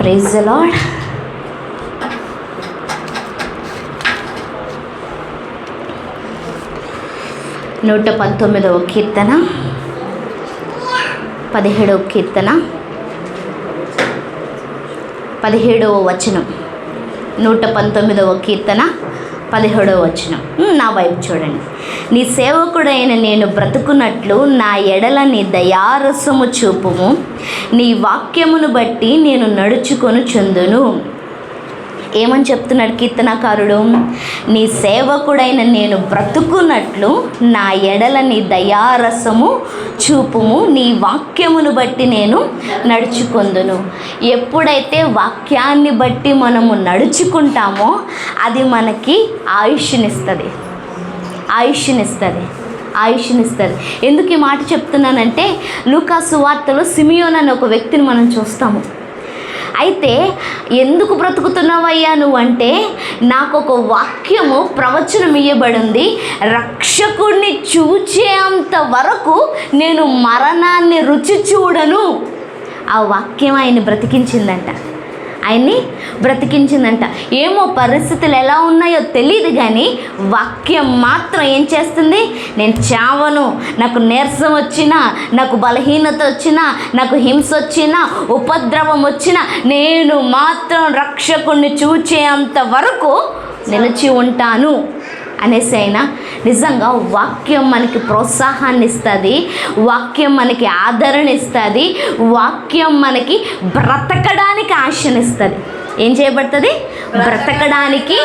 Praise the lord. నూట 19వ కీర్తన 17వ కీర్తన 17వ వచనం. 119వ కీర్తన 17వ వచనం. నా వైపు చూడండి. నీ సేవకుడైన నేను బ్రతుకున్నట్లు నా ఎడల నీ దయారసము చూపుము, నీ వాక్యమును బట్టి నేను నడుచుకొనుచుందును. ఏమని చెప్తున్నాడు కీర్తనకారుడు? నీ సేవకుడైన నేను బ్రతుకున్నట్లు నా ఎడల నీ దయారసము చూపుము, నీ వాక్యమును బట్టి నేను నడుచుకొందును. ఎప్పుడైతే వాక్యాన్ని బట్టి మనము నడుచుకుంటామో అది మనకి ఆయుష్నిస్తుంది. ఎందుకు ఈ మాట చెప్తున్నానంటే, లూకా సువార్తలో సిమియోన్ అనే ఒక వ్యక్తిని మనం చూస్తాము. అయితే ఎందుకు బ్రతుకుతున్నావయ్యా నువ్వు అంటే, నాకు ఒక వాక్యము ప్రవచనం ఇవ్వబడింది, రక్షకుడిని చూచేంత వరకు నేను మరణాన్ని రుచి చూడను. ఆ వాక్యం ఆయన్ని బ్రతికించిందంట. ఏమో పరిస్థితులు ఎలా ఉన్నాయో తెలియదు కానీ వాక్యం మాత్రం ఏం చేస్తుంది? నేను చావను, నాకు నీరసం వచ్చినా, నాకు బలహీనత వచ్చినా, నాకు హింస వచ్చినా, ఉపద్రవం వచ్చినా నేను మాత్రం రక్షకుడిని చూచేంత వరకు నిలిచి ఉంటాను అనేసి అయినా నిజంగా వాక్యం మనకి ప్రోత్సాహాన్ని ఇస్తుంది, వాక్యం మనకి ఆదరణ ఇస్తుంది, వాక్యం మనకి బ్రతకడానికి ఆశనిస్తుంది. ఏం చేయబడుతుంది? బ్రతకడానికి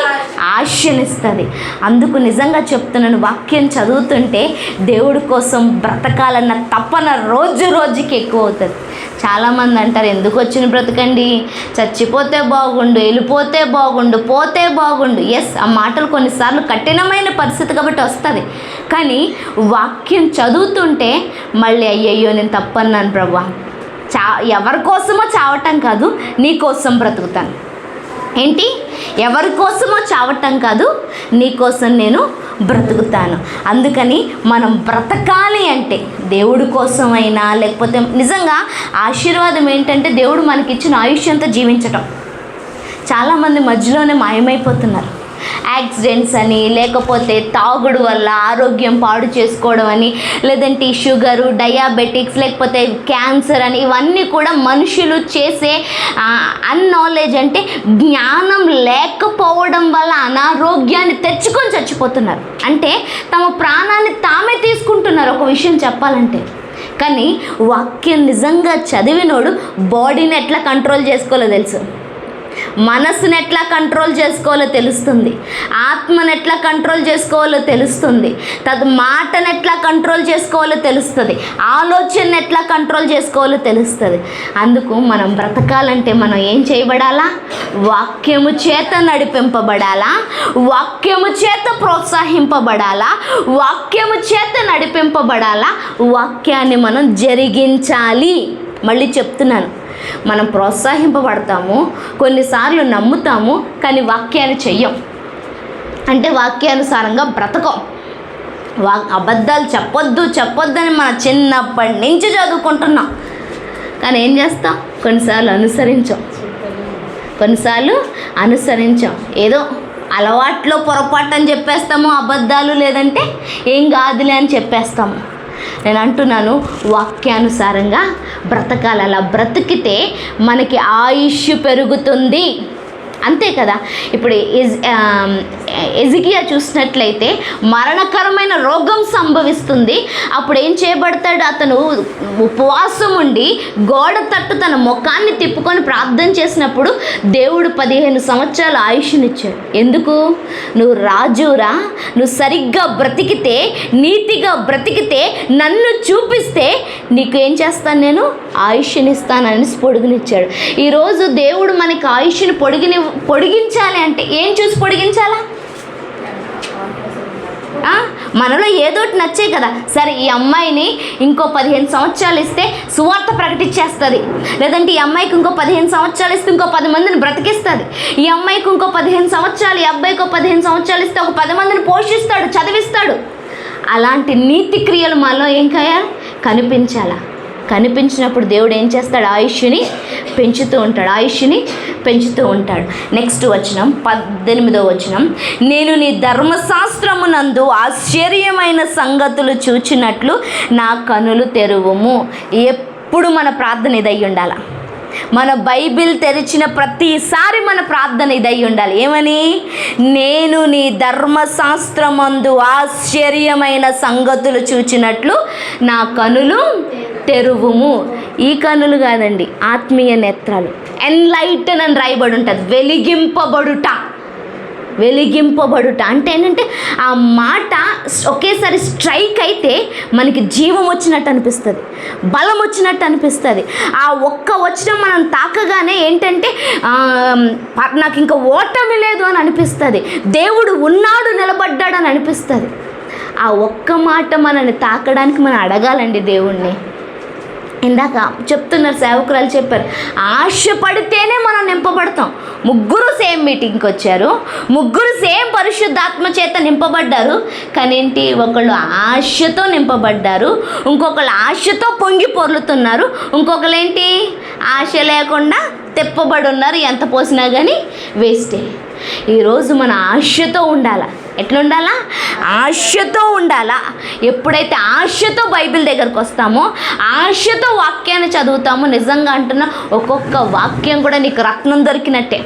ఆశనిస్తుంది. అందుకు నిజంగా చెప్తున్నాను, వాక్యం చదువుతుంటే దేవుడి కోసం బ్రతకాలన్న తపన రోజు రోజుకి ఎక్కువ అవుతుంది. చాలామంది అంటారు, ఎందుకు వచ్చిన బ్రతకండి, చచ్చిపోతే బాగుండు, వెళ్ళిపోతే బాగుండు, పోతే బాగుండు. ఎస్, ఆ మాటలు కొన్నిసార్లు కఠినమైన పరిస్థితి కాబట్టి వస్తుంది. కానీ వాక్యం చదువుతుంటే మళ్ళీ అయ్యయ్యో నేను తప్పన్నాను ప్రభా, ఎవరి కోసమో చావటం కాదు, నీ కోసం బ్రతుకుతాను. ఏంటి? ఎవరి కోసమో చావటం కాదు, నీ కోసం నేను బ్రతుకుతాను. అందుకని మనం బ్రతకాలి అంటే దేవుడి కోసమైనా, లేకపోతే నిజంగా ఆశీర్వాదం ఏంటంటే దేవుడు మనకిచ్చిన ఆయుష్యంతో జీవించటం. చాలామంది మధ్యలోనే మాయమైపోతున్నారు. యాక్సిడెంట్స్ అని, లేకపోతే తాగుడు వల్ల ఆరోగ్యం పాడు చేసుకోవడం అని, లేదంటే షుగరు, డయాబెటిక్స్, లేకపోతే క్యాన్సర్ అని, ఇవన్నీ కూడా మనుషులు చేసే అన్నాలెడ్జ్ అంటే జ్ఞానం లేకపోవడం వల్ల అనారోగ్యాన్ని తెచ్చుకొని చచ్చిపోతున్నారు. అంటే తమ ప్రాణాన్ని తామే తీసుకుంటున్నారు ఒక విషయం చెప్పాలంటే. కానీ వాక్యం నిజంగా చదివినోడు బాడీని ఎట్లా కంట్రోల్ చేసుకోవాలో తెలుసు, మనసును ఎట్లా కంట్రోల్ చేసుకోవాలో తెలుస్తుంది, ఆత్మను ఎట్లా కంట్రోల్ చేసుకోవాలో తెలుస్తుంది, మాటను ఎట్లా కంట్రోల్ చేసుకోవాలో తెలుస్తుంది, ఆలోచన ఎట్లా కంట్రోల్ చేసుకోవాలో తెలుస్తుంది. అందుకు మనం బ్రతకాలంటే మనం ఏం చేయబడాలా? వాక్యము చేత నడిపింపబడాలా, వాక్యము చేత ప్రోత్సహింపబడాలా, వాక్యము చేత నడిపింపబడాలా, వాక్యాన్ని మనం జరిగించాలి. మళ్ళీ చెప్తున్నాను, మనం ప్రోత్సహింపబడతాము, కొన్నిసార్లు నమ్ముతాము, కానీ వాక్యాన్ని చెయ్యం. అంటే వాక్యానుసారంగా బ్రతకం. అబద్ధాలు చెప్పొద్దని మన చిన్నప్పటి నుంచి చదువుకుంటున్నాం, కానీ ఏం చేస్తాం? కొన్నిసార్లు అనుసరించాం. ఏదో అలవాట్లో పొరపాటు అని చెప్పేస్తాము అబద్ధాలు, లేదంటే ఏం కాదులే అని చెప్పేస్తాము. నేను అంటున్నాను, వాక్యానుసారంగా బ్రతకాలి. అలా బ్రతికితే మనకి ఆయుష్ పెరుగుతుంది. అంతే కదా. ఇప్పుడు ఎజికియా చూసినట్లయితే మరణకరమైన రోగం సంభవిస్తుంది. అప్పుడు ఏం చేయబడతాడు? అతను ఉపవాసం ఉండి గోడ తట్టు తన ముఖాన్ని తిప్పుకొని ప్రార్థన చేసినప్పుడు దేవుడు 15 సంవత్సరాల ఆయుష్నిచ్చాడు. ఎందుకు? నువ్వు రాజురా, నువ్వు సరిగ్గా బ్రతికితే, నీతిగా బ్రతికితే, నన్ను చూపిస్తే నీకు ఏం చేస్తాను? నేను ఆయుష్నిస్తానని పొడుగునిచ్చాడు. ఈరోజు దేవుడు మనకి ఆయుష్ని పొడిగించాలి అంటే ఏం చూసి పొడిగించాలా? మనలో ఏదోటి నచ్చే కదా. సరే, ఈ అమ్మాయిని ఇంకో 15 సంవత్సరాలు ఇస్తే సువార్త ప్రకటించేస్తుంది, లేదంటే ఈ అమ్మాయికి ఇంకో 15 సంవత్సరాలు ఇస్తే ఇంకో 10 మందిని బ్రతికిస్తుంది, ఈ అమ్మాయికి ఇంకో 15 సంవత్సరాలు, ఈ అబ్బాయికి 15 సంవత్సరాలు ఇస్తే ఒక 10 మందిని పోషిస్తాడు, చదివిస్తాడు. అలాంటి నీతి క్రియలు మనలో ఏం కనిపించాలా? కనిపించినప్పుడు దేవుడు ఏం చేస్తాడు? ఆయుష్ని పెంచుతూ ఉంటాడు. నెక్స్ట్ వచనం 18వ వచనం, నేను నీ ధర్మశాస్త్రమునందు ఆశ్చర్యమైన సంగతులు చూచినట్లు నా కనులు తెరువుము. ఎప్పుడు మన ప్రార్థన ఇదై ఉండాల. మన బైబిల్ తెరిచిన ప్రతిసారి మన ప్రార్థన ఇదై ఉండాలి. ఏమని? నేను నీ ధర్మశాస్త్రమందు ఆశ్చర్యమైన సంగతులు చూచినట్లు నా కనులు తెరువుము. ఈ కనులు కాదండి, ఆత్మీయ నేత్రాలు. ఎన్లైటన్ అని రాయబడి ఉంటుంది. వెలిగింపబడుట అంటే ఏంటంటే ఆ మాట ఒకేసారి స్ట్రైక్ అయితే మనకి జీవం వచ్చినట్టు అనిపిస్తుంది, బలం వచ్చినట్టు అనిపిస్తుంది. ఆ ఒక్క వచనం మనం తాకగానే ఏంటంటే నాకు ఇంకా ఓటమి లేదు అని అనిపిస్తుంది, దేవుడు ఉన్నాడు నిలబడ్డాడు అని అనిపిస్తుంది. ఆ ఒక్క మాట మనల్ని తాకడానికి మనం అడగాలండి దేవుణ్ణి. ఇందాక చెప్తున్నారు, సేవకురాలు చెప్పారు, ఆశపడితేనే మనం నింపబడతాం. ముగ్గురు సేమ్ మీటింగ్కి వచ్చారు, ముగ్గురు సేమ్ పరిశుద్ధాత్మ చేత నింపబడ్డారు. కానీ ఏంటి, ఒకళ్ళు ఆశతో నింపబడ్డారు, ఇంకొకళ్ళు ఆశతో పొంగి పొర్లుతున్నారు, ఇంకొకళ్ళు ఏంటి ఆశ లేకుండా తెప్పబడి ఉన్నారు. ఎంత పోసినా కానీ వేస్టే. ఈరోజు మన ఆశతో ఉండాలా. ఎట్లా ఉండాలా? ఆశతో ఉండాలా. ఎప్పుడైతే ఆశతో బైబిల్ దగ్గరకు వస్తామో, ఆశతో వాక్యాన్ని చదువుతామో, నిజంగా అంటున్నా, ఒక్కొక్క వాక్యం కూడా నీకు రత్నం దొరికినట్టే,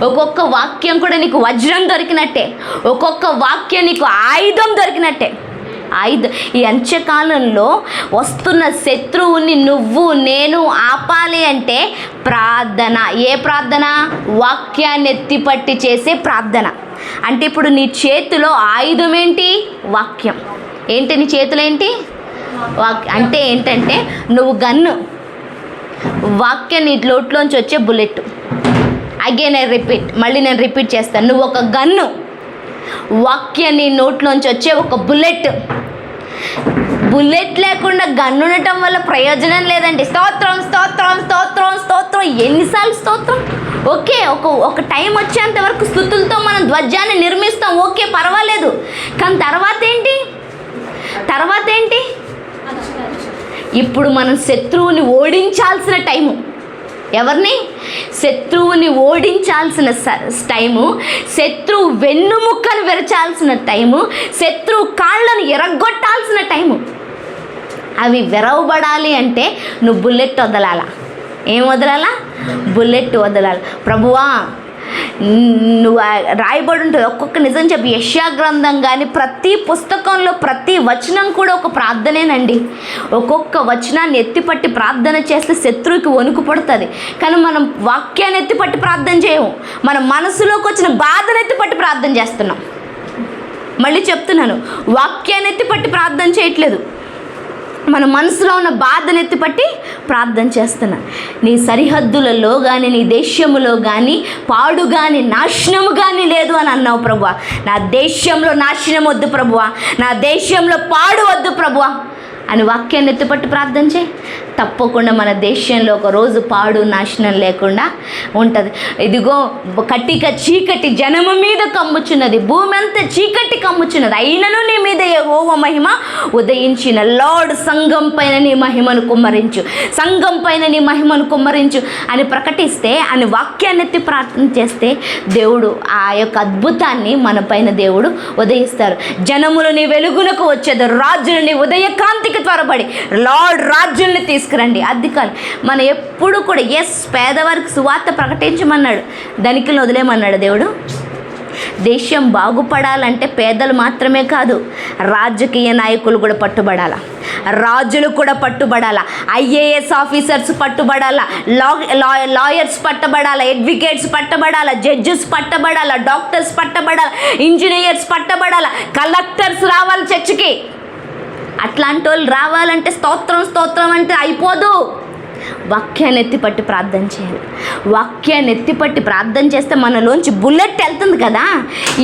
ఒక్కొక్క వాక్యం కూడా నీకు వజ్రం దొరికినట్టే, ఒక్కొక్క వాక్యం నీకు ఆయుధం దొరికినట్టే. ఈ అంత్యకాలంలో వస్తున్న శత్రువుని నువ్వు నేను ఆపాలి అంటే ప్రార్థన. ఏ ప్రార్థన? వాక్యాన్ని ఎత్తిపట్టి చేసే ప్రార్థన. అంటే ఇప్పుడు నీ చేతిలో ఆయుధం ఏంటి? వాక్యం. ఏంటి నీ చేతిలో ఏంటి? అంటే ఏంటంటే నువ్వు గన్ను, వాక్యం నీ నోట్లోంచి వచ్చే బుల్లెట్. అగైన్ మళ్ళీ నేను రిపీట్ చేస్తాను. నువ్వు ఒక గన్ను, వాక్యం నీ నోట్లోంచి వచ్చే ఒక బుల్లెట్. బుల్లెట్ లేకుండా గన్ను ఉండటం వల్ల ప్రయోజనం లేదండి. స్తోత్రం స్తోత్రం స్తోత్రం స్తోత్రం. ఎన్నిసార్లు స్తోత్రం? ఓకే, ఒక టైం వచ్చేంత వరకు స్తుతులతో మనం ధ్వజాన్ని నిర్మిస్తాం, ఓకే పర్వాలేదు. కానీ తర్వాత ఏంటి? ఇప్పుడు మనం శత్రువుని ఓడించాల్సిన టైము. ఎవరిని? శత్రువుని ఓడించాల్సిన టైము, శత్రువు వెన్నుముక్కను విరచాల్సిన టైము, శత్రువు కాళ్ళను ఎరగొట్టాల్సిన టైము. అవి విరవబడాలి అంటే నువ్వు బుల్లెట్ వదలాలా. ఏం వదలాలా? బుల్లెట్ వదలాలి. ప్రభువా, నువ్వు రాయబడి ఉంటుంది. ఒక్కొక్క నిజం చెప్పి యెషయా గ్రంథం కానీ ప్రతి పుస్తకంలో ప్రతి వచనం కూడా ఒక ప్రార్థనేనండి. ఒక్కొక్క వచనాన్ని ఎత్తిపట్టి ప్రార్థన చేస్తే శత్రువుకి వణుకు పడుతుంది. కానీ మనం వాక్యాన్ని ఎత్తిపట్టి ప్రార్థన చేయము, మన మనసులోకి వచ్చిన బాధను ఎత్తిపట్టి ప్రార్థన చేస్తున్నాం. మళ్ళీ చెప్తున్నాను, వాక్యాన్ని ఎత్తిపట్టి ప్రార్థన చేయట్లేదు, మన మనసులో ఉన్న బాధను ఎత్తిపట్టి ప్రార్థన చేస్తున్నా. నీ సరిహద్దులలో కానీ నీ దేశములో కానీ పాడు కానీ నాశనము కానీ లేదు అని అన్నావు ప్రభువా. నా దేశంలో నాశనం వద్దు ప్రభువా, నా దేశంలో పాడు వద్దు ప్రభువా అని వాక్యాన్ని ఎత్తిపట్టి ప్రార్థన చేయి. తప్పకుండా మన దేశంలో ఒకరోజు పాడు నాశనం లేకుండా ఉంటుంది. ఇదిగో కట్టిక చీకటి జనము మీద కమ్ముచున్నది, భూమి అంతా చీకటి కమ్ముచున్నది, అయినను నీ మీద యెహోవా మహిమ ఉదయించిన. లార్డ్ సంఘం పైన నీ మహిమను కుమ్మరించు, సంఘం పైన నీ మహిమను కుమ్మరించు అని ప్రకటిస్తే, అని వాక్యాన్ని ఎత్తి ప్రార్థన చేస్తే దేవుడు ఆ యొక్క అద్భుతాన్ని మన పైన దేవుడు ఉదయిస్తారు. జనములు నీ వెలుగునకు వచ్చేది, రాజులు నీ ఉదయకాంతికి త్వరపడి లార్డ్ రాజ్యుల్ని తీసుకురండి. అధికారులు మనం ఎప్పుడు కూడా పేదవారికి సువార్త ప్రకటించమన్నాడు, ధనికులను వదిలేమన్నాడు దేవుడు. దేశం బాగుపడాలంటే పేదలు మాత్రమే కాదు, రాజకీయ నాయకులు కూడా పట్టుబడాల, రాజులు కూడా పట్టుబడాల, ఐఏఎస్ ఆఫీసర్స్ పట్టుబడాల, లాయర్స్ పట్టబడాల, అడ్వకేట్స్ పట్టబడాల, జడ్జెస్ పట్టబడాల, డాక్టర్స్ పట్టబడాల, ఇంజనీర్స్ పట్టబడాల, కలెక్టర్స్ రావాలి చర్చికి. అట్లాంటి వాళ్ళు రావాలంటే స్తోత్రం అంటే అయిపోదు. వాక్యాన్ని ఎత్తిపట్టి ప్రార్థన చేయాలి. వాక్యాన్ని ఎత్తిపట్టి ప్రార్థన చేస్తే మనలోంచి బుల్లెట్ వెళ్తుంది కదా,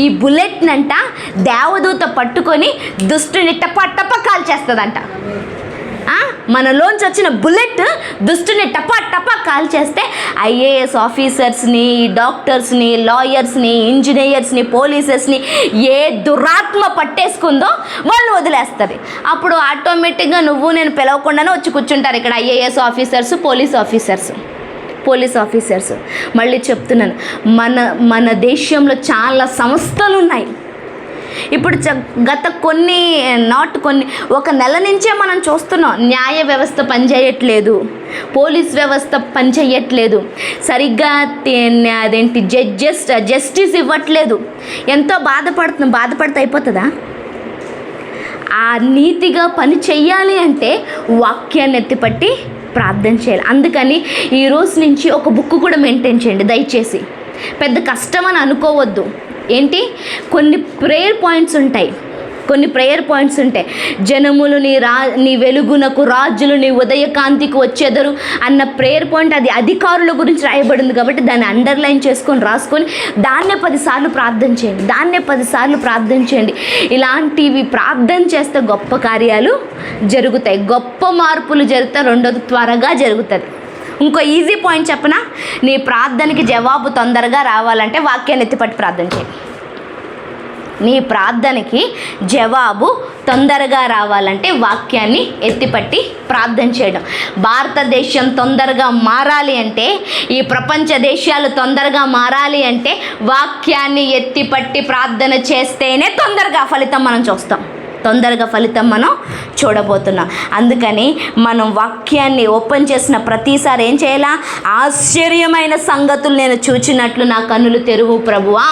ఈ బుల్లెట్నంట దేవదూత పట్టుకొని దుష్టుని టప కాల్చేస్తుందంట. మనలోంచి వచ్చిన బుల్లెట్ దుష్టుని టపా టపా కాల్ చేస్తే ఐఏఎస్ ఆఫీసర్స్ని, డాక్టర్స్ని, లాయర్స్ని, ఇంజనీర్స్ని, పోలీసెస్ని ఏ దురాత్మ పట్టేసుకుందో వాళ్ళు వదిలేస్తుంది. అప్పుడు ఆటోమేటిక్గా నువ్వు నేను పిలవకుండానే వచ్చి కూర్చుంటారు ఇక్కడ ఐఏఎస్ ఆఫీసర్స్, పోలీస్ ఆఫీసర్స్. మళ్ళీ చెప్తున్నాను, మన దేశంలో చాలా సంస్థలు ఉన్నాయి. ఇప్పుడు గత కొన్ని ఒక నెల నుంచే మనం చూస్తున్నాం, న్యాయ వ్యవస్థ పనిచేయట్లేదు, పోలీస్ వ్యవస్థ పనిచేయట్లేదు, సరిగ్గా జస్టిస్ ఇవ్వట్లేదు. ఎంతో బాధపడితే అయిపోతుందా? ఆ నీతిగా పని చెయ్యాలి అంటే వాక్యాన్ని ఎత్తిపట్టి ప్రార్థన చేయాలి. అందుకని ఈరోజు నుంచి ఒక బుక్ కూడా మెయింటైన్ చేయండి దయచేసి. పెద్ద కష్టం అని అనుకోవద్దు. ఏంటి, కొన్ని ప్రేయర్ పాయింట్స్ ఉంటాయి. జనములు నీ వెలుగునకు, రాజులు నీ ఉదయకాంతికి వచ్చేదరు అన్న ప్రేయర్ పాయింట్. అది అధికారుల గురించి రాయబడింది కాబట్టి దాన్ని అండర్లైన్ చేసుకొని రాసుకొని దాన్నే 10 సార్లు ప్రార్థన చేయండి. ఇలాంటివి ప్రార్థన చేస్తే గొప్ప కార్యాలు జరుగుతాయి, గొప్ప మార్పులు జరుగుతాయి. రెండోది, త్వరగా జరుగుతుంది. ఇంకో ఈజీ పాయింట్ చెప్పనా, నీ ప్రార్థనకి జవాబు తొందరగా రావాలంటే వాక్యాన్ని ఎత్తిపట్టి ప్రార్థన చేయి. నీ ప్రార్థనకి జవాబు తొందరగా రావాలంటే వాక్యాన్ని ఎత్తిపట్టి ప్రార్థన చేయడం. భారతదేశం తొందరగా మారాలి అంటే, ఈ ప్రపంచ దేశాలు తొందరగా మారాలి అంటే వాక్యాన్ని ఎత్తిపట్టి ప్రార్థన చేస్తేనే తొందరగా ఫలితం మనం చూడబోతున్నాం. అందుకని మనం వాక్యాన్ని ఓపెన్ చేసిన ప్రతిసారి ఏం చేయాలా, ఆశ్చర్యమైన సంగతులు నేను చూచినట్లు నా కన్నులు తెరువు ప్రభువా,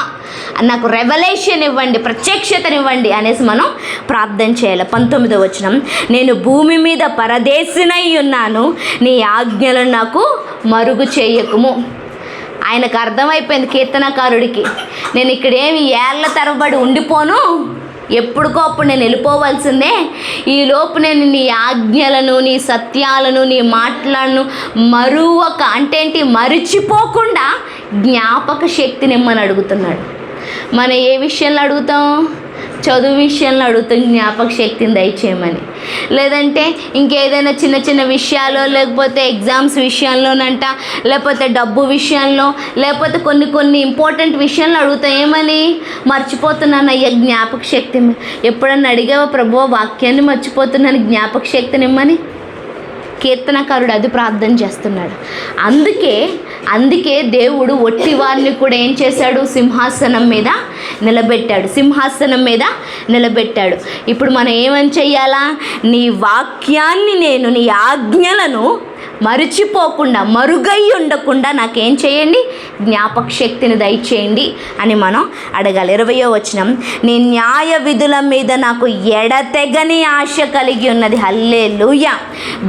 నాకు రెవల్యూషన్ ఇవ్వండి, ప్రత్యక్షతనివ్వండి అనేసి మనం ప్రార్థన చేయాలి. 19వ వచనం, నేను భూమి మీద పరదేశినై ఉన్నాను, నీ ఆజ్ఞలను నాకు మరుగు చేయకుము. ఆయనకు అర్థమైపోయింది కీర్తనకారుడికి, నేను ఇక్కడేమి ఏళ్ల తరబడి ఉండిపోను, ఎప్పుడుకో అప్పుడు నేను వెళ్ళిపోవాల్సిందే. ఈలోపు నేను నీ ఆజ్ఞలను, నీ సత్యాలను, నీ మాటలను మరిచిపోకుండా జ్ఞాపక శక్తిని ఇమ్మని అడుగుతున్నాడు. మనం ఏ విషయంలో అడుగుతాం? చదువు విషయంలో అడుగుతాం జ్ఞాపక శక్తిని దయచేయమని. లేదంటే ఇంకేదైనా చిన్న చిన్న విషయాలు, లేకపోతే ఎగ్జామ్స్ విషయంలోనంట, లేకపోతే డబ్బు విషయంలో, లేకపోతే కొన్ని ఇంపార్టెంట్ విషయాల్లో అడుగుతాం. ఏమని? మర్చిపోతున్నాను అయ్యా జ్ఞాపక శక్తిని. ఎప్పుడన్నా అడిగావా ప్రభువా వాక్యాన్ని మర్చిపోతున్నాను జ్ఞాపక శక్తిని ఇమ్మని? కీర్తనకారుడు అది ప్రార్థన చేస్తున్నాడు. అందుకే దేవుడు ఒట్టి వారిని కూడా ఏం చేశాడు? సింహాసనం మీద నిలబెట్టాడు. ఇప్పుడు మనం ఏమని చెయ్యాలా? నీ వాక్యాన్ని నేను, నీ ఆజ్ఞలను మరిచిపోకుండా, మరుగై ఉండకుండా నాకేం చేయండి? జ్ఞాపక శక్తిని దయచేయండి అని మనం అడగాలి. 20వ వచనం, నీ న్యాయ విధుల మీద నాకు ఎడతెగని ఆశ కలిగి ఉన్నది. హల్లెలూయా.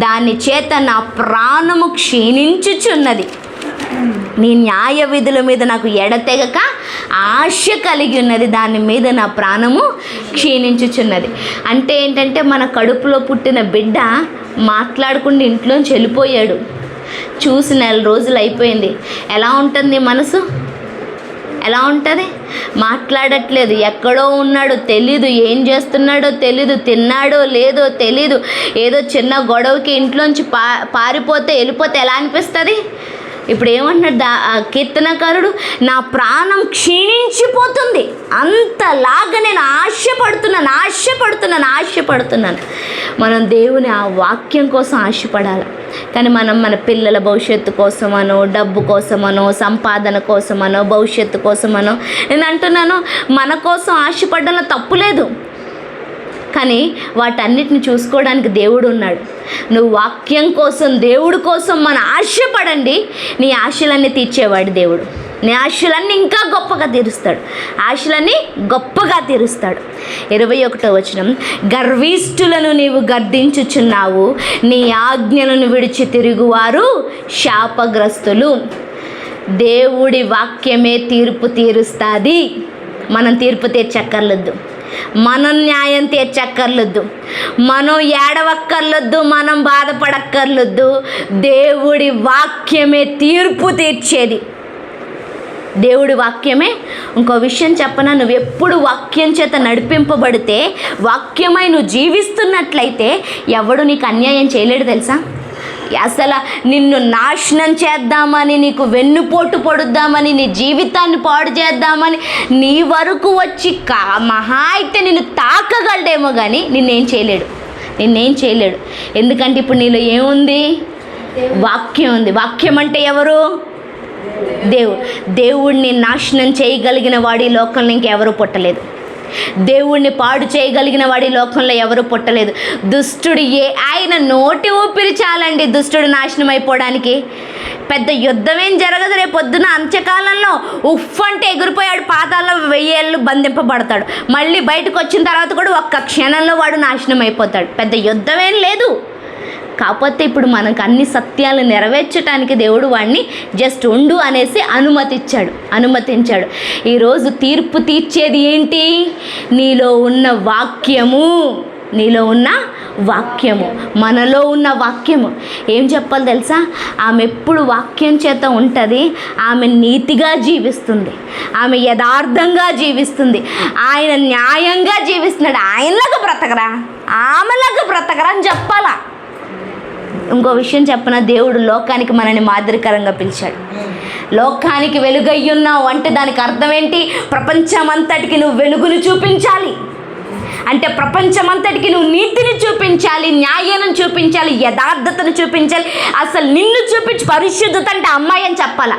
దాని చేత నా ప్రాణము క్షీణించుచున్నది. నీ న్యాయ విధుల మీద నాకు ఎడతెగక ఆశ కలిగి ఉన్నది, దాని మీద నా ప్రాణము క్షీణించుచున్నది. అంటే ఏంటంటే, మన కడుపులో పుట్టిన బిడ్డ మాట్లాడకుండా ఇంట్లోంచి వెళ్ళిపోయాడు, చూసి 4 రోజులు అయిపోయింది. ఎలా ఉంటుంది మనసు? ఎలా ఉంటుంది? మాట్లాడట్లేదు, ఎక్కడో ఉన్నాడో తెలీదు, ఏం చేస్తున్నాడో తెలీదు, తిన్నాడో లేదో తెలీదు. ఏదో చిన్న గొడవకి ఇంట్లోంచి పారిపోతే వెళ్ళిపోతే ఎలా అనిపిస్తుంది? ఇప్పుడు ఏమంటున్నాడు కీర్తనకారుడు? నా ప్రాణం క్షీణించిపోతుంది, అంతలాగా నేను ఆశపడుతున్నాను. మనం దేవుని ఆ వాక్యం కోసం ఆశపడాలి. కానీ మనం మన పిల్లల భవిష్యత్తు కోసమనో, డబ్బు కోసమనో, సంపాదన కోసమనో, భవిష్యత్తు కోసమనో, నేను అంటున్నాను మన కోసం ఆశపడడంలో తప్పులేదు. కానీ వాటన్నిటిని చూసుకోవడానికి దేవుడు ఉన్నాడు. నువ్వు వాక్యం కోసం, దేవుడి కోసం మన ఆశపడండి. నీ ఆశలన్నీ తీర్చేవాడు దేవుడు. నీ ఆశలన్నీ ఇంకా గొప్పగా తీరుస్తాడు. 21వ వచనం, గర్విష్ఠులను నీవు గర్దించుచున్నావు, నీ ఆజ్ఞలను విడిచి తిరుగువారు శాపగ్రస్తులు. దేవుడి వాక్యమే తీర్పు తీరుస్తుంది. మనం తీర్పు తీర్చక్కర్లేదు, మనం న్యాయం తీర్చక్కర్లేదు, మనం ఏడవక్కర్లేదు, మనం బాధపడక్కర్లేదు. దేవుడి వాక్యమే తీర్పు తీర్చేది. దేవుడి వాక్యమే. ఇంకో విషయం చెప్పనా, నువ్వు ఎప్పుడు వాక్యం చేత నడిపింపబడితే, వాక్యమై నువ్వు జీవిస్తున్నట్లయితే ఎవడు నీకు అన్యాయం చేయలేడు తెలుసా. అసలు నిన్ను నాశనం చేద్దామని, నీకు వెన్నుపోటు పొడుద్దామని, నీ జీవితాన్ని పాడు చేద్దామని నీ వరకు వచ్చి మహా అయితే నిన్ను తాకగలడేమో కానీ నిన్నేం చేయలేడు. ఎందుకంటే ఇప్పుడు నీలో ఏముంది? వాక్యం ఉంది. వాక్యం అంటే ఎవరు? దేవుడిని నాశనం చేయగలిగిన వాడి లోకంలో ఇంకెవరు పుట్టలేదు. దేవుణ్ణి పాడు చేయగలిగిన వాడి లోకంలో ఎవరు పుట్టలేదు. దుష్టుడు ఆయన నోటి ఊపిరి చాలండి దుష్టుడు నాశనం అయిపోవడానికి. పెద్ద యుద్ధమేం జరగదు. రేపు పొద్దున అంత్యకాలంలో ఉఫ్ అంటే ఎగిరిపోయాడు, పాతాల్లో 1000 ఏళ్ళు బంధింపబడతాడు. మళ్ళీ బయటకు వచ్చిన తర్వాత కూడా ఒక్క క్షణంలో వాడు నాశనం అయిపోతాడు. పెద్ద యుద్ధమేం లేదు. కాకపోతే ఇప్పుడు మనకు అన్ని సత్యాలు నెరవేర్చడానికి దేవుడు వాడిని జస్ట్ ఉండు అనేసి అనుమతించాడు. ఈరోజు తీర్పు తీర్చేది ఏంటి? నీలో ఉన్న వాక్యము, మనలో ఉన్న వాక్యము. ఏం చెప్పాలి తెలుసా? ఆమె ఎప్పుడు వాక్యం చేత ఉంటుంది. ఆమె నీతిగా జీవిస్తుంది, ఆమె యథార్థంగా జీవిస్తుంది, ఆయన న్యాయంగా జీవిస్తున్నాడు. ఆయనలాగా బ్రతకరా, ఆమెలాగా బ్రతకరా అని చెప్పాలా. ఇంకో విషయం చెప్పనా, దేవుడు లోకానికి మనని మాదిరికరంగా పిలిచాడు. లోకానికి వెలుగయ్యున్నావు అంటే దానికి అర్థం ఏంటి? ప్రపంచమంతటికి నువ్వు వెలుగును చూపించాలి. అంటే ప్రపంచమంతటికి నువ్వు నీతిని చూపించాలి, న్యాయాన్ని చూపించాలి, యథార్థతను చూపించాలి. అసలు నిన్ను చూపించి పరిశుద్ధత అంటే అమ్మాయి అని చెప్పాలా,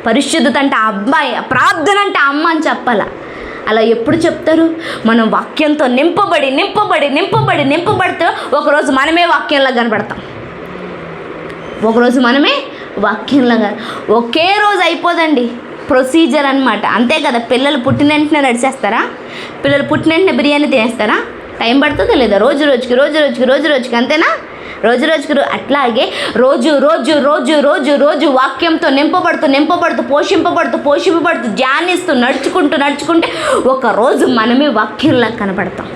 పరిశుద్ధత అంటే అబ్బాయి, ప్రార్థన అంటే అమ్మ అని చెప్పాలా. అలా ఎప్పుడు చెప్తారు? మనం వాక్యంతో నింపబడితే ఒకరోజు మనమే వాక్యంలా కనబడతాం. వాక్యంలాగా ఒకే రోజు అయిపోదండి, ప్రొసీజర్ అనమాట. అంతే కదా. పిల్లలు పుట్టిన వెంటనే నడిచేస్తారా? పిల్లలు పుట్టిన వెంటనే బిర్యానీ తినేస్తారా? టైం పడుతుందో లేదా? రోజు రోజుకి అంతేనా? రోజు రోజుకి అట్లాగే రోజు వాక్యంతో నింపబడుతూ పోషింపబడుతూ ధ్యానిస్తూ నడుచుకుంటే ఒక రోజు మనమే వాక్యంలా కనపడతాం.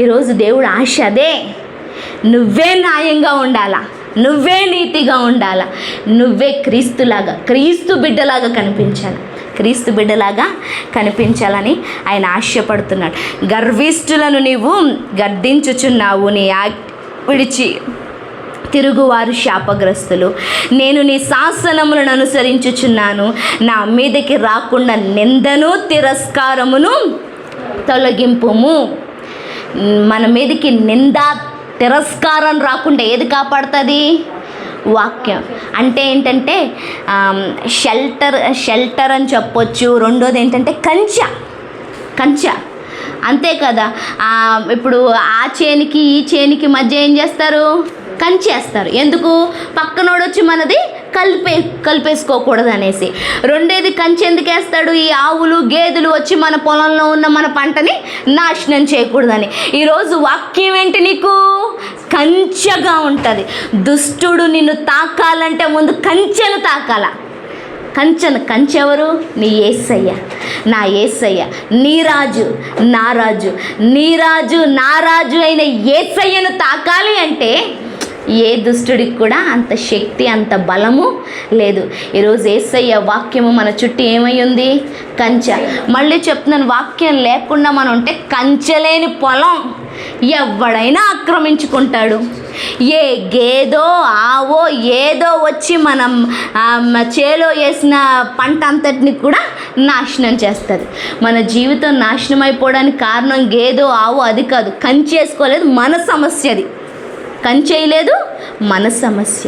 ఈరోజు దేవుడు ఆశ అదే. నువ్వే న్యాయంగా ఉండాలా, నువ్వే నీతిగా ఉండాలా, నువ్వే క్రీస్తు బిడ్డలాగా కనిపించాలని ఆయన ఆశపడుతున్నాడు. గర్విష్ఠులను నీవు గద్దించుచున్నావు, నీ విడిచి తిరుగువారు శాపగ్రస్తులు. నేను నీ శాసనములను అనుసరించుచున్నాను, నా మీదకి రాకుండా నిందను తిరస్కారమును తొలగింపుము. మన మీదకి నింద తిరస్కారం రాకుండా ఏది కాపాడుతుంది? వాక్యం. అంటే ఏంటంటే షెల్టర్ అని చెప్పొచ్చు. రెండోది ఏంటంటే కంచె. అంతే కదా. ఇప్పుడు ఆ చేనికి ఈ చేనికి మధ్య ఏం చేస్తారు? కంచేస్తారు. ఎందుకు? పక్కనోడు వచ్చి మనది కలిపేసుకోకూడదు అనేసి. రెండేది కంచె ఎందుకు వేస్తాడు? ఈ ఆవులు గేదెలు వచ్చి మన పొలంలో ఉన్న మన పంటని నాశనం చేయకూడదని. ఈరోజు వాక్యం ఏంటి? నీకు కంచెగా ఉంటుంది. దుష్టుడు నిన్ను తాకాలంటే ముందు కంచెను తాకాల. కంచెవరు? నీ యేసయ్య, నా యేసయ్య, నీ రాజు నా రాజు అయిన యేసయ్యను తాకాలి అంటే ఏ దుష్టుడికి కూడా అంత శక్తి, అంత బలము లేదు. ఈరోజు యేసయ్య వాక్యము మన చుట్టూ ఏమై ఉంది? కంచె. మళ్ళీ చెప్తున్నాను, వాక్యం లేకుండా మనం ఉంటే కంచెలేని పొలం ఎవడైనా ఆక్రమించుకుంటాడు. ఏ గేదో ఆవో ఏదో వచ్చి మనం చేలో వేసిన పంట అంతటిని కూడా నాశనం చేస్తుంది. మన జీవితం నాశనం అయిపోవడానికి కారణం గేదో ఆవో అది కాదు, కంచె వేసుకోలేదు, మన సమస్య అది. కంచేయలేదు, మన సమస్య.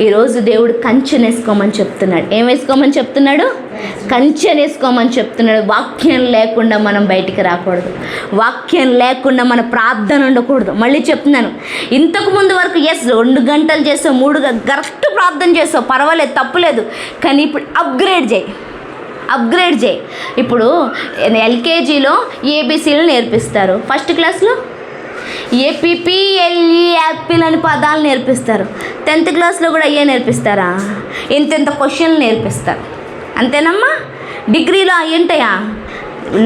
ఈరోజు దేవుడు కంచెనేసుకోమని చెప్తున్నాడు. ఏం వేసుకోమని చెప్తున్నాడు? కంచెనేసుకోమని చెప్తున్నాడు. వాక్యం లేకుండా మనం బయటికి రాకూడదు, వాక్యం లేకుండా మన ప్రార్థన ఉండకూడదు. మళ్ళీ చెప్తున్నాను, ఇంతకు ముందు వరకు 2 గంటలు చేసావు, 3 కరెక్ట్ ప్రార్థన చేసావు, పర్వాలేదు, తప్పులేదు. కానీ ఇప్పుడు అప్గ్రేడ్ చేయి. ఇప్పుడు ఎల్కేజీలో ఏబిసిలు నేర్పిస్తారు, ఫస్ట్ క్లాస్లో ఏపీపీఎల్ఈ యాపిల్ అని పదాలు నేర్పిస్తారు. 10th క్లాస్లో కూడా అయ్యే నేర్పిస్తారా? ఇంత క్వశ్చన్లు నేర్పిస్తారు, అంతేనమ్మా. డిగ్రీలో ఏంటయా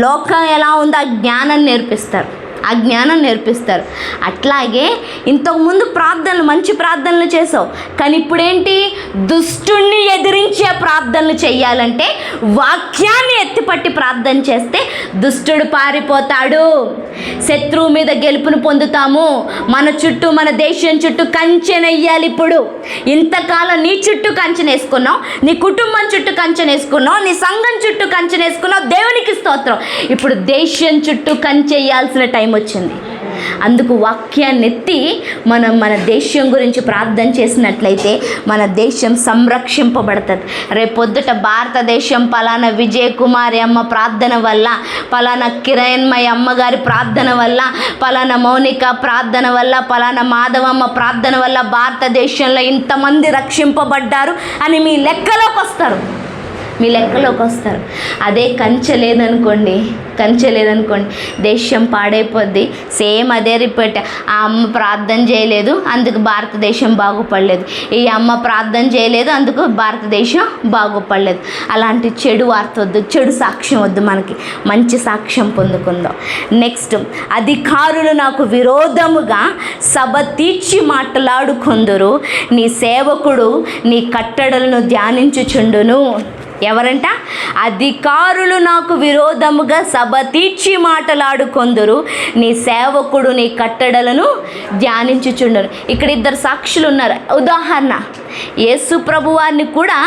లోకం ఎలా ఉందో ఆ జ్ఞానం నేర్పిస్తారు. ఆ జ్ఞానం నేర్పిస్తారు. అట్లాగే ఇంతకుముందు ప్రార్థనలు, మంచి ప్రార్థనలు చేసావు, కానీ ఇప్పుడేంటి, దుష్టుణ్ణి ఎదిరించే ప్రార్థనలు చెయ్యాలంటే వాక్యాన్ని ఎత్తిపట్టి ప్రార్థన చేస్తే దుష్టుడు పారిపోతాడు, శత్రువు మీద గెలుపును పొందుతాము. మన చుట్టూ, మన దేశం చుట్టూ కంచెనెయ్యాలి. ఇప్పుడు ఇంతకాలం నీ చుట్టూ కంచెనేసుకున్నావు, నీ కుటుంబం చుట్టూ కంచెనేసుకున్నావు, నీ సంఘం చుట్టూ కంచెనేసుకున్నావు, దేవునికి స్తోత్రం. ఇప్పుడు దేశం చుట్టూ కంచెయ్యాల్సిన టైం వచ్చింది. అందుకు వాక్యాన్ని ఎత్తి మనం మన దేశం గురించి ప్రార్థన చేసినట్లయితే మన దేశం సంరక్షింపబడుతుంది. రేపొద్దుట భారతదేశం పలానా విజయకుమారి అమ్మ ప్రార్థన వల్ల, పలానా కిరణ్మయ అమ్మగారి ప్రార్థన వల్ల, పలానా మౌనిక ప్రార్థన వల్ల, పలానా మాధవమ్మ ప్రార్థన వల్ల భారతదేశంలో ఇంతమంది రక్షింపబడ్డారు అని మీ లెక్కలోకి వస్తారు, మీ లెక్కలోకి వస్తారు. అదే కంచె లేదనుకోండి, దేశం పాడైపోద్ది. సేమ్ అదే రిపీట్. ఆ అమ్మ ప్రార్థన చేయలేదు, అందుకు భారతదేశం బాగుపడలేదు. ఈ అమ్మ ప్రార్థన చేయలేదు, అందుకు భారతదేశం బాగుపడలేదు. అలాంటి చెడు వార్త వద్దు, చెడు సాక్ష్యం వద్దు, మనకి మంచి సాక్ష్యం పొందుకుందాం. నెక్స్ట్, అధికారులు నాకు విరోధముగా సభ తీర్చి మాట్లాడుకొందురు, నీ సేవకుడు నీ కట్టడలను ధ్యానించుచుండును. ఎవరంట? అధికారులు నాకు విరోధముగా సభ తీర్చి మాట్లాడుకొందురు, నీ సేవకుడు నీ కట్టడలను ధ్యానించుచుండును. ఇక్కడ ఇద్దరు సాక్షులు ఉన్నారు. ఉదాహరణ, యేసు ప్రభువారిని కూడా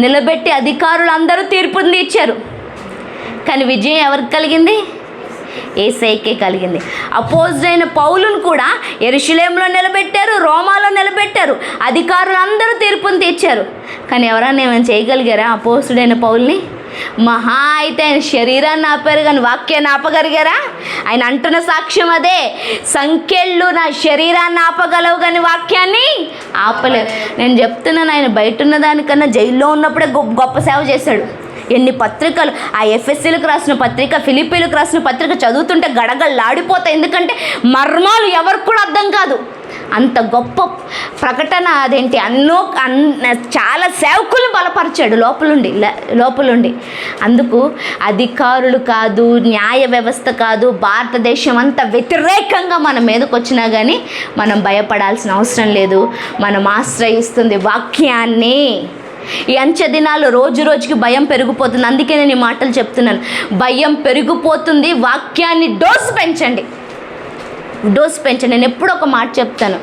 నిలబెట్టి అధికారులు అందరూ తీర్పుని ఇచ్చారు, కానీ విజయం ఎవరికి కలిగింది? యేసయ్యకే కలిగింది. అపోజిట్ పౌలును కూడా యెరూషలేములో నిలబెట్టారు, రోమాలో నిలబెట్టారు, అధికారులు అందరూ తీర్పుని తెచ్చారు, కానీ ఎవరైనా ఏమైనా చేయగలిగారా అపోజిట్ పౌల్ని? మహా అయితే ఆయన శరీరాన్ని ఆపారు, కానీ వాక్యాన్ని ఆపగలిగారా? ఆయన అంటున్న సాక్ష్యం అదే, సంఖ్యలు నా శరీరాన్ని ఆపగలవు కానీ వాక్యాన్ని ఆపలేవు. నేను చెప్తున్నాను, ఆయన బయట ఉన్న దానికన్నా జైల్లో ఉన్నప్పుడే గొప్ప సేవ చేశాడు. ఎన్ని పత్రికలు, ఆ ఎఫ్ఎస్సీలకు రాసిన పత్రిక, ఫిలిప్పీలకు రాసిన పత్రిక చదువుతుంటే గడగడలాడిపోతాయి. ఎందుకంటే మర్మాలు ఎవరికి కూడా అర్థం కాదు, అంత గొప్ప ప్రకటన. అదేంటి, చాలా సేవకులను బలపరిచాడు లోపలుండి. అందుకు అధికారులు కాదు, న్యాయ వ్యవస్థ కాదు, భారతదేశం అంతా వ్యతిరేకంగా మన మీదకి వచ్చినా కానీ మనం భయపడాల్సిన అవసరం లేదు. మనం ఆశ్రయిస్తుంది వాక్యాన్ని. ఈ అంచె దినాల్లో రోజు రోజుకి భయం పెరిగిపోతుంది. అందుకే నేను ఈ మాటలు చెప్తున్నాను, భయం పెరిగిపోతుంది. వాక్యాన్ని డోసు పెంచండి. నేను ఎప్పుడు ఒక మాట చెప్తాను,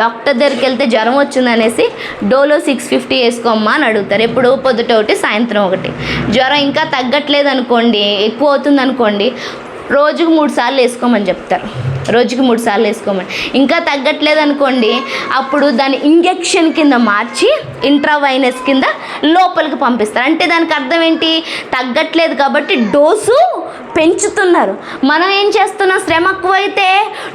డాక్టర్ దగ్గరికి వెళ్తే జ్వరం వచ్చిందనేసి డోలో 650 వేసుకోమ్మా అని అడుగుతారు. ఎప్పుడు పొద్దుట ఒకటి, సాయంత్రం ఒకటి. జ్వరం ఇంకా తగ్గట్లేదు అనుకోండి, ఎక్కువ అవుతుంది అనుకోండి, రోజుకు 3 సార్లు వేసుకోమని చెప్తారు. ఇంకా తగ్గట్లేదు అనుకోండి, అప్పుడు దాన్ని ఇంజెక్షన్ కింద మార్చి ఇంట్రావైనస్ కింద లోపలికి పంపిస్తారు. అంటే దానికి అర్థం ఏంటి? తగ్గట్లేదు కాబట్టి డోసు పెంచుతున్నారు. మనం ఏం చేస్తున్నాం? శ్రమ ఎక్కువైతే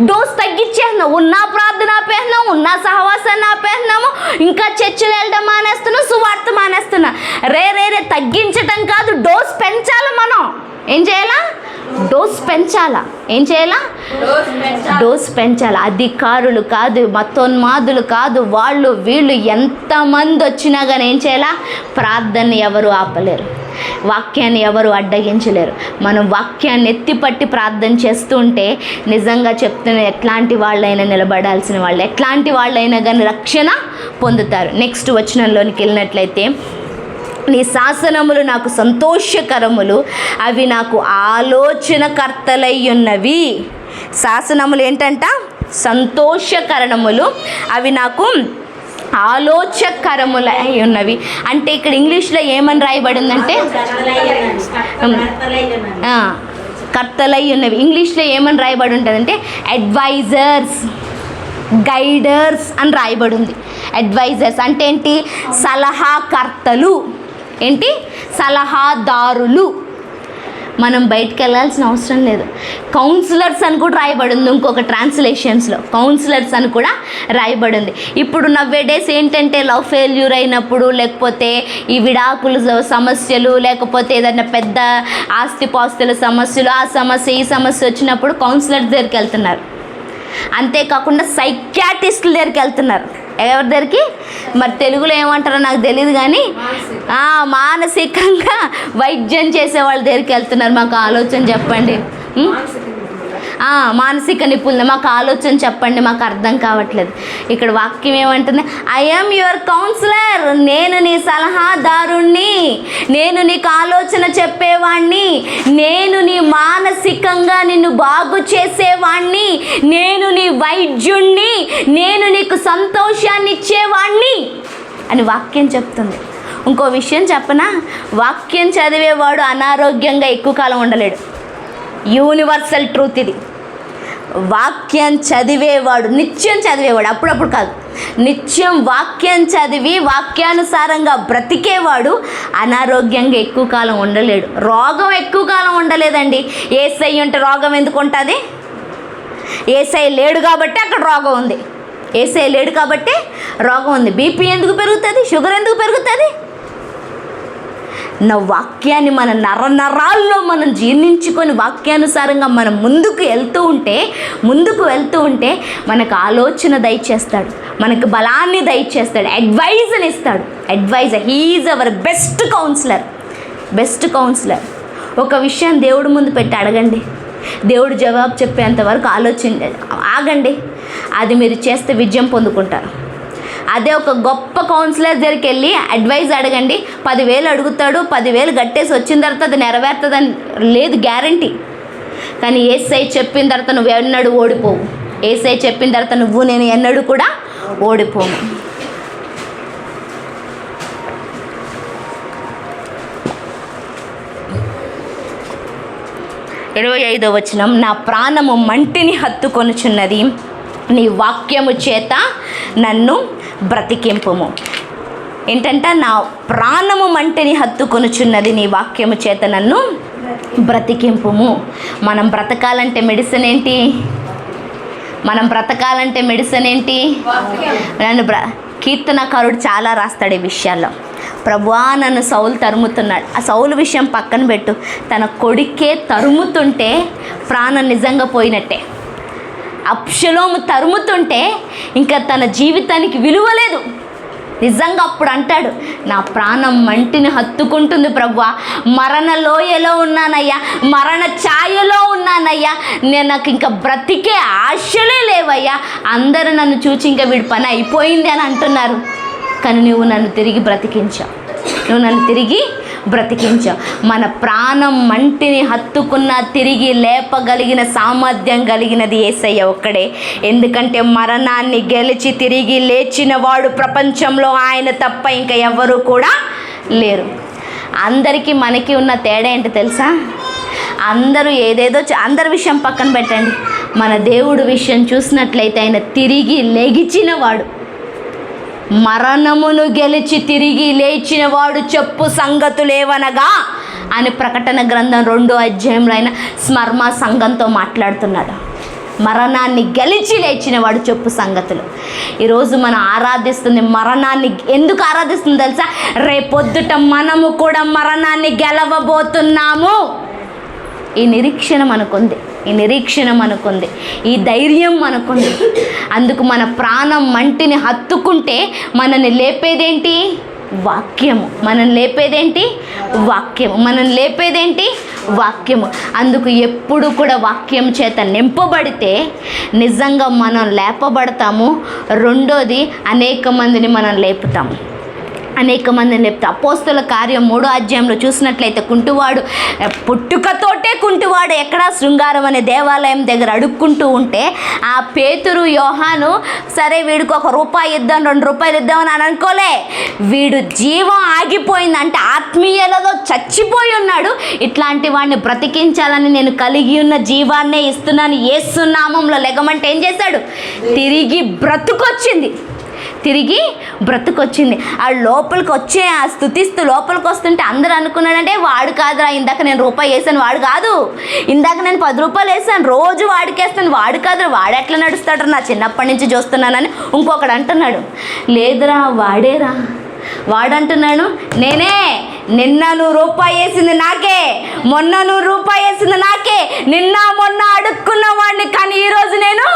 డోసు తగ్గించేస్తున్నాం, ఉన్న ప్రార్థన ఆపేస్తున్నాం, ఉన్న సహవాసాన్ని ఆపేస్తున్నాము, ఇంకా చర్చలు వెళ్ళడం మానేస్తున్నాం, సువార్త మానేస్తున్నాం. రే తగ్గించటం కాదు, డోసు పెంచాలి. మనం ఏం చేయాలా? డోస్ పెంచాలా? డోస్ పెంచాలి. అధికారులు కాదు, మతోన్మాదులు కాదు, వాళ్ళు వీళ్ళు ఎంతమంది వచ్చినా కానీ ఏం చేయాలా? ప్రార్థనని ఎవరు ఆపలేరు, వాక్యాన్ని ఎవరు అడ్డగించలేరు. మనం వాక్యాన్ని ఎత్తిపట్టి ప్రార్థన చేస్తూ ఉంటే నిజంగా చెప్తున్న ఎట్లాంటి వాళ్ళైనా నిలబడాల్సిన వాళ్ళు, ఎట్లాంటి వాళ్ళైనా కానీ రక్షణ పొందుతారు. నెక్స్ట్ వచనంలోనికి వెళ్ళినట్లయితే, నీ శాసనములు నాకు సంతోషకరములు, అవి నాకు ఆలోచనకర్తలై ఉన్నవి. శాసనములు ఏంటంట? సంతోషకరణములు, అవి నాకు ఆలోచకరములై ఉన్నవి. అంటే ఇక్కడ ఇంగ్లీష్లో ఏమని రాయబడిందంటే కర్తలై ఉన్నవి. ఇంగ్లీష్లో ఏమని రాయబడి ఉంటుందంటే అడ్వైజర్స్, గైడర్స్ అని రాయబడి ఉంది. అడ్వైజర్స్ అంటే ఏంటి? సలహాకర్తలు. ఏంటి? సలహాదారులు. మనం బయటికి వెళ్ళాల్సిన అవసరం లేదు. కౌన్సిలర్స్ అని కూడా రాయబడింది, ఇంకొక ట్రాన్స్లేషన్స్లో కౌన్సిలర్స్ అని కూడా రాయబడింది. ఇప్పుడు నవ్వేడేస్ ఏంటంటే లవ్ ఫెయిల్యూర్ అయినప్పుడు, లేకపోతే ఈ విడాకుల సమస్యలు, లేకపోతే ఏదైనా పెద్ద ఆస్తిపాస్తుల సమస్యలు, ఆ సమస్య ఈ సమస్య వచ్చినప్పుడు కౌన్సిలర్స్ దగ్గరికి వెళ్తున్నారు. అంతేకాకుండా సైకియాట్రిస్టుల దగ్గరికి వెళ్తున్నారు. ఎవరి దగ్గరికి? మరి తెలుగులో ఏమంటారో నాకు తెలియదు, కానీ మానసికంగా వైద్యం చేసే వాళ్ళ దగ్గరికి వెళ్తున్నారు. మాకు ఆలోచన చెప్పండి. మానసిక నిపుణులు, మాకు ఆలోచన చెప్పండి, మాకు అర్థం కావట్లేదు. ఇక్కడ వాక్యం ఏమంటుంది? ఐ యామ్ యువర్ కౌన్సిలర్, నేను నీ సలహాదారుణ్ణి, నేను నీకు ఆలోచన చెప్పేవాణ్ణి, నేను నీ మానసికంగా నిన్ను బాగు చేసేవాణ్ణి, నేను నీ వైద్యుణ్ణి, నేను నీకు సంతోషాన్ని ఇచ్చేవాణ్ణి అని వాక్యం చెప్తుంది. ఇంకో విషయం చెప్పనా? వాక్యం చదివేవాడు అనారోగ్యంగా ఎక్కువ కాలం ఉండలేడు. యూనివర్సల్ ట్రూత్ ఇది. వాక్యం చదివేవాడు, నిత్యం చదివేవాడు, అప్పుడప్పుడు కాదు, నిత్యం వాక్యం చదివి వాక్యానుసారంగా బ్రతికేవాడు అనారోగ్యంగా ఎక్కువ కాలం ఉండలేడు. రోగం ఎక్కువ కాలం ఉండలేదండి. యేసయ్య ఉంటే రోగం ఎందుకు ఉంటుంది? యేసయ్య లేడు కాబట్టి అక్కడ రోగం ఉంది. యేసయ్య లేడు కాబట్టి రోగం ఉంది. బీపీ ఎందుకు పెరుగుతుంది? షుగర్ ఎందుకు పెరుగుతుంది? నా వాక్యాన్ని మన నరాల్లో మనం జీర్ణించుకొని వాక్యానుసారంగా మనం ముందుకు వెళ్తూ ఉంటే మనకు ఆలోచన దయచేస్తాడు, మనకు బలాన్ని దయచేస్తాడు, అడ్వైజ్ని ఇస్తాడు. Adviser, he is our best counsellor. ఒక విషయం దేవుడి ముందు పెట్టి అడగండి, దేవుడు జవాబు చెప్పేంత వరకు ఆగండి. అది మీరు చేస్తే విజయం పొందుకుంటారు. అదే ఒక గొప్ప కౌన్సిలర్ దగ్గరికి వెళ్ళి అడ్వైజ్ అడగండి, 10,000 అడుగుతాడు, 10,000 గట్టేసి వచ్చిన తర్వాత అది నెరవేరుతుందని లేదు, గ్యారంటీ. కానీ యేసయ్య చెప్పిన తర్వాత నువ్వు ఎన్నడూ ఓడిపోవు. యేసయ్య చెప్పిన తర్వాత నేను ఎన్నడూ కూడా ఓడిపోము. ఇరవై 25వ వచనం, నా ప్రాణము మంటిని హత్తుకొనుచున్నది, నీ వాక్యము చేత నన్ను బ్రతికింపుము. ఏంటంటే నా ప్రాణము మంటిని హత్తుకొనుచున్నది, నీ వాక్యము చేత నన్ను బ్రతికింపుము. మనం బ్రతకాలంటే మెడిసిన్ ఏంటి? కీర్తనకారుడు చాలా రాస్తాడు ఈ విషయాల్లో. ప్రభువా, నన్ను సౌలు తరుముతున్నాడు. ఆ సౌలు విషయం పక్కన పెట్టు, తన కొడుకే తరుముతుంటే ప్రాణం నిజంగా పోయినట్టే. అబ్షలోము తరుముతుంటే ఇంకా తన జీవితానికి విలువ లేదు. నిజంగా అప్పుడు అంటాడు, నా ప్రాణం మంటిని హత్తుకుంటుంది ప్రభువా, మరణ లోయలో ఉన్నానయ్యా, మరణ ఛాయలో ఉన్నానయ్యా, నాకు ఇంకా బ్రతికే ఆశలే లేవయ్యా, అందరూ నన్ను చూచి ఇంకా వీడి పని అయిపోయింది అని అంటున్నారు. కానీ నువ్వు నన్ను తిరిగి బ్రతికించావు. మన ప్రాణం మంటిని హత్తుకున్న తిరిగి లేపగలిగిన సామర్థ్యం కలిగినది యేసయ్య ఒక్కడే. ఎందుకంటే మరణాన్ని గెలిచి తిరిగి లేచిన వాడు ప్రపంచంలో ఆయన తప్ప ఇంకా ఎవరు కూడా లేరు. అందరికీ మనకి ఉన్న తేడా ఏంటి తెలుసా? అందరూ అందరి విషయం పక్కన పెట్టండి, మన దేవుడు విషయం చూసినట్లయితే ఆయన తిరిగి లెగిచిన వాడు, మరణమును గెలిచి తిరిగి లేచిన వాడు చెప్పు సంగతులేవనగా అని ప్రకటన గ్రంథం 2వ అధ్యాయంలో ఆయన స్మర్మ సంఘంతో మాట్లాడుతున్నాడు. మరణాన్ని గెలిచి లేచిన వాడు చెప్పు సంగతులు. ఈరోజు మనం ఆరాధిస్తుంది మరణాన్ని. ఎందుకు ఆరాధిస్తుంది తెలుసా? రేపొద్దుట మనము కూడా మరణాన్ని గెలవబోతున్నాము. ఈ నిరీక్షణ మనకుంది, ఈ ధైర్యం మనకుంది. అందుకు మన ప్రాణం మంటిని హత్తుకుంటే మనల్ని లేపేదేంటి? వాక్యము. వాక్యము. అందుకు ఎప్పుడు కూడా వాక్యం చేత నింపబడితే నిజంగా మనం లేపబడతాము. రెండోది, అనేక మందిని మనం లేపుతాము. అపోస్తల కార్యం 3వ అధ్యాయంలో చూసినట్లయితే కుంటివాడు పుట్టుకతోటే కుంటివాడు ఎక్కడ శృంగారం అనే దేవాలయం దగ్గర అడుక్కుంటూ ఉంటే ఆ పేతురు యోహాను సరే వీడికి ₹1 ఇద్దాం, ₹2 ఇద్దామని అని అనుకోలే. వీడు జీవం ఆగిపోయింది అంటే ఆత్మీయలో చచ్చిపోయి ఉన్నాడు. ఇట్లాంటి వాడిని బ్రతికించాలని నేను కలిగి ఉన్న జీవాన్నే ఇస్తున్నాను, యేసు నామంలో లెగమంటే ఏం చేశాడు? తిరిగి బ్రతుకొచ్చింది. ఆ లోపలికి ఆ స్తుతిస్తూ లోపలికి వస్తుంటే అందరూ అనుకున్నాడంటే వాడు కాదురా, ఇందాక నేను ₹1 వేసాను వాడు కాదు, ఇందాక నేను ₹10 వేసాను రోజు వాడికేస్తాను వాడు కాదురా, వాడు ఎట్లా నడుస్తాడు, నా చిన్నప్పటి నుంచి చూస్తున్నానని ఇంకొకడు అంటున్నాడు. లేదురా వాడేరా. వాడంటున్నాడు, నేనే, నిన్న ₹1 వేసింది నాకే, మొన్న ₹1 వేసింది నాకే, నిన్న మొన్న అడుక్కున్న వాడిని, కానీ ఈరోజు నేను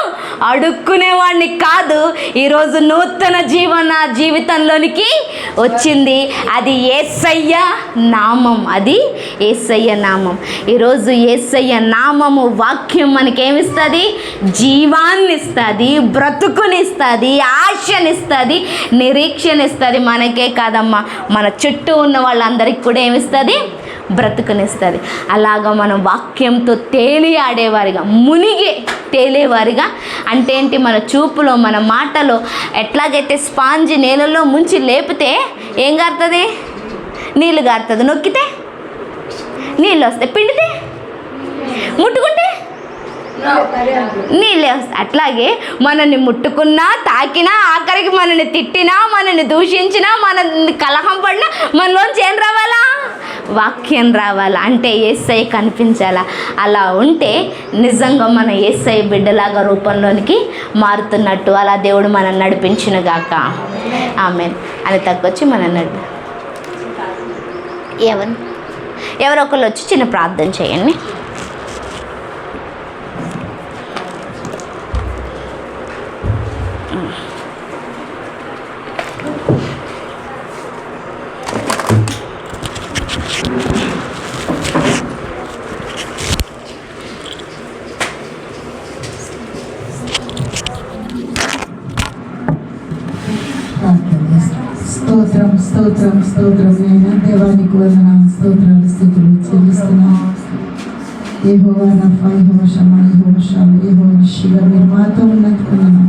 అడుక్కునేవాడిని కాదు. ఈరోజు నూతన జీవన జీవితంలోనికి వచ్చింది. అది యేసయ్య నామం. యేసయ్య నామం. ఈరోజు యేసయ్య నామము వాక్యం మనకేమిస్తుంది? జీవాన్ని ఇస్తుంది, బ్రతుకునిస్తుంది, ఆశనిస్తుంది, నిరీక్షణ ఇస్తుంది. మనకే కాదమ్మా, మన చుట్టూ ఉన్న వాళ్ళందరికీ కూడా ఏమిస్తుంది? బ్రతుకునిస్తుంది. అలాగా మనం వాక్యంతో తేలియాడేవారిగా, మునిగి తేలేవారిగా, అంటే ఏంటి? మన చూపులో, మన మాటలో ఎట్లాగైతే స్పాంజ్ నీళ్ళలో ముంచి లేపితే ఏం గారుతుంది? నీళ్ళు గారుతుంది. నొక్కితే నీళ్ళు వస్తాయి, పిండితే ముట్టుకుంటే నీళ్ళే వస్తాయి. అట్లాగే మనల్ని ముట్టుకున్నా, తాకినా, ఆఖరికి మనల్ని తిట్టినా, మనల్ని దూషించినా, మనల్ని కలహం పడినా మనలోంచి ఏం రావాలా? వాక్యం రావాలా. అంటే యేసయ్య కనిపించాలా. అలా ఉంటే నిజంగా మన యేసయ్య బిడ్డలాగా రూపంలోనికి మారుతున్నట్టు. అలా దేవుడు మనం నడిపించునుగాక. ఆమేన్. అని తగ్గొచ్చి మనం ఎవరో ఒకళ్ళు వచ్చి చిన్న ప్రార్థన చేయండి. స్తోత్రం స్తోత్రం స్తోత్రం. నేను దేవానికి వందనాలు, స్తోత్రాలు, స్థుతులు చెల్లిస్తున్నాను. యెహోవా రఫా, యెహోవా షమ్మా, యెహోవా షాలో, యెహోవా నిషీగా మీరు మాతో ఉన్నందుకు వందనాలు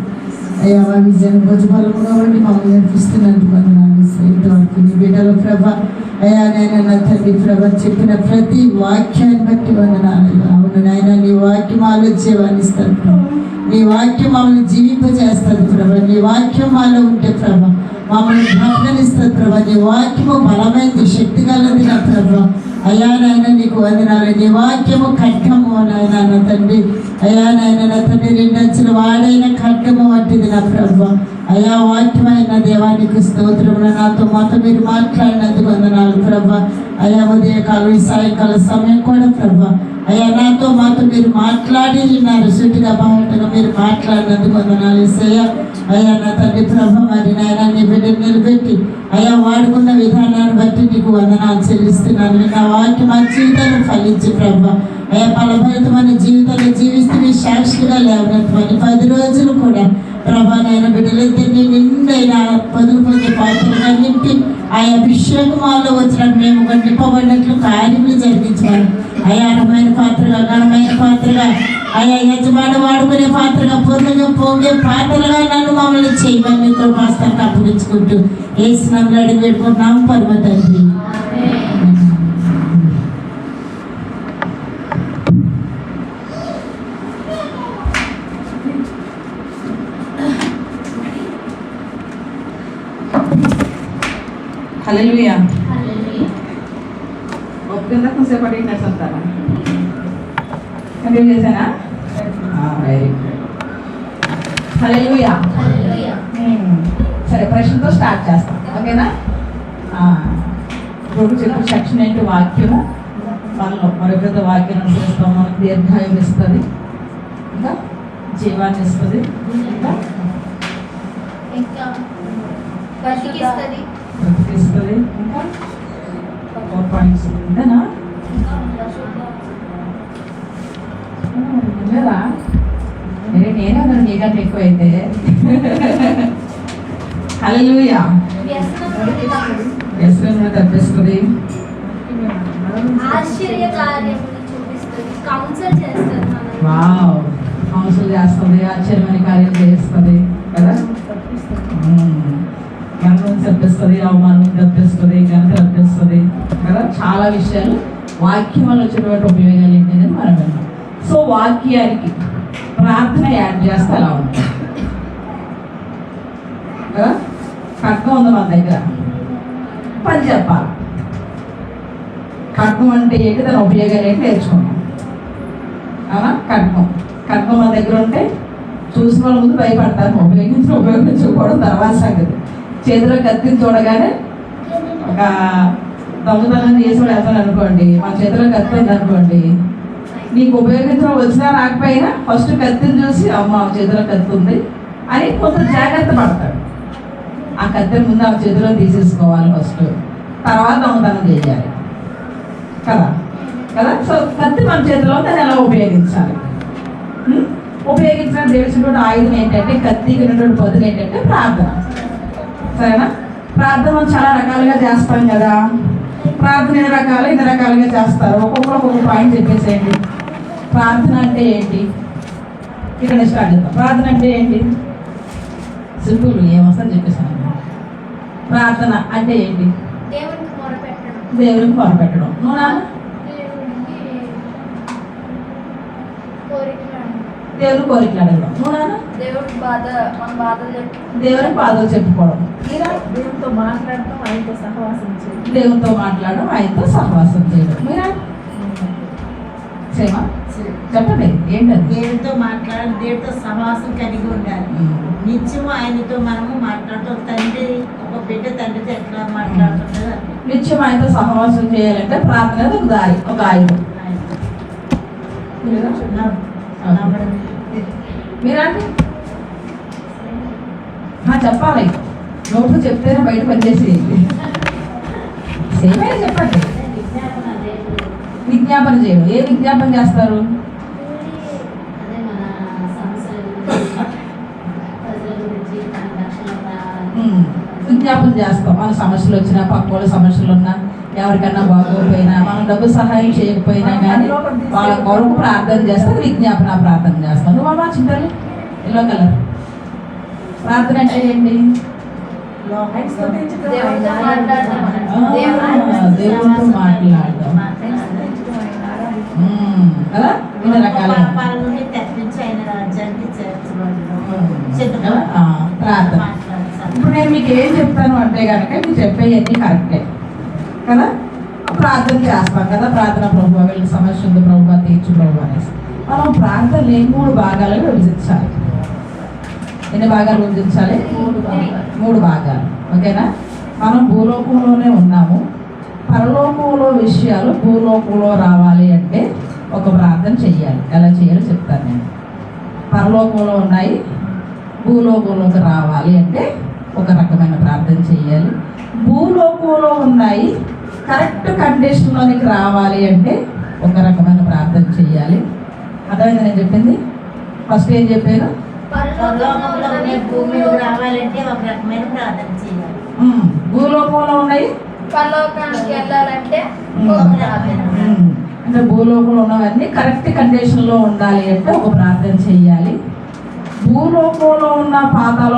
అయ్యా. మా విజయం భుజబలము కాబట్టి మమ్మల్ని నడిపిస్తున్నందుకు వందనాలు. ఇంతవరకు నీ బిడ్డల ప్రభ అయ్యా, నాయన నా తండ్రి ప్రభ చెప్పిన ప్రతి వాక్యాన్ని బట్టి వందనాలు అయ్యా. అవును నాయన, నీ వాక్యం ఆలోచ్చేవాన్ని ఇస్తారు ప్రభ. నీ వాక్యం మమ్మల్ని జీవింపజేస్తుంది ప్రభ. నీ వాక్యం మాలో ఉంటే ప్రభ మమ్మల్ని బ్రతకనిస్తుంది ప్రభ. నీ వాక్యము బలమైనది, శక్తి కలది నా ప్రభ. అయ్యా నాయన నీకు వందనాలు. నీ వాక్యము ఖడ్గము నాయన నా తండ్రి. అయ్యా నాయన నా తండ్రి, రెండంచుల వాడైన ఖడ్గము వంటిది నా ప్రభ. అయ్యా వాక్యమైన దేవానికి స్తోత్రములు. నాతో మాతో మీరు మాట్లాడినందుకు వందనాలు ప్రభ. అయ్యా ఉదయకాలం, సాయంకాల సమయం కూడా ప్రభ అయ్యా నాతో మాతో మీరు మాట్లాడి ఉన్నారు. సూటిగా బాగుంటుగా మీరు మాట్లాడినందుకు వందనాలు యేసయ్యా. అయ్యా నా తండ్రి ప్రభ, మరి నాయన నీ బిడ్డను నిలబెట్టి అయ్యా వాడుకున్న విధానాన్ని బట్టి నీకు వందనాలు చెల్లిస్తున్నాను. నా వాక్యం మా జీవితాన్ని ఫలించి ప్రభ అయ్యా ఫలభరితమైన జీవితాన్ని జీవిస్తూ మీ సాక్షిగా లేవనెత్తమని 10 రోజులు కూడా ప్రభా నాయన బిడ్డలిద్దరినీ నిండైన పొదుపు పాత్రగా నింపి ఆ అభిషేకమాల్లో వచ్చినట్టు మేము నింపబడినట్లు కార్యములు జరిగించమని అయా అర్హమైన పాత్రగా, ఘనమైన పాత్రగా, ఆయా యజమాని వాడుకునే పాత్రగా, పొందుగా పోగే పాత్రలుగా నన్ను మమ్మల్ని చేయమని మీ కృపాస్తాన్ని అప్పగించుకుంటూ యేసు నామములో అడిగి పెట్టుకుంటున్నాము పరమ తండ్రి. హల్లెలూయా. ఒప్పుకుందా? కొంచెంసేపు అడిగి నడుస్తారా? కంటిన్యూ చేశానా? Very good. హల్లెలూయా. సరే, ప్రశ్నతో స్టార్ట్ చేస్తాం. ఓకేనా? ఇప్పుడు చెప్పు సెక్షన్ ఏంటి? వాక్యము. మనలో మరొక వాక్యం అనుసరిస్తాం. మనకు దీర్ఘాయువు ఇస్తుంది, ఇంకా జీవాన్ని ఇస్తుంది, ఇంకా బ్రతికిస్తుంది, ఇంకా 4 పాయింట్స్ అంతేనా? లేదా నేనే అన్నాను నీకంటే ఎక్కువ అయితే. హల్లెలూయా. వ్యసనం తప్పిస్తుంది, వావ్ కౌన్సిల్ చేస్తుంది, ఆశ్చర్యమైన కార్యం చేస్తుంది కదా. మరణం తప్పిస్తుంది, అవమానం తప్పిస్తుంది, ఘనత తప్పిస్తుంది కదా. చాలా విషయాలు వాక్యం వల్ల వచ్చినటువంటి ఉపయోగాలు ఏంటి అనేది మనం విన్నాం. సో వాక్యానికి ప్రార్థన యాడ్ చేస్తే అలా ఉంటుంది కదా. ఖడ్గం ఉంది మన దగ్గర, పని చెప్పాలి. ఖడ్గం అంటే ఏంటి, దాని ఉపయోగాలు ఏంటి నేర్చుకున్నాం అవునా. ఖడ్గం మన దగ్గర ఉంటే చూసిన వాళ్ళ ముందు భయపడతారు. ఉపయోగించుకోవడం తర్వాత సంగతి. చేతిలో కత్తిని చూడగానే ఒక దొంగతనం చేసేవాడు వెళ్తాను అనుకోండి, మన చేతిలో కత్తి ఉంది అనుకోండి, నీకు ఉపయోగించడం వచ్చినా రాకపోయినా ఫస్ట్ కత్తిని చూసి అమ్మ చేతిలో కత్తి ఉంది అని కొంత జాగ్రత్త పడతాడు. ఆ కత్తిని ముందు ఆ చేతిలో తీసేసుకోవాలి ఫస్ట్, తర్వాత దొంగతనం చేయాలి కదా. కదా. సో కత్తి మన చేతిలో దాన్ని ఎలా ఉపయోగించాలి, ఉపయోగించిన తెలిసినటువంటి ఆయుధం ఏంటంటే, కత్తికి ఉన్నటువంటి పదులు ఏంటంటే ప్రార్థన. సరేనా? ప్రార్థన మనం చాలా రకాలుగా చేస్తాం కదా. ప్రార్థన ఎన్ని రకాలుగా చేస్తారు. ఒక్కొక్క పాయింట్ చెప్పేసేయండి. ప్రార్థన అంటే ఏంటి? ఇక్కడ స్టార్ట్ చేద్దాం. ప్రార్థన అంటే ఏంటి? సింపుల్, ఏమొస్తుందని చెప్పేసాను. ప్రార్థన అంటే ఏంటి? దేవునికి మొరపెట్టడం. నువ్వు నాన్న? దేవుని కోరికలు అడగడం. నువ్వు నాన్న? దేవునికి బాధలు చెప్పుకోవడం. దేవునితో మాట్లాడటం, ఆయనతో సహవాసం చేయడం. దేవునితో మాట్లాడడం, ఆయనతో సహవాసం చేయడం. మీరా సేమా చెప్పండి ఏంటది? దేవునితో మాట్లాడాలి, దేవుడితో సహవాసం కలిగి ఉండాలి. నిత్యము ఆయనతో మనము మాట్లాడుతూ, తండ్రి ఒక బిడ్డ తండ్రితో ఎట్లా మాట్లాడుతుంటారు. నిత్యం ఆయనతో సహవాసం చేయాలంటే ప్రార్థన ఒక దారి, ఒక ఆయుధం. మీరండి చెప్పాలి. నోట్లు చెప్తేనే బయట పనిచేసి సేమే చెప్పండి. విజ్ఞాపన చేయడం. ఏ విజ్ఞాపన చేస్తారు? విజ్ఞాపన చేస్తాం. మన సమస్యలు వచ్చినా, పక్క వాళ్ళ సమస్యలు ఉన్నా, ఎవరికన్నా బాగోకపోయినా, మనం డబ్బు సహాయం చేయకపోయినా కానీ వాళ్ళ కొరకు ప్రార్థన చేస్తాం. విజ్ఞాపన ప్రార్థన చేస్తాం. నువ్వు అమ్మా చింతలు ఎల్లో కలర్. ప్రార్థన అంటే ఏంటి? దేవునితో మాట్లాడడం. కదా ఇన్ని రకాల ప్రార్థన. ఇప్పుడు నేను మీకు ఏం చెప్తాను అంటే కనుక మీకు చెప్పేవన్నీ కరెక్టే కదా. ప్రార్థన చేస్తాం కదా. ప్రార్థన ప్రభు వీళ్ళకి సమస్య ఉంది ప్రభు తీర్చు ప్రభు అనేసి మనం ప్రార్థనని 3 భాగాలుగా విభజించాలి. ఎన్ని భాగాలు విభజించాలి? 3 భాగాలు. ఓకేనా? మనం భూలోకంలోనే ఉన్నాము. పరలోకంలో విషయాలు భూలోకంలో రావాలి అంటే ఒక ప్రార్థన చెయ్యాలి. ఎలా చేయాలో చెప్తాను నేను. పరలోకంలో ఉన్నాయి, భూలోకంలోకి రావాలి అంటే ఒక రకమైన ప్రార్థన చెయ్యాలి. భూలోకంలో ఉన్నాయి, కరెక్ట్ కండిషన్లోనికి రావాలి అంటే ఒక రకమైన ప్రార్థన చెయ్యాలి. అర్థమైంది నేను చెప్పింది? ఫస్ట్ ఏం చెప్పాను? భూమి రావాలంటే ఒక రకమైన ప్రార్థన చేయాలి. భూలోకంలో ఉన్నాయి, పరలోకానికి వెళ్ళాలంటే అంటే భూలోకంలో ఉన్నవన్నీ కరెక్ట్ కండిషన్లో ఉండాలి అంటే ఒక ప్రార్థన చెయ్యాలి. భూలోకంలో ఉన్న పాతాళ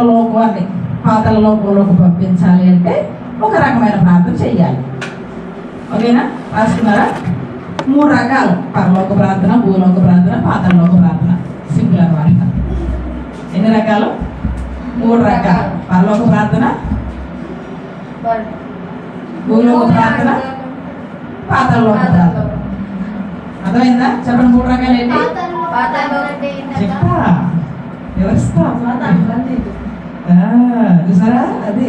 లోకంలోకి పంపించాలి అంటే ఒక రకమైన ప్రార్థన చెయ్యాలి. ఓకేనా? రాసుకున్నారా? 3 రకాలు: పరలోక ప్రార్థన, భూలోక ప్రార్థన, పాతాళలోక ప్రార్థన. సింపుల్ అన్నమాట. ఎన్ని రకాలు? 3 రకాలు. పరలోక ప్రార్థన, భూలోక ప్రార్థన, పాతాళలోక ప్రార్థన. అర్థమైందా? చెప్పండి 3 రకాలు ఏంటి? చెప్తా, వివరిస్తా. చూసారా? అది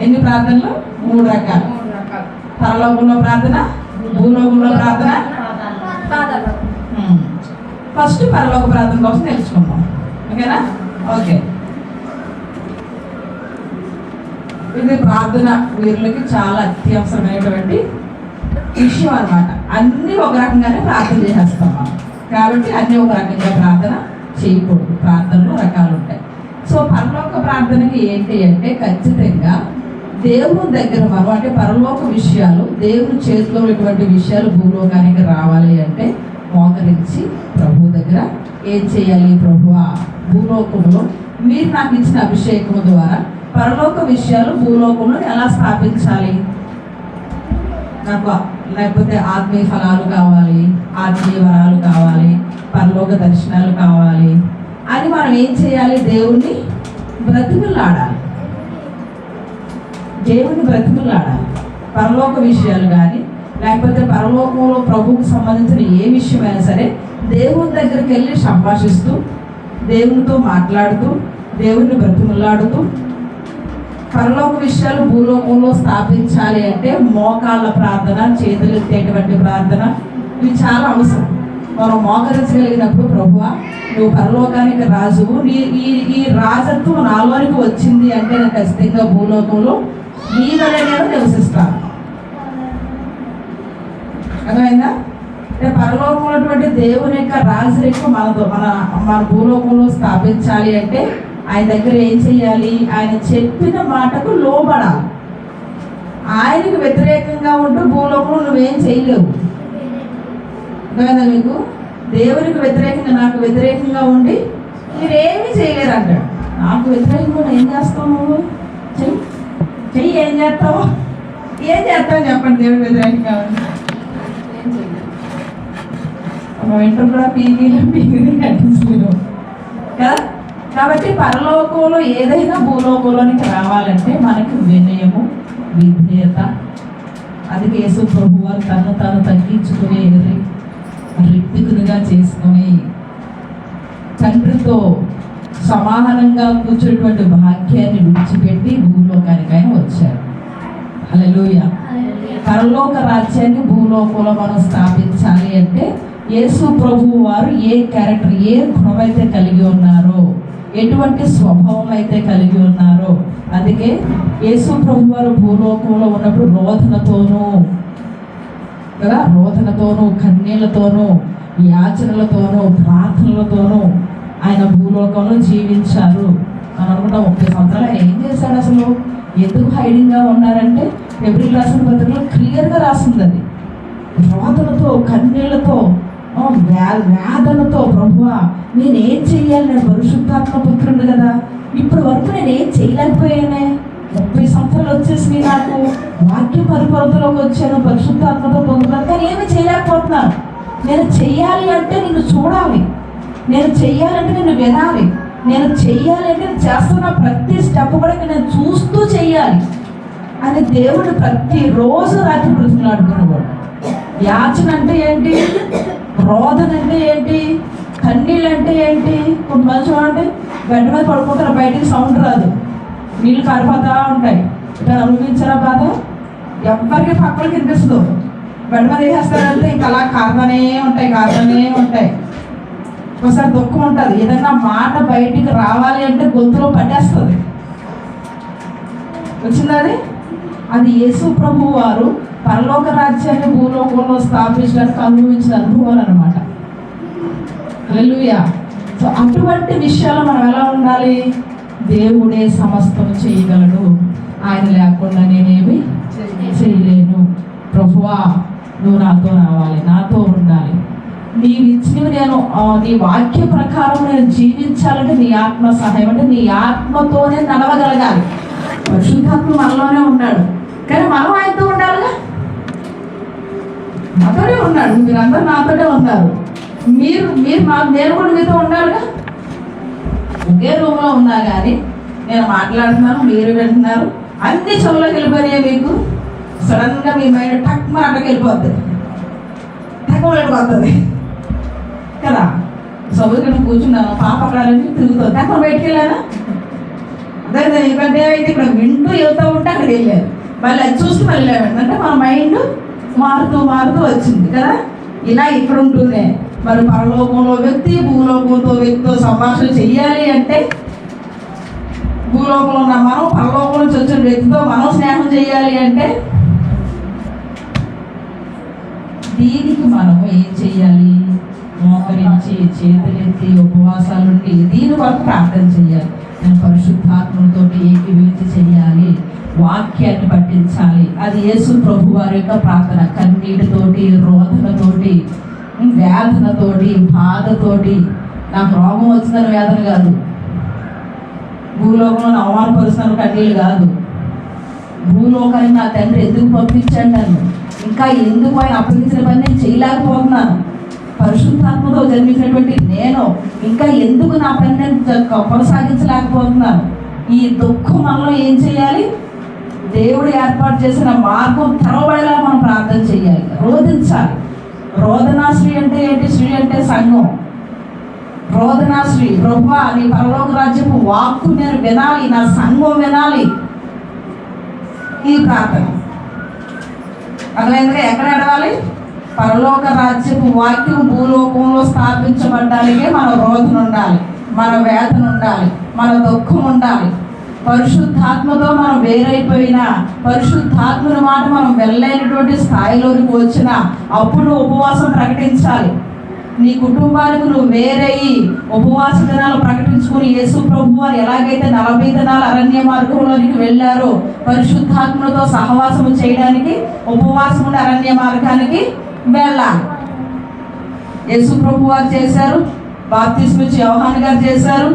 ఎన్ని ప్రార్థనలు? 3 రకాలు. పరలోకంలో ప్రార్థన, భూలోకంలో ప్రార్థన. ఫస్ట్ పరలోక ప్రార్థన కోసం తెలుసుకుందాం. ఓకేనా? ఓకే. ఇది ప్రార్థన వీరులకి చాలా అత్యవసరమైనటువంటి విషయం అన్నమాట. అన్నీ ఒక రకంగానే ప్రార్థన చేసేస్తాం మనం. కాబట్టి అన్నీ ఒక రకంగా ప్రార్థన చేయకూడదు. ప్రార్థనలో రకాలు ఉంటాయి. సో పరలోక ప్రార్థనకి ఏంటి అంటే ఖచ్చితంగా దేవుని దగ్గర మనం అంటే పరలోక విషయాలు, దేవుని చేతిలో ఉన్నటువంటి విషయాలు భూలోకానికి రావాలి అంటే మోకరించి ప్రభు దగ్గర ఏం చేయాలి? ప్రభువా, భూలోకంలో మీరు నాకు ఇచ్చిన అభిషేకం ద్వారా పరలోక విషయాలు భూలోకంలో ఎలా స్థాపించాలి? నాకు లేకపోతే ఆత్మీయ ఫలాలు కావాలి, ఆత్మీయ వరాలు కావాలి, పరలోక దర్శనాలు కావాలి అని మనం ఏం చేయాలి? దేవుణ్ణి బ్రతిమలాడాలి. దేవుని బ్రతిమలాడాలి. పరలోక విషయాలు కానీ లేకపోతే పరలోకంలో ప్రభువుకు సంబంధించిన ఏ విషయమైనా సరే దేవుని దగ్గరికి వెళ్ళి సంభాషిస్తూ, దేవునితో మాట్లాడుతూ, దేవుని బ్రతిమలాడుతూ పరలోక విషయాలు భూలోకంలో స్థాపించాలి అంటే మోకాళ్ళ ప్రార్థన, చేతులు ఎత్తేటువంటి ప్రార్థన, ఇవి చాలా అవసరం. మనం మోకరించగలిగినప్పుడు ప్రభువా, నువ్వు పరలోకానికి రాజువు, ఈ రాజత్వం నాలోనికి వచ్చింది అంటే నేను ఖచ్చితంగా భూలోకంలో నీ వల్ల నేను నివసిస్తాను. అర్థమైందా? అంటే పరలోకంలో ఉన్నటువంటి దేవుని యొక్క రాజరికం మన భూలోకంలో స్థాపించాలి అంటే ఆయన దగ్గర ఏం చెయ్యాలి? ఆయన చెప్పిన మాటకు లోబడాలి. ఆయనకు వ్యతిరేకంగా ఉంటూ భూలోకంలో నువ్వేం చేయలేవు. అర్థమైందా మీకు? దేవునికి వ్యతిరేకంగా, నాకు వ్యతిరేకంగా ఉండి మీరేమీ చేయలేరు అంటాడు. నాకు వ్యతిరేకంగా ఏం చేస్తావు నువ్వు? చెయ్యి. ఏం చేస్తావు? ఏం చేస్తావు చెప్పండి. దేవుడికి వ్యతిరేకంగా ఉండి వెంట కూడా పీగిలు కట్టించలేరు కదా. కాబట్టి పరలోకంలో ఏదైనా భూలోకంలోనికి రావాలంటే మనకి వినయము, విధేయత, అది యేసు ప్రభువారు తను తగ్గించుకుని రిక్తికునిగా చేసుకుని తండ్రితో సమానంగా కూర్చున్నటువంటి భాగ్యాన్ని విడిచిపెట్టి భూలోకానికి ఆయన వచ్చారు. హల్లెలూయా. పరలోక రాజ్యాన్ని భూలోకంలో మనం స్థాపించాలి అంటే యేసు ప్రభువు వారు ఏ క్యారెక్టర్, ఏ గుణం అయితే కలిగి ఉన్నారో, ఎటువంటి స్వభావం అయితే కలిగి ఉన్నారో, అందుకే యేసు ప్రభు వారు భూలోకంలో ఉన్నప్పుడు రోదనతోనూ కన్నీళ్లతోనూ యాచనలతోనూ ప్రార్థనలతోనూ ఆయన భూలోకంలో జీవించారు. మనం అనుకుంటాం 30 సంవత్సరాలు ఆయన ఏం చేశాడు అసలు, ఎందుకు హైడింగ్గా ఉన్నారంటే ఎబ్రిల్ రాసిన పత్రికలో క్లియర్గా రాసింది. అది రోదనతో, కన్నీళ్లతో, వేదనతో, ప్రభువా నేనేం చెయ్యాలి, నేను పరిశుద్ధాత్మ పుత్రుడు కదా, ఇప్పటి వరకు నేనేం చేయలేకపోయానే, 30 సంవత్సరాలు వచ్చేసి నాకు వాక్య పరిపూర్ణతలోకి వచ్చాను, పరిశుద్ధాత్మతో పొందుతాను, కానీ ఏమీ చేయలేకపోతున్నాను. నేను చెయ్యాలి అంటే నిన్ను చూడాలి, నేను చెయ్యాలంటే నిన్ను వినాలి, నేను చెయ్యాలంటే నేను చేస్తున్న ప్రతి స్టెప్ కూడా నేను చూస్తూ చెయ్యాలి అని దేవుడు ప్రతిరోజు రాత్రి బ్రతిమలాడుకునేవాడు. యాచన అంటే ఏంటి? రోదన అంటే ఏంటి? కన్నీళ్ళు అంటే ఏంటి? కొంతమంది చూడండి, బెడ్ మీద పడుకుంటారు, బయటికి సౌండ్ రాదు, నీళ్ళు కారిపోతా ఉంటాయి. ఇట్లా అనుభవించారా బాధ? ఎవ్వరికి పక్కలకి వినిపిస్తుంది. బెడ్ మీద వేసేస్తారంటే ఇంకా అలా కారణమే ఉంటాయి. ఒకసారి దుఃఖం ఉంటుంది, ఏదన్నా మాట బయటికి రావాలి అంటే గొంతులో పట్టేస్తుంది. వచ్చింది అది యేసు ప్రభు వారు పరలోక రాజ్యాన్ని భూలోకంలో స్థాపించడానికి అనుభవించిన అనుభవాలు అనమాట. హల్లెలూయా. సో అటువంటి విషయాలు మనం ఎలా ఉండాలి? దేవుడే సమస్తం చేయగలడు, ఆయన లేకుండా నేనేమి చేయలేను. ప్రభువా నువ్వు నాతో రావాలి, నాతో ఉండాలి, నీవు ఇచ్చినవి నేను నీ వాక్య ప్రకారం నేను జీవించాలంటే నీ ఆత్మ సహాయం, అంటే నీ ఆత్మతోనే నడవగలగాలి. పరిశుద్ధాత్మ మనలోనే ఉన్నాడు, కానీ మనం ఆయనతో ఉండాలిగా. నాతోనే ఉన్నాడు, మీరందరూ నాతోనే ఉన్నారు, నేను కూడా మీతో ఉండాలిగా. ఒకే రూమ్లో ఉన్నా కానీ నేను మాట్లాడుతున్నాను, మీరు వింటున్నారు, అన్ని చెవులోకి వెళ్ళిపోయాయి. మీకు సడన్గా మీ మైండ్ టక్ అక్కడికి వెళ్ళిపోతుంది కదా. సౌకర్యం కూర్చున్నాను, పాప అక్కడానికి తిరుగుతుంది, టక్ బయటికి వెళ్ళానా? అదే ఎందుకంటే అయితే ఇక్కడ వింటూ వెళ్తూ ఉంటే అక్కడికి వెళ్ళారు, మళ్ళీ అది చూస్తూ మళ్ళీ అంటే మన మైండ్ మారుతూ వచ్చింది కదా. ఇలా ఇక్కడ ఉంటూనే మరి పరలోకంలో వ్యక్తి వ్యక్తితో సంభాషణ చెయ్యాలి అంటే, భూలోకంలో ఉన్న మనం పరలోకం నుంచి వచ్చిన వ్యక్తితో మనం స్నేహం చేయాలి అంటే, దీనికి మనం ఏం చెయ్యాలి? మోకరించి చేతులెత్తి ఉపవాసాలుండి దీని వరకు ప్రార్థన చెయ్యాలి. నేను పరిశుద్ధాత్మతో ఏకీభవించి చెయ్యాలి, వాక్యాన్ని పట్టించాలి. అది యేసు ప్రభు వారి యొక్క ప్రార్థన. కన్నీటితోటి, రోదనతోటి, వేదనతోటి, బాధతోటి. నాకు రోగం వచ్చిందని వేదన కాదు, భూలోకంలో అవమానపరుస్తున్న కన్నీళ్ళు కాదు, భూలోకానికి నా తండ్రి ఎందుకు పంపించాడు నన్ను, ఇంకా ఎందుకు ఆయన అప్పగించిన పని నేను చేయలేకపోతున్నాను, పరిశుద్ధాత్మతో జన్మించినటువంటి నేను ఇంకా ఎందుకు నా పని నేను కొనసాగించలేకపోతున్నాను. ఈ దుఃఖం మనలో ఏం చేయాలి? దేవుడు ఏర్పాటు చేసిన మార్గం తెరవబడేలా మనం ప్రార్థన చేయాలి, రోధించాలి. రోదనాశ్రీ అంటే ఏంటి? శ్రీ అంటే సంఘం. రోదనాశ్రీ, ప్రభువా నీ పరలోక రాజ్యపు వాక్కు నేను వినాలి, నా సంఘం వినాలి. ఈ ప్రార్థన అదేవిధంగా ఎక్కడ అడగాలి? పరలోక రాజ్యపు వాక్యం భూలోకంలో స్థాపించబడ్డానికే మన రోదన ఉండాలి, మన వేదన ఉండాలి, మన దుఃఖం ఉండాలి, పరిశుద్ధాత్మతో మనం వేరైపోయినా, పరిశుద్ధాత్మని మాట మనం వెళ్ళలేనటువంటి స్థాయిలోనికి వచ్చినా అప్పుడు ఉపవాసం ప్రకటించాలి. నీ కుటుంబానికి నువ్వు వేరయ్యి ఉపవాస దినాలు ప్రకటించుకుని యేసు ప్రభు వారు ఎలాగైతే 40 దినాల అరణ్య మార్గంలోనికి వెళ్ళారో పరిశుద్ధాత్మతో సహవాసము చేయడానికి ఉపవాసం అరణ్య మార్గానికి వెళ్ళాలి. యేసు ప్రభు వారు చేశారు, బాప్తిస్మ ఇచ్చి యోహాను గారు చేశారు.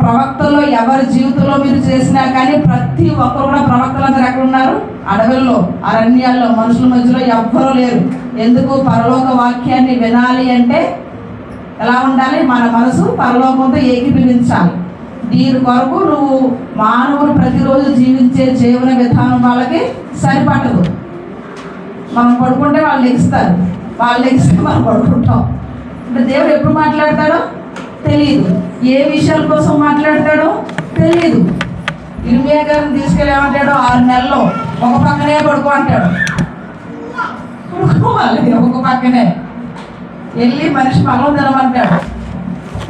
ప్రవక్తలో ఎవరి జీవితంలో మీరు చేసినా కానీ ప్రతి ఒక్కరు కూడా ప్రవక్తలందరూ ఎక్కడ ఉన్నారు? అడవుల్లో, అరణ్యాల్లో, మనుషుల మధ్యలో ఎవ్వరూ లేరు. ఎందుకు? పరలోక వాక్యాన్ని వినాలి అంటే ఎలా ఉండాలి? మన మనసు పరలోకంతో ఏకీభవించాలి. దీని కొరకు నువ్వు మానవులు ప్రతిరోజు జీవించే జీవన విధానం వాళ్ళకి సరిపడదు. మనం పడుకుంటే వాళ్ళు లెగిస్తారు, వాళ్ళు లెగిస్తే మనం పడుకుంటాం. అంటే దేవుడు ఎప్పుడు మాట్లాడతాడో తెలియదు, ఏ విషయాల కోసం మాట్లాడతాడో తెలియదు. ఇర్మియా గారిని తీసుకెళ్ళి ఏమంటాడో 6 నెలల్లో ఒక పక్కనే పడుకో అంటాడు. పడుకోవాలి ఒక పక్కనే. వెళ్ళి మనిషి మలం తినమంటాడు.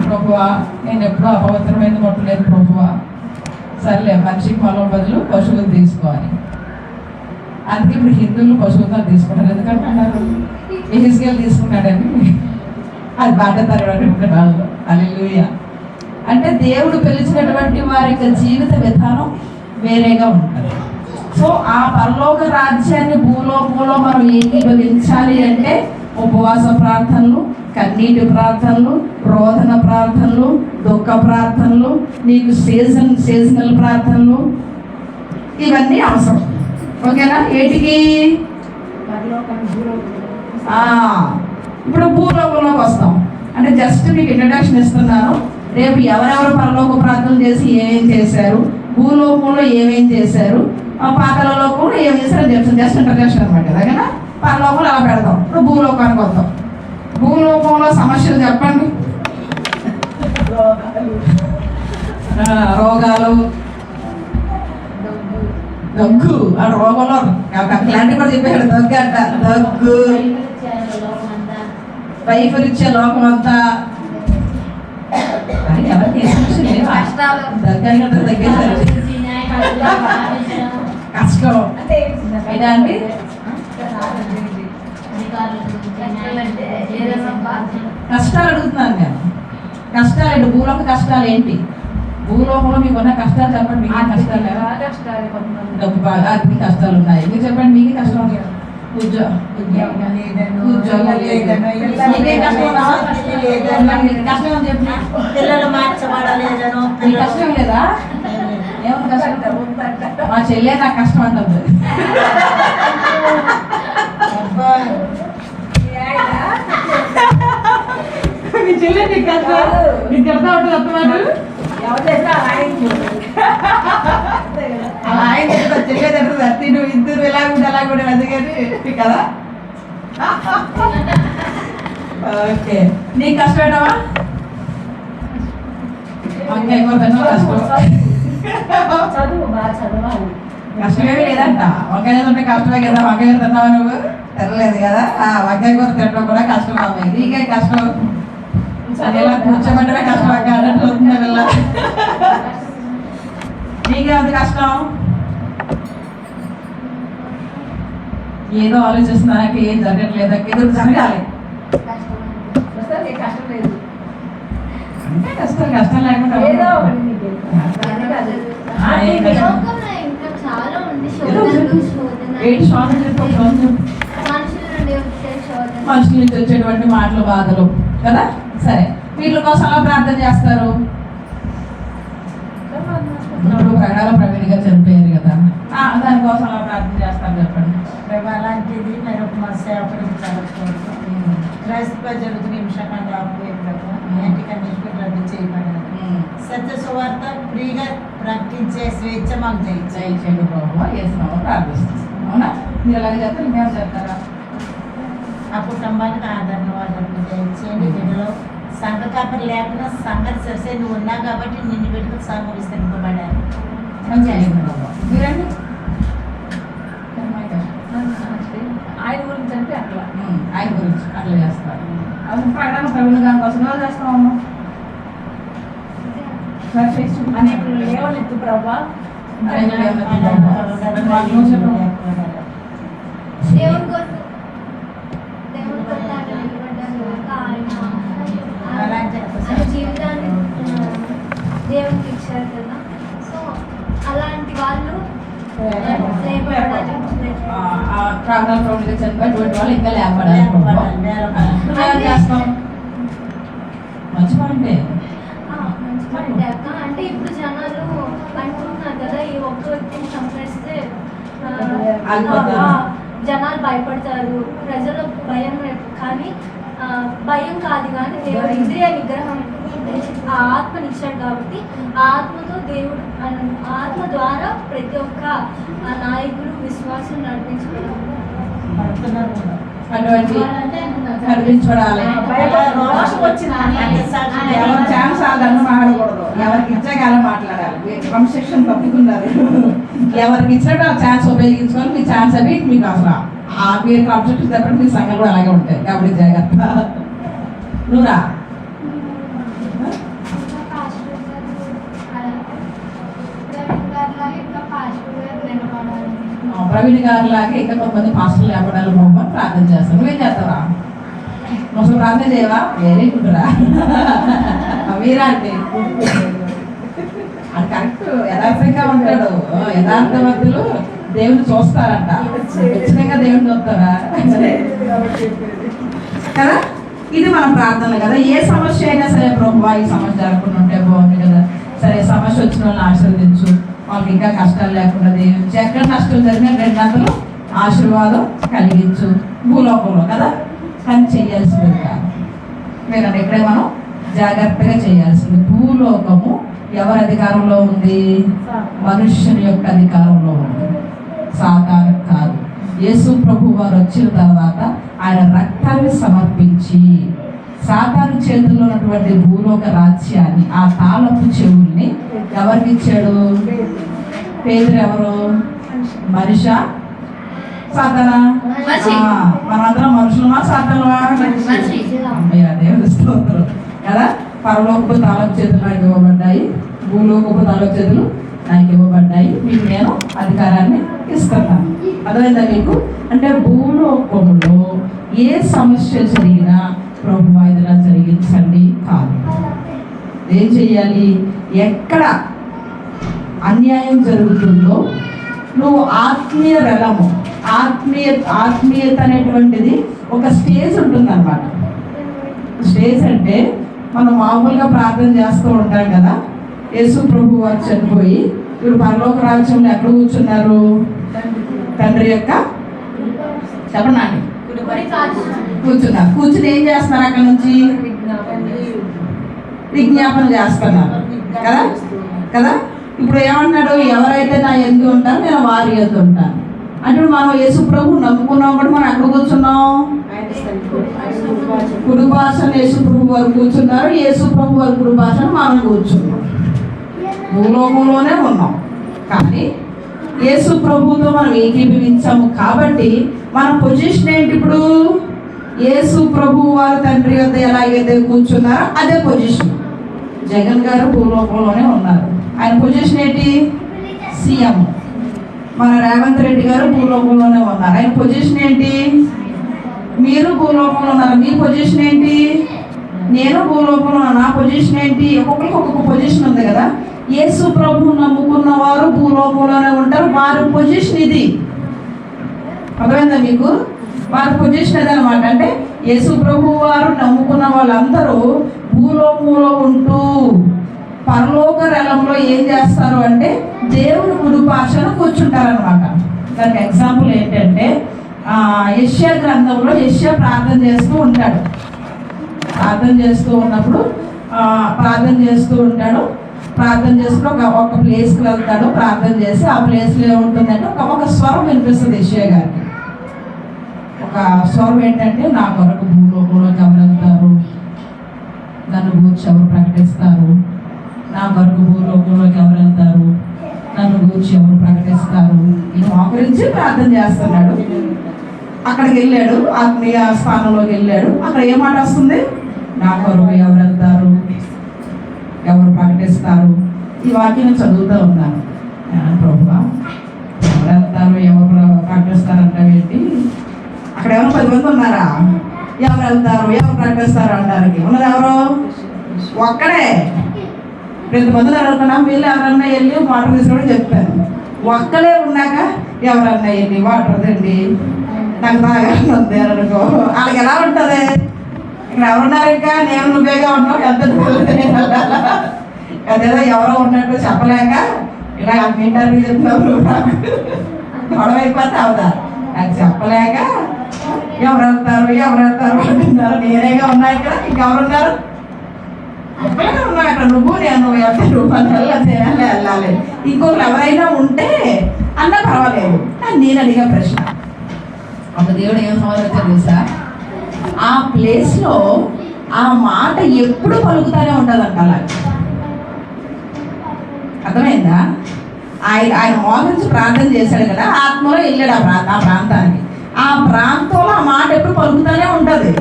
ప్రభువా నేను ఎప్పుడూ అపవిత్రమైన ముట్టలేదు ప్రభువా. సర్లే మనిషికి మలం బదులు పశువులు తీసుకోవాలి. అందుకే ఇప్పుడు హిందువులు పశువులను తీసుకుంటారు. ఎందుకంటున్నారు? ఎహిజ్కేలు తీసుకున్నాడని. అది బాధ్యత వాళ్ళు. హల్లెలూయా. అంటే దేవుడు పిలిచినటువంటి వారి యొక్క జీవిత విధానం వేరేగా ఉంటుంది. సో ఆ పరలోక రాజ్యాన్ని భూలోకంలో మనం ఏకీభవించాలి అంటే ఉపవాస ప్రార్థనలు, కన్నీటి ప్రార్థనలు, రోదన ప్రార్థనలు, దుఃఖ ప్రార్థనలు, నీకు సీజనల్ ప్రార్థనలు, ఇవన్నీ అవసరం. ఓకేనా? ఏటికి? ఇప్పుడు భూలోకంలోకి వస్తాం. అంటే జస్ట్ మీకు ఇంట్రడక్షన్ ఇస్తున్నాను. రేపు ఎవరెవరు పరలోక ప్రార్థనలు చేసి ఏమేం చేశారు, భూలోకంలో ఏమేం చేశారు, పాతాళలోకంలో ఏం చేశారో చెప్తాను. జస్ట్ ఇంట్రడక్షన్ అనమాట. అలాగేనా? పరలోకంలో అలా పెడతాం. ఇప్పుడు భూలోకానికి వస్తాం. భూలోకంలో సమస్యలు చెప్పండి. రోగాలు, దగ్గు. ఆ రోగంలో క్లాంటి కూడా చెప్పాడు. దగ్గు అంట, దగ్గు, వైపరీత్య లోకం అంతా. ఎవరికి దగ్గర తగ్గేశారు. కష్టం ఏంటండి? కష్టాలు అడుగుతున్నాను నేను. కష్టాలు ఏంటి? భూలోక కష్టాలు ఏంటి? భూలోకంలో మీకున్న కష్టాలు చెప్పండి. మీకు కష్టాలు లేవా? డబ్బు బాగా అన్ని కష్టాలు ఉన్నాయి. మీరు చెప్పండి, మీకే కష్టం ఉంది. పిల్లలు మార్చబడలేదనో, కష్టం లేదా? ఏమన్నా కష్టం? మా చెల్లె నాకు కష్టం అంటుంది. మీ చెల్లె నీకు కష్టం, నీకు చెప్తా ఉంటుంది అర్థమాట. అలా ఆయన చెల్లె తట్టు నువ్వు ఇద్దరు ఎలా కూడా అలా కూడా అందుకని కదా. ఓకే, నీకు కష్టమేటవా? వంకాయ కూర తిన్నావు, కష్టం. కష్టమేమీ లేదంట. వంకాయ తింటే కష్టమే కదా. వంకాయ కూర తిన్నావా నువ్వు? తినలేదు కదా. వంకాయ కూర తినడం కూడా కష్టం. అమ్మాయి నీకే కష్టం. ఇలా కూర్చోబెట్టమే కష్టం అక్క అన్నట్టు అవుతుంది పిల్ల. నీకే అది కష్టం. ఏదో ఆలోచిస్తున్నా, ఏం జరగట్లేదు, ఏదో జరగాలి. కష్టం లేదు అంటే కష్టం లేకుండా మనుషుల నుంచి వచ్చేటువంటి మాటలు, బాధలు కదా. సరే, వీళ్ళ కోసం అలా ప్రార్థన చేస్తారు. ఇప్పుడు ప్రగాఢ ప్రవీణ్ గారు చనిపోయారు కదా, దానికోసం అలా ప్రార్థన చేస్తారు. చెప్పండి. అలాంటిది నేను మా సేవకుడికి చదవకూడదు. క్రైస్తవ జరుగుతున్న హింసకాండ రద్దు చేయబడాలి. సత్య సువార్త ఫ్రీగా ప్రకటించే స్వేచ్ఛ మాకు దయచేయండి ప్రభు. వేసినామో ప్రార్థిస్తున్నాం. అవునా? మీరు ఎలాగ చేస్తారు, మేము చెప్తారా? ఆ కుటుంబానికి ఆదరణ వాళ్ళని దయచేయండి. వీటిలో సంఘ కాపరి లేకుండా సంగతి సరిసే నువ్వు ఉన్నావు కాబట్టి నిన్ను పెట్టుకుని సంఘం విస్తరింపబడాలి. మీరండి ఆయన గురించి అంటే అట్లా ఆయన గురించి అట్లా చేస్తారు. అవును, ప్రకటన ప్రవీణ్ గారి కోసం చేస్తామమ్మా. అనేకులు లేవనెత్తు ప్రభా. దేవుని కొరకు ఆయన జీవితాన్ని దేవునికి ఇచ్చారు కదా. సో అలాంటి వాళ్ళు ప్రార్థన ప్రౌఢిగా చనిపోయేటువంటి వాళ్ళు ఇంకా లేపడాలి. చేస్తాం మంచి పాయింటే. మంచి పాయింట్ అక్క. అంటే ఇప్పుడు జనాలు అనుకుంటున్నారు కదా, ఈ ఒక్క వ్యక్తిని చంపేస్తే జనాలు భయపడతారు, ప్రజలు భయం. కానీ భయం కాదు, కానీ దేవుడు ఇంద్రియ నిగ్రహం ఆ ఆత్మని ఇచ్చాడు కాబట్టి ఆ ఆత్మతో దేవుడు ఆత్మ ద్వారా ప్రతి ఒక్క నాయకులు విశ్వాసం నడిపించబడాలి. ఎవరి ఛాన్స్ ఆదరణ మాట్లాడకూడదు, ఎవరికి ఇచ్చగానే మాట్లాడాలి. క్రమశిక్షణ తప్పుతున్నారు. ఎవరికి ఇచ్చినట్టు ఆ ఛాన్స్ ఉపయోగించుకొని మీ ఛాన్స్ అవి మీకు అసలు మీరు క్రమశిక్షణ తప్పటి మీ సంఘం కూడా అలాగే ఉంటాయి. కాబట్టి జాగ్రత్త. నువ్వురా ప్రవీణ్ గారి లాగా ఇంకా కొంతమంది పాస్టర్లు లేపడాలి పోమని ప్రార్థన చేస్తాను. నువ్వేం చేస్తావా? నువ్వు ప్రార్థన చేయవా? వెరీ గుడ్ రా. మీరా అంటే అది కరెక్ట్. యథార్థంగా ఉంటాడు. యథార్థవంతులు దేవుని చూస్తారంట. ఖచ్చితంగా దేవుని చూస్తారా కదా. ఇది మన ప్రార్థన కదా. ఏ సమస్య అయినా సరే ప్రభువా ఈ సమస్య జరగకుండా ఉంటే బాగుంది కదా. సరే సమస్య వచ్చిన వాళ్ళని ఆశీర్వదించు, వాళ్ళకి ఇంకా కష్టాలు లేకుండా దీవించు. ఎక్కడ నష్టం జరిగినా 2 ఆశీర్వాదం కలిగించు భూలోకంలో కదా. కానీ చేయాల్సింది కాదు మీరంటే ఇక్కడే మనం జాగ్రత్తగా చేయాల్సింది. భూలోకము ఎవరి అధికారంలో ఉంది? మనుష్యుని యొక్క అధికారంలో ఉంది, సాతాను కాదు. యేసు ప్రభు వారు వచ్చిన తర్వాత ఆయన రక్తాన్ని సమర్పించి సాతాను చేతుల్లో ఉన్నటువంటి భూలోక రాజ్యాన్ని, ఆ తాళపు చెవుల్ని ఎవరికి ఇచ్చాడు? పేదరు ఎవరు? మనిషా సాతానా? మనందరం మనుషులమా సాతానువా? దేవుడు స్తోత్రం కదా. పరలోకపు తాళపు చేతులు నాకు ఇవ్వబడ్డాయి, భూలోకపు తాళపు చేతులు నాకు ఇవ్వబడ్డాయి, మీకు నేను అధికారాన్ని ఇస్తున్నాను. అర్థమైందా మీకు? అంటే భూలోకంలో ఏ సమస్య జరిగినా ప్రభువా ఇదిలా జరిగించండి కాదు. ఏం చెయ్యాలి? ఎక్కడ అన్యాయం జరుగుతుందో నువ్వు ఆత్మీయ వెలము, ఆత్మీయత అనేటువంటిది ఒక స్టేజ్ ఉంటుందన్నమాట. స్టేజ్ అంటే మనం మామూలుగా ప్రార్థన చేస్తూ ఉంటాం కదా. యేసు ప్రభు వారు చనిపోయి ఇప్పుడు పరలోక రాజ్యంలో ఎక్కడ కూర్చున్నారు? తండ్రి యొక్క చెప్పండి కూర్చున్నారు. కూర్చుని ఏం చేస్తున్నారు? అక్కడ నుంచి విజ్ఞాపన చేస్తున్నారు కదా కదా. ఇప్పుడు ఏమన్నాడు? ఎవరైతే నా యందు ఉంటారో నేను వారి యందు ఉంటాను. అంటే మనం యేసు ప్రభు నమ్ముకున్నాం కూడా మనం ఎక్కడ కూర్చున్నాం? కుడి భాషను యేసు ప్రభు వారు కూర్చున్నారు, యేసు ప్రభు వారు కుడి భాషను మనం కూర్చున్నాం. భూలోకంలోనే ఉన్నాం కానీ యేసు ప్రభువుతో మనం ఏకీభవించాము కాబట్టి మన పొజిషన్ ఏంటి? ఇప్పుడు యేసు ప్రభు వారు తండ్రి వద్ద ఎలాగైతే కూర్చున్నారో అదే పొజిషన్. జగన్ గారు భూలోకంలోనే ఉన్నారు, ఆయన పొజిషన్ ఏంటి? సీఎం. మన రేవంత్ రెడ్డి గారు భూలోకంలోనే ఉన్నారు, ఆయన పొజిషన్ ఏంటి? మీరు భూలోకంలో ఉన్నారు, మీ పొజిషన్ ఏంటి? నేను భూలోకంలో నా పొజిషన్ ఏంటి? ఒక్కొక్కరికి ఒక్కొక్క పొజిషన్ ఉంది కదా. యేసు ప్రభు నమ్ముకున్న వారు భూలోకంలోనే ఉంటారు, వారి పొజిషన్ ఇది. అర్థమైందా మీకు? వారి పొజిషన్ అదనమాట. అంటే యేసు ప్రభు వారు నమ్ముకున్న వాళ్ళందరూ భూలోకంలో ఉంటూ పరలోక రంగంలో ఏం చేస్తారు అంటే దేవుని కుడి భాషను కూర్చుంటారనమాట. దానికి ఎగ్జాంపుల్ ఏంటంటే యెషయా గ్రంథంలో యెషయా ప్రార్థన చేస్తూ ఉంటాడు. ప్రార్థన చేస్తూ ఉన్నప్పుడు ప్రార్థన చేస్తూ ఒక ప్లేస్కి వెళ్తాడు. ప్రార్థన చేసి ఆ ప్లేస్లో ఏముంటుందంటే ఒక స్వరం వినిపిస్తుంది యెషయా గారికి. ఒక స్వరం ఏంటంటే నా కొరకు భూలోకంలోకి ఎవరు వెళ్తారు, నన్ను గూర్చి ఎవరు ప్రకటిస్తారు, నా కొరకు భూలోకంలోకి ఎవరు వెళ్తారు, నన్ను గూర్చి ఎవరు ప్రకటిస్తారు. ఇది మా గురించి ప్రార్థన చేస్తున్నాడు. అక్కడికి వెళ్ళాడు, ఆత్మీయ స్థానంలోకి వెళ్ళాడు. అక్కడ ఏ మాట వస్తుంది? నా కొరకు ఎవరు వెళ్తారు, ఎవరు ప్రకటిస్తారు. ఈ వాక్యం చదువుతూ ఉన్నాను. ప్రభువా, ఎవరు వెళ్తారు, ఎవరు ప్రకటిస్తారంటావేంటి? అక్కడ ఎవరు 10 మంది ఉన్నారా? ఎవరు వెళ్తారు, ఎవరు ప్రకటిస్తారు అంటానికి ఉన్నది ఎవరు? ఒక్కడే. 2 మందిని అడుగుతున్నాం, వీళ్ళు ఎవరన్నా వెళ్ళి వాటర్ తీసుకోవడం చెప్తాను. ఒక్కడే ఉన్నాక ఎవరన్నా వెళ్ళి వాటర్ తండి నాకు తాగాలని ఉంది అని అనుకో, వాళ్ళకి ఎలా ఉంటుంది? ఇక్కడ ఎవరున్నారు? ఇంకా నేను నువ్వేగా ఉన్నావు, ఎంత అదేదో ఎవరో ఉన్నట్టు చెప్పలేక ఇలా ఇంటర్వ్యూ చెప్తున్నావు, గొడవ అయిపోతే అవుతా. అది చెప్పలేక ఎవరు వెళ్తారు అంటున్నారు. నేనేగా ఉన్నా ఇక్కడ, ఇంకెవరున్నారు? ఒక్కడే ఉన్నా ఇక్కడ, నువ్వు నేను వెళ్ళాలి. ఇంకొకరు ఎవరైనా ఉంటే అన్న పర్వాలేదు. నేను అడిగా ప్రశ్న, ఒక దేవుడు ఏం సమాధానం తెలుసా? ఆ ప్లేస్లో ఆ మాట ఎప్పుడు పలుకుతానే ఉంటుందంట. అలా అర్థమైందా? ఆయన మోహరించి ప్రార్థన చేశాడు కదా, ఆత్మలో వెళ్ళాడు ఆ ప్రాంతానికి. ఆ ప్రాంతంలో ఆ మాట ఎప్పుడు పలుకుతానే ఉంటుంది.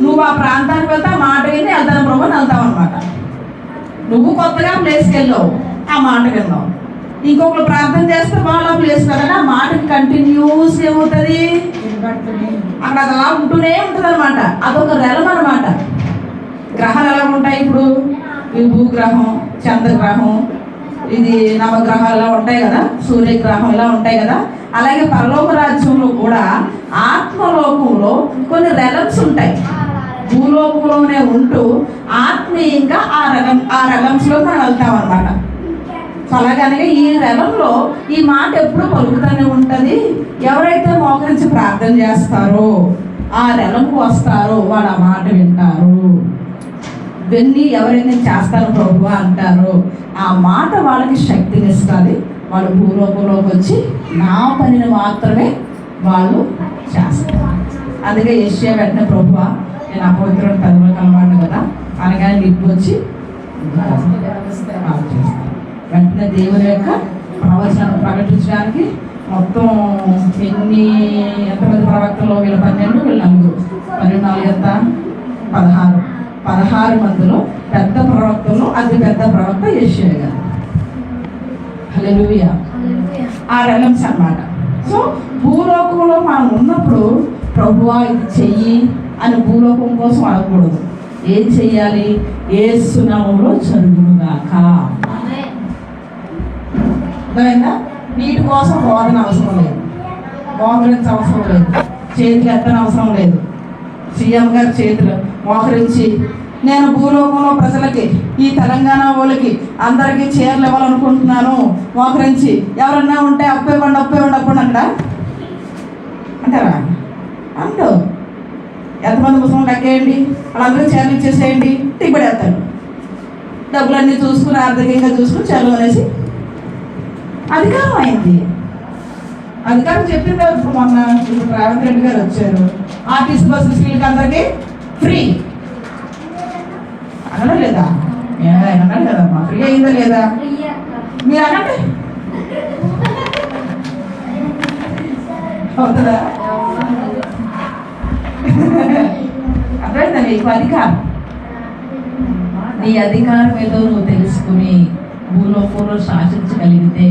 నువ్వు ఆ ప్రాంతానికి వెళ్తే ఆ మాట విని వెళ్తాను ప్రభు అని వెళ్తావు అనమాట. నువ్వు కొత్తగా ప్లేస్కి వెళ్ళావు, ఆ మాట విన్నావు. ఇంకొకరు ప్రార్థన చేస్తే వాళ్ళు ఆ ప్లేస్ కదా, ఆ మాటకి కంటిన్యూస్ ఏమవుతుంది? అక్కడ అలా ఉంటూనే ఉంటుంది అనమాట. అదొక రెలం అనమాట. గ్రహాలు ఎలా ఉంటాయి ఇప్పుడు? ఈ భూగ్రహం, చంద్రగ్రహం, ఇది నవగ్రహాలు ఇలా ఉంటాయి కదా, సూర్యగ్రహం ఇలా ఉంటాయి కదా. అలాగే పరలోక రాజ్యంలో కూడా ఆత్మలోకంలో కొన్ని రెలమ్స్ ఉంటాయి. భూలోకంలోనే ఉంటూ ఆత్మీయంగా ఆ రెలమ్స్లో మనం వెళ్తాం అనమాట. అలాగనగా ఈ రెలంలో ఈ మాట ఎప్పుడు పలుకుతూనే ఉంటుంది. ఎవరైతే మోకరించి ప్రార్థన చేస్తారో, ఆ రెలంకు వస్తారో వాళ్ళు ఆ మాట వింటారు. విన్ని ఎవరైతే చేస్తారో ప్రభు అంటారో, ఆ మాట వాళ్ళకి శక్తిని ఇస్తుంది. వాళ్ళు భూలోకంలోకి వచ్చి నా పనిని మాత్రమే వాళ్ళు చేస్తారు. అందుకే యెషయా వెంటనే ప్రభువా, నేను అపవిత్రుడు పెదవులకు అలవాటు కదా అనగానే నిప్పు వచ్చి వెంటనే దేవుని యొక్క ప్రవచనాన్ని ప్రకటించడానికి మొత్తం ఎంతమంది ప్రవక్తలు? వీళ్ళ 12, వీళ్ళ 4. 12 ఎంత? 16 మందిలో పెద్ద ప్రవక్తలు అతి పెద్ద ప్రవక్త యెషయా గారు. హల్లెలూయా. ఆ రెలమ్స్ అన్నమాట. సో భూలోకంలో మనం ఉన్నప్పుడు ప్రభువా ఇది చెయ్యి అని భూలోకం కోసం అడగకూడదు. ఏం చెయ్యాలి? యేసు నామములో జరుగునుగాక. అర్థమైందా? వీటి కోసం బోధన అవసరం లేదు, మోకరించి అవసరం లేదు, చేతులు ఎత్తని అవసరం లేదు. సీఎం గారి చేతులు మోకరించి నేను భూలోకంలో ప్రజలకి, ఈ తెలంగాణ వాళ్ళకి అందరికీ చీరలు ఇవ్వాలనుకుంటున్నాను, మోకరించి ఎవరన్నా ఉంటే అప్పు ఇవ్వండి అంటారా? అంటారా? అంటూ ఎంతమంది ముసలి లెక్కేయండి, వాళ్ళందరూ చీరలు ఇచ్చేసేయండి, టిబ్బడేస్తాడు. డబ్బులన్నీ చూసుకుని ఆర్థికంగా చూసుకుని చదువు అనేసి అధికారం అయింది. అధికారం చెప్పింది ఇప్పుడు మొన్న రేవంత్ రెడ్డి గారు వచ్చారు, ఆర్టీసీ బస్సు వీళ్ళకి అందరికీ ఫ్రీ అనడం లేదా? అన్నాడు కదమ్మా, ఫ్రీ అయిందా లేదా? మీరు అనండి, అవుతుందా? అర్థమైందా మీకు? అధికారం, నీ అధికారం ఏదో నువ్వు తెలుసుకుని భూలోకంలో శాసించగలిగితే,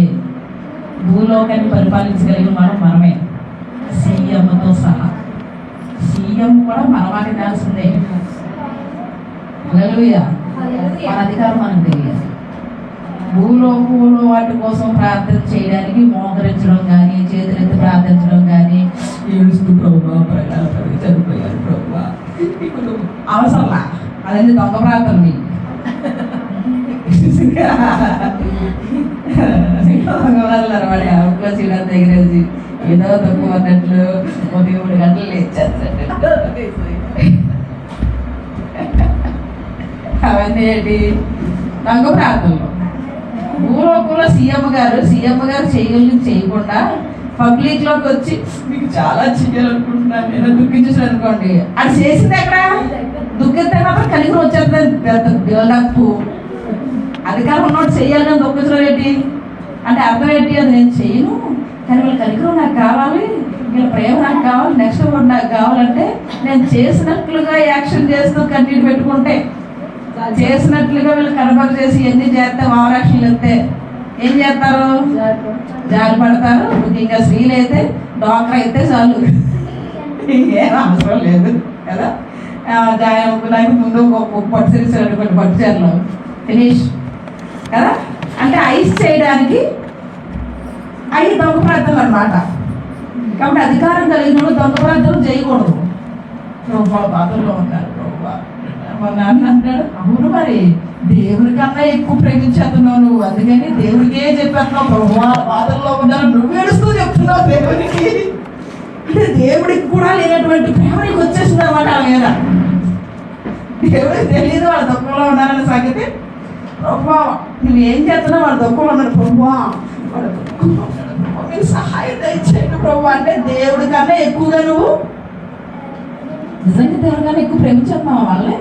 భూలోకాన్ని పరిపాలించగలిగిన మనమే, సీఎంతో సహా. సీఎం కూడా మనమాట తెలిసిందే. హల్లెలూయా. మన అధికారం మనకు తెలియాలి. భూలోకంలో వాటి కోసం ప్రార్థన చేయడానికి మోకరించడం కానీ, చేతులెత్తి ప్రార్థించడం కానీ, ఏడుస్తూ ప్రభువా ప్రజలు చనిపోయారు ప్రభువా అవసరంలా. అదన్నీ దొంగ ప్రార్థన. మీకు వాడి అవుట్లో చీడ ఎగిరేసి ఏదో తక్కువ అన్నట్లు 3 గంటలు లేచేస్తున్నట్టు అవన్నీ ఏంటి? దొంగ ప్రార్థనలు. భూలోకంలో సీఎం గారు చేయకుండా పబ్లిక్లోకి వచ్చి మీకు చాలా చేయాలనుకుంటున్నాను నేను దుఃఖించేసాను అనుకోండి, అది చేసింది ఎక్కడ? దుఃఖిస్తే మాత్రం కలిగి వచ్చేస్తుంది. పెద్ద బిల్డప్. అధికారం ఉన్నట్టు చెయ్యాలి కానీ దుఃఖించడం ఏంటి అంటే అర్థం ఏంటి? అది నేను చేయను కానీ వీళ్ళ కనికరం నాకు కావాలి, వీళ్ళ ప్రేమ నాకు కావాలి, నెక్స్ట్ వర్డ్ నాకు కావాలంటే నేను చేసినట్లుగా యాక్షన్ చేస్తూ కన్నీళ్ళు పెట్టుకుంటే చేసినట్లుగా వీళ్ళు కనబడి చేసి ఎన్ని చేస్తే వావరాక్షలు ఎత్తే ఏం చేస్తారు? జాలి పడతారు. ముఖ్యంగా స్త్రీలు అయితే డాక్టర్ అయితే చాలు, ఇంకేం అవసరం లేదు కదా. నాకు ముందు పట్టు సిరిసాడు కొన్ని పట్టు చీరలు ఫినిష్ కదా. అంటే ఐస్ చేయడానికి అవి దొంగ ప్రార్థనలు అనమాట. కాబట్టి అధికారం కలిగిన వాళ్ళు దొంగ ప్రార్థనలు చేయకూడదు. ప్రభా బాధల్లో ఉన్నారు, ప్రభా మా నాన్న అంటాడు, అవును మరి దేవుడి కన్నా ఎక్కువ ప్రేమించేస్తున్నావు నువ్వు, అందుకని దేవుడికే చెప్పేస్తున్నావు ప్రభా బాధల్లో ఉన్నారు, నువ్వు ఏడుస్తూ చెప్తున్నావు దేవుడికి. అంటే దేవుడికి కూడా లేనటువంటి ప్రేమ నీకు వచ్చేసింది అనమాట ఆ మీద. దేవుడికి తెలియదు వాళ్ళ దుఃఖంలో ఉన్నారనే సంగతి. ప్రభా నువ్వేం చేస్తున్నావు, వాళ్ళ దుఃఖంలో ఉన్నారు ప్రభా, వాళ్ళ దుఃఖంలో ఉన్నాడు ప్రభా, మీరు సహాయం దయచేయండి ప్రభా అంటే దేవుడి కన్నా ఎక్కువగా నువ్వు నిజంగా దేవుడి కన్నా ఎక్కువ ప్రేమించేస్తున్నావా వాళ్ళని?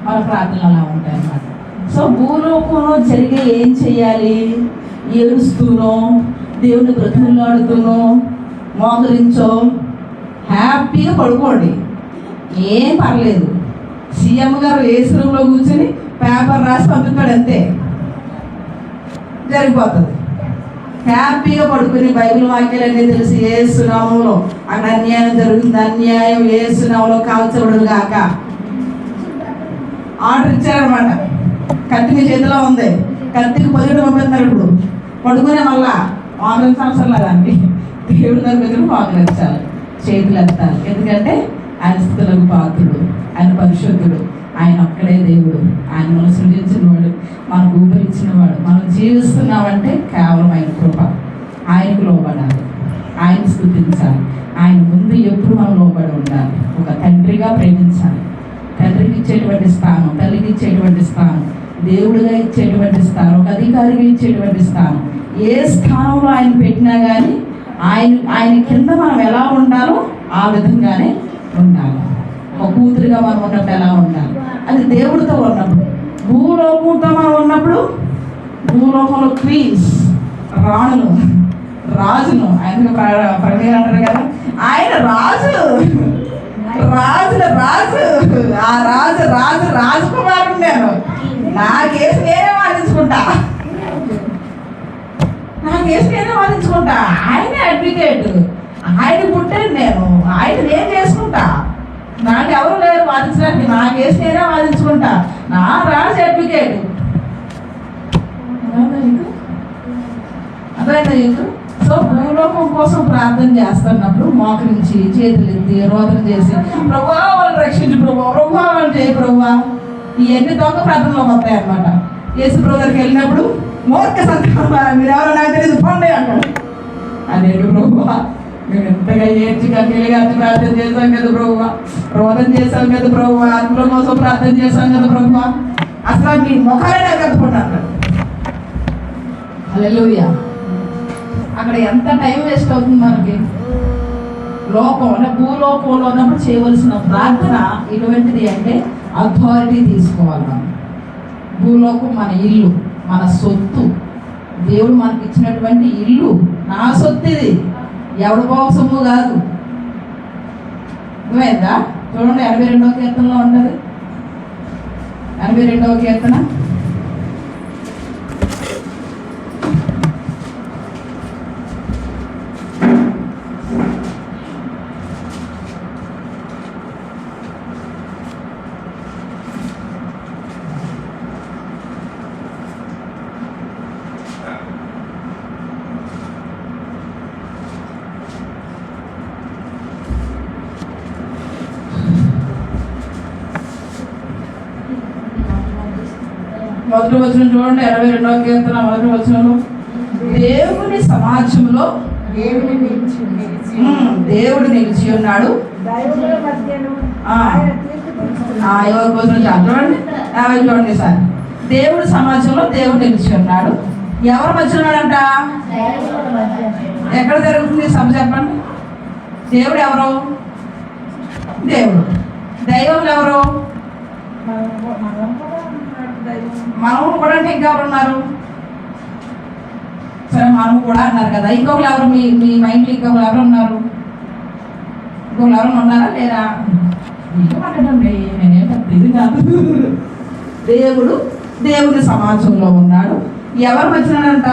వాళ్ళ ప్రార్థనలు అలా ఉంటాయి అన్నమాట. సో భూలోకంలో జరిగే ఏం చెయ్యాలి? ఏడుస్తూనో దేవుని బ్రతుకులాడుతూనో మోకరించో హ్యాపీగా పడుకోండి, ఏం పర్లేదు. సీఎం గారు ఏసీ రూమ్లో కూర్చొని పేపర్ రాసి పంపిస్తాడు, అంతే జరిగిపోతుంది. హ్యాపీగా పడుకుని బైబిల్ వాక్యాలన్నీ తెలిసి ఏసునామంలో అక్కడ అన్యాయం జరుగుతుంది, అన్యాయం ఏసునామంలో కాల్చబడును గాక ఆర్డర్ ఇచ్చారనమాట. కత్తి మీ చేతిలో ఉంది, కత్తికి పొదిగి పంపిస్తున్నారు. ఇప్పుడు పడుకునే మళ్ళా మోకరించాల్సిన దాన్ని దేవుడి దగ్గర మోకరించాలి, చేతులు ఎత్తాలి. ఎందుకంటే ఆయన స్థుతులకు పాత్రుడు, ఆయన పరిశుద్ధుడు, ఆయన ఒక్కడే దేవుడు. ఆయన మనం సృజించిన వాడు, మనకు ఊపిరిచ్చిన వాడు. మనం జీవిస్తున్నామంటే కేవలం ఆయన కృప. ఆయనకు లోబడాలి, ఆయన స్థుతించాలి, ఆయన ముందు ఎప్పుడు మనం లోబడి ఉండాలి. ఒక తండ్రిగా ప్రేమించాలి, తండ్రికి ఇచ్చేటువంటి స్థానం, తల్లికి ఇచ్చేటువంటి స్థానం, దేవుడిగా ఇచ్చేటువంటి స్థానం, ఒక అధికారిగా ఇచ్చేటువంటి స్థానం. ఏ స్థానంలో ఆయన పెట్టినా కానీ ఆయన కింద మనం ఎలా ఉండాలో ఆ విధంగానే ఉండాలి. ఒక కూతురుగా మనం ఉన్నప్పుడు ఎలా ఉండాలి, అది దేవుడితో ఉన్నప్పుడు. భూలోకంతో మనం ఉన్నప్పుడు భూలోకంలో క్వీన్స్, రాణులు, రాజును, ఆయనకు ప్రవీణ అంటారు కదా, ఆయన రాజు, రాజుల రాజు, ఆ రాజు రాజు రాజకుమారుడు. నేను నా కేసు నేనే వాదించుకుంటా, నా కేసు నేనే వాదించుకుంటా. ఆయనే అడ్వకేట్, ఆయన పుట్టాను నేను, ఆయన నేను చేసుకుంటా. నాకు ఎవరు లేరు వాదించడానికి, నా కేసు నేనే వాదించుకుంటా. నా రాజు అడ్వకేట్. అదైనా నీకు. సో భూలోకం కోసం ప్రార్థన చేస్తున్నప్పుడు మోకరించి చేతులు ఎత్తి రోదన చేసి ప్రభువా వాళ్ళు రక్షించు ప్రభావ, ప్రభువా వాళ్ళు చేయి ప్రభువా, ఇవన్నీ దొంగ ప్రార్థనలోకి వస్తాయి అన్నమాట. యేసు ప్రభు దగ్గరికి వెళ్ళినప్పుడు మూర్ఖ సంతానం మీరు ఎవరో నాకు తెలియదు పండే అంటాడు. అదేంటి ప్రభువా మేము ఎంతగా ఏడ్చి కన్నీళ్ళగా ప్రార్థన చేశాం కదా ప్రభువా, రోదన చేశాం కదా ప్రభువా, ఆత్మల కోసం ప్రార్థన చేశాం కదా ప్రభువా, అసలు మీ ముఖాలనే కట్టుకుంటాను. హల్లెలూయా. అక్కడ ఎంత టైం వేస్ట్ అవుతుంది మనకి. లోకం అంటే భూలోకంలో ఉన్నప్పుడు చేయవలసిన ప్రార్థన ఎటువంటిది అంటే అథారిటీ తీసుకోవాలి మనం. భూలోకం మన ఇల్లు, మన సొత్తు, దేవుడు మనకి ఇచ్చినటువంటి ఇల్లు, నా సొత్తు ఇది, ఎవడి సొమ్ము కాదు. అర్థమైందా? చూడండి 82వ కీర్తనలో ఉంటుంది. 82వ కీర్తన మొదటి వచనం చూడండి. 82వ కీర్తన మొదటి వచనంలో దేవుని సమాజంలో దేవుడు నిలిచి ఉన్నాడు. ఎవరి కోసం చూడండి, చూడండి సార్. దేవుడి సమాజంలో దేవుడు నిలిచి ఉన్నాడు. ఎవరి మధ్య ఉన్నాడంట? ఎక్కడ జరుగుతుంది సభ చెప్పండి. దేవుడు ఎవరు? దేవుడు. దైవం ఎవరు? మనము కూడా అంటే ఇంకెవరు ఉన్నారు? సరే మనము కూడా అన్నారు కదా, ఇంకొకరు ఎవరు? మీ మైండ్లో ఇంకొకరు ఎవరు ఉన్నారు? ఇంకొకరు ఎవరైనా ఉన్నారా లేరా? ఇంకో మాట్లాడండి, నేనేం ఇది కాదు. దేవుడు దేవుని సమాజంలో ఉన్నాడు. ఎవరు మధ్యనంట?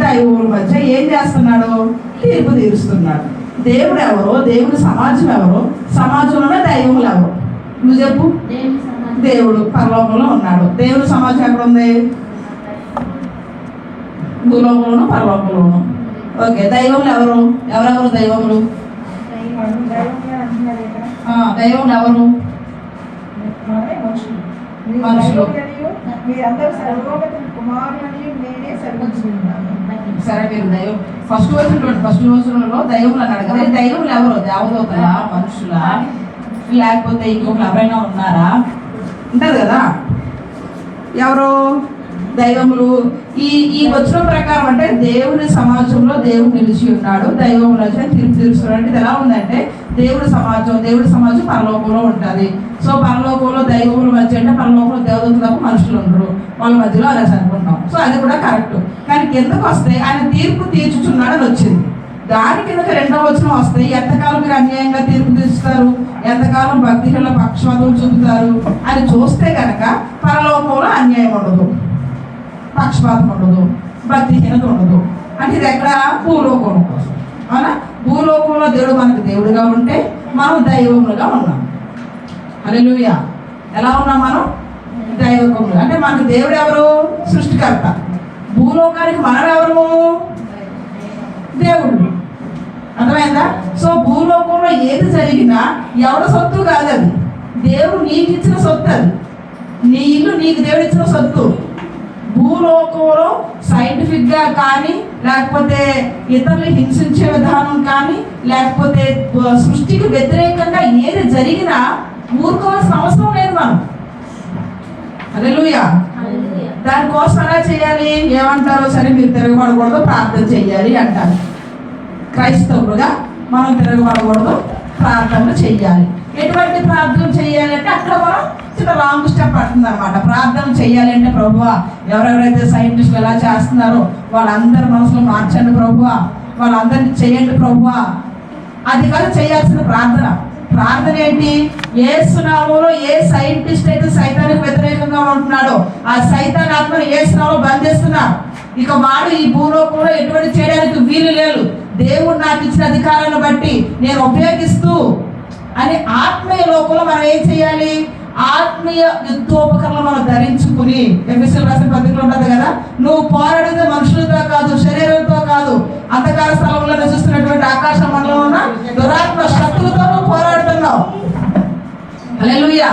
దైవముల మధ్య ఏం చేస్తున్నాడు? తీర్పు తీరుస్తున్నాడు. దేవుడు ఎవరో, దేవుని సమాజం ఎవరో, సమాజంలోనే దైవములు ఎవరు? నువ్వు చెప్పు. దేవుడు పరలోకంలో ఉన్నాడు. దేవుని సమాజం ఎక్కడ ఉంది? భూలోకంలోను పరలోకంలోను. ఓకే, దైవములు ఎవరు? ఎవరెవరు దైవములు? దైవములు ఎవరు? మనుషులు. సరే, మీరు దైవం ఫస్ట్ రోజులలో దైవములు అన్నాడు కదా. దైవములు ఎవరు? దేవదూతలా, మనుషులా, లేకపోతే ఇంకొకరు ఎవరైనా ఉన్నారా? ఉంటుంది కదా. ఎవరు దైవములు? ఈ వచనం ప్రకారం అంటే దేవుని సమాజంలో దేవుడు నిలిచి ఉన్నాడు. దైవములు వచ్చి తీర్పు తీరుస్తున్నాడు. అంటే ఇది ఎలా ఉందంటే దేవుడి సమాజం పరలోకంలో ఉంటుంది. సో పరలోకంలో దైవముల మధ్య అంటే పరలోకంలో దేవదూతలకు మనుషులు ఉండరు, వాళ్ళ మధ్యలో అలా అనుకుంటాం. సో అది కూడా కరెక్ట్. కానీ కిందకు వస్తే ఆయన తీర్పు తీర్చుచున్నాడు అని వచ్చింది. దాని కిందకి రెండవ వచనం వస్తాయి. ఎంతకాలం మీరు అన్యాయంగా తీర్పు తీరుస్తారు, ఎంతకాలం భక్తిహీనుల పక్షపాతం చూపుతారు అని చూస్తే కనుక పరలోకంలో అన్యాయం ఉండదు, పక్షపాతం ఉండదు, భక్తిహీనత ఉండదు. అంటే ఇది ఎక్కడ? భూలోకం కోసం. అవునా? భూలోకంలో దేవుడు మనకు దేవుడుగా ఉంటే మనం దైవములుగా ఉన్నాం. హల్లెలూయా. ఎలా ఉన్నాం మనం? దైవములు. అంటే మనకు దేవుడు ఎవరు? సృష్టికర్త. భూలోకానికి మనం ఎవరు? దేవుడు. అర్థమైందా? సో భూలోకంలో ఏది జరిగినా ఎవరి సొత్తు కాదు, అది దేవుడు నీకు ఇచ్చిన సొత్తు. అది నీ ఇల్లు నీకు దేవుడు ఇచ్చిన సొత్తు. భూలోకంలో సైంటిఫిక్గా కానీ, లేకపోతే ఇతరులు హింసించే విధానం కానీ, లేకపోతే సృష్టికి వ్యతిరేకంగా ఏది జరిగినా ఊరుకోవాల్సిన అవసరం లేదు మనం. హల్లెలూయా. దానికోసం ఎలా చేయాలి? ఏమంటారు? సరే, మీరు తిరగబడకూడదు, ప్రార్థన చేయాలి అంటారు. క్రైస్తవులుగా మనం తిరగబడకూడదు, ప్రార్థనలు చెయ్యాలి. ఎటువంటి ప్రార్థన చేయాలి అంటే అక్కడ మనం చిన్న రాంగ్ స్టెప్ పడుతుంది అనమాట. ప్రార్థన చేయాలి అంటే ప్రభువా, ఎవరెవరైతే సైంటిస్టులు ఎలా చేస్తున్నారో వాళ్ళందరి మనసులో మార్చండి ప్రభువా, వాళ్ళందరినీ చేయండి ప్రభువా. అది కాదు చేయాల్సిన ప్రార్థన. ప్రార్థన ఏంటి? యేసు నామములో ఏ సైంటిస్ట్ అయితే సైతానికి వ్యతిరేకంగా ఉంటున్నాడో ఆ సైతాన్ ఆత్మను యేసు నామములో బంధిస్తున్నారు. ఇక వాడు ఈ భూలోకంలో ఎటువంటి చేయడానికి వీలు లేదు. దేవుడు నాకు ఇచ్చిన అధికారాన్ని బట్టి నేను ఉపయోగిస్తూ అని ఆత్మీయ లోకంలో మనం ఏం చేయాలి? ఆత్మీయ యుద్ధోపకరణలు మనం ధరించుకుని, ఎఫెసీయులకు రాసిన పత్రికలో ఉంటుంది కదా, నువ్వు పోరాడేది మనుషులతో కాదు, శరీరంతో కాదు, అంధకార స్థలంలో నివసిస్తున్నటువంటి ఆకాశ మండలంలో ఉన్న దురాత్మ శక్తులతో నువ్వు పోరాడుతున్నావు. హల్లెలూయా.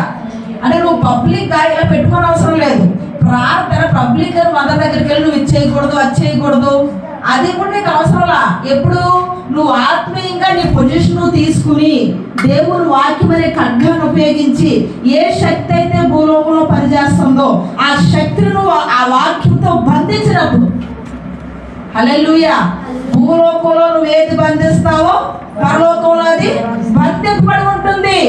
అంటే నువ్వు పబ్లిక్ గా ఇలా పెట్టుకోని అవసరం లేదు. ప్రార్థన పబ్లిక్ గా అందరి దగ్గరికి వెళ్ళి నువ్వు ఇది చేయకూడదు, అది చేయకూడదు, అది కూడా నీకు అవసరంలా. ఎప్పుడు నువ్వు ఆత్మీయంగా నీ పొజిషన్ తీసుకుని దేవుని వాక్యం అనే ఖడ్గాన్ని ఉపయోగించి ఏ శక్తి అయితే భూలోకంలో పనిచేస్తుందో ఆ శక్తిని నువ్వు ఆ వాక్యంతో బంధించినప్పుడు, హల్లెలూయా, భూలోకంలో నువ్వు ఏది బంధిస్తావో పరలోకంలో అది బంధింపబడి ఉంటుంది.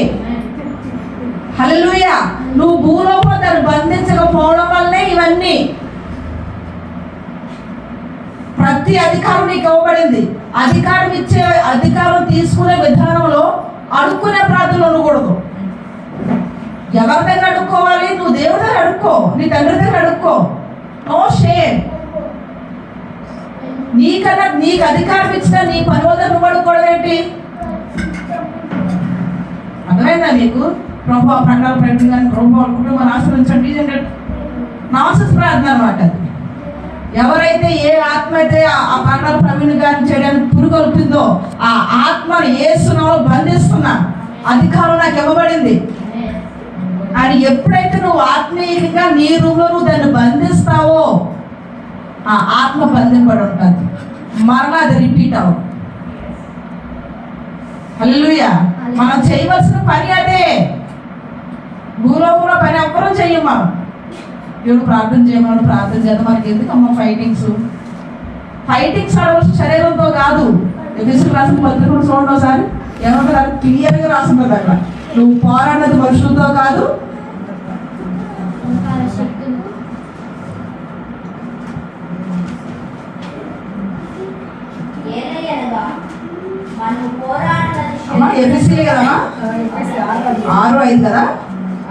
హల్లెలూయా. నువ్వు భూలోకంలో దాన్ని బంధించకపోవడం వల్లే ఇవన్నీ. ప్రతి అధికారం నీకు ఇవ్వబడింది. అధికారం తీసుకునే విధానంలో అడుక్కునే ప్రార్థనలు ఉండకూడదు. ఎవరి దగ్గర అడుక్కోవాలి? నువ్వు దేవుడి దగ్గర అడుక్కో, నీ తండ్రి దగ్గర అడుక్కో. No shame. నీకన్నా నీకు అధికారం ఇచ్చిన నీ పని వద్ద నువ్వు అడుక్కోవడం ఏంటి? అర్థమైందా మీకు? ప్రభు ప్రకటన ప్రకటన ప్రభు కుటుంబాన్ని ఆశ్రయించండి నాసెన్స్ ప్రార్థన అనమాట. ఎవరైతే ఏ ఆత్మ అయితే ఆ ప్రకటన ప్రవీణ్ గారిని చేయడానికి పురుగొల్పిందో ఆ ఆత్మను యేసునామములో బంధిస్తున్నా, అధికారం నాకు ఇవ్వబడింది అని ఎప్పుడైతే నువ్వు ఆత్మీయంగా నీ రూమ్లో నువ్వు దాన్ని బంధిస్తావో ఆ ఆత్మ బంధింపడి ఉంటుంది. మరలా అది రిపీట్ అవ్వదు. హల్లెలూయా. మనం చేయవలసిన పని అదే. భూలోకంలో పని ఎవ్వరూ చెయ్యం. మనం దేవుడు ప్రార్థన చేయమని ప్రార్థన చేద్దాం. మనకి ఎందుకు అమ్మ ఫైటింగ్స్ ఆడవలసిన శరీరంతో కాదు. ఎఫెసీయులకు రాసిన పత్రికలు చూడండి ఒకసారి, ఏమంటారు? క్లియర్గా రాసుకుంటుంది అక్కడ, నువ్వు పోరాడినది మనుషులతో కాదు, అమ్మా ఎఫెసీలే కదమ్మా, 6:5 కదా.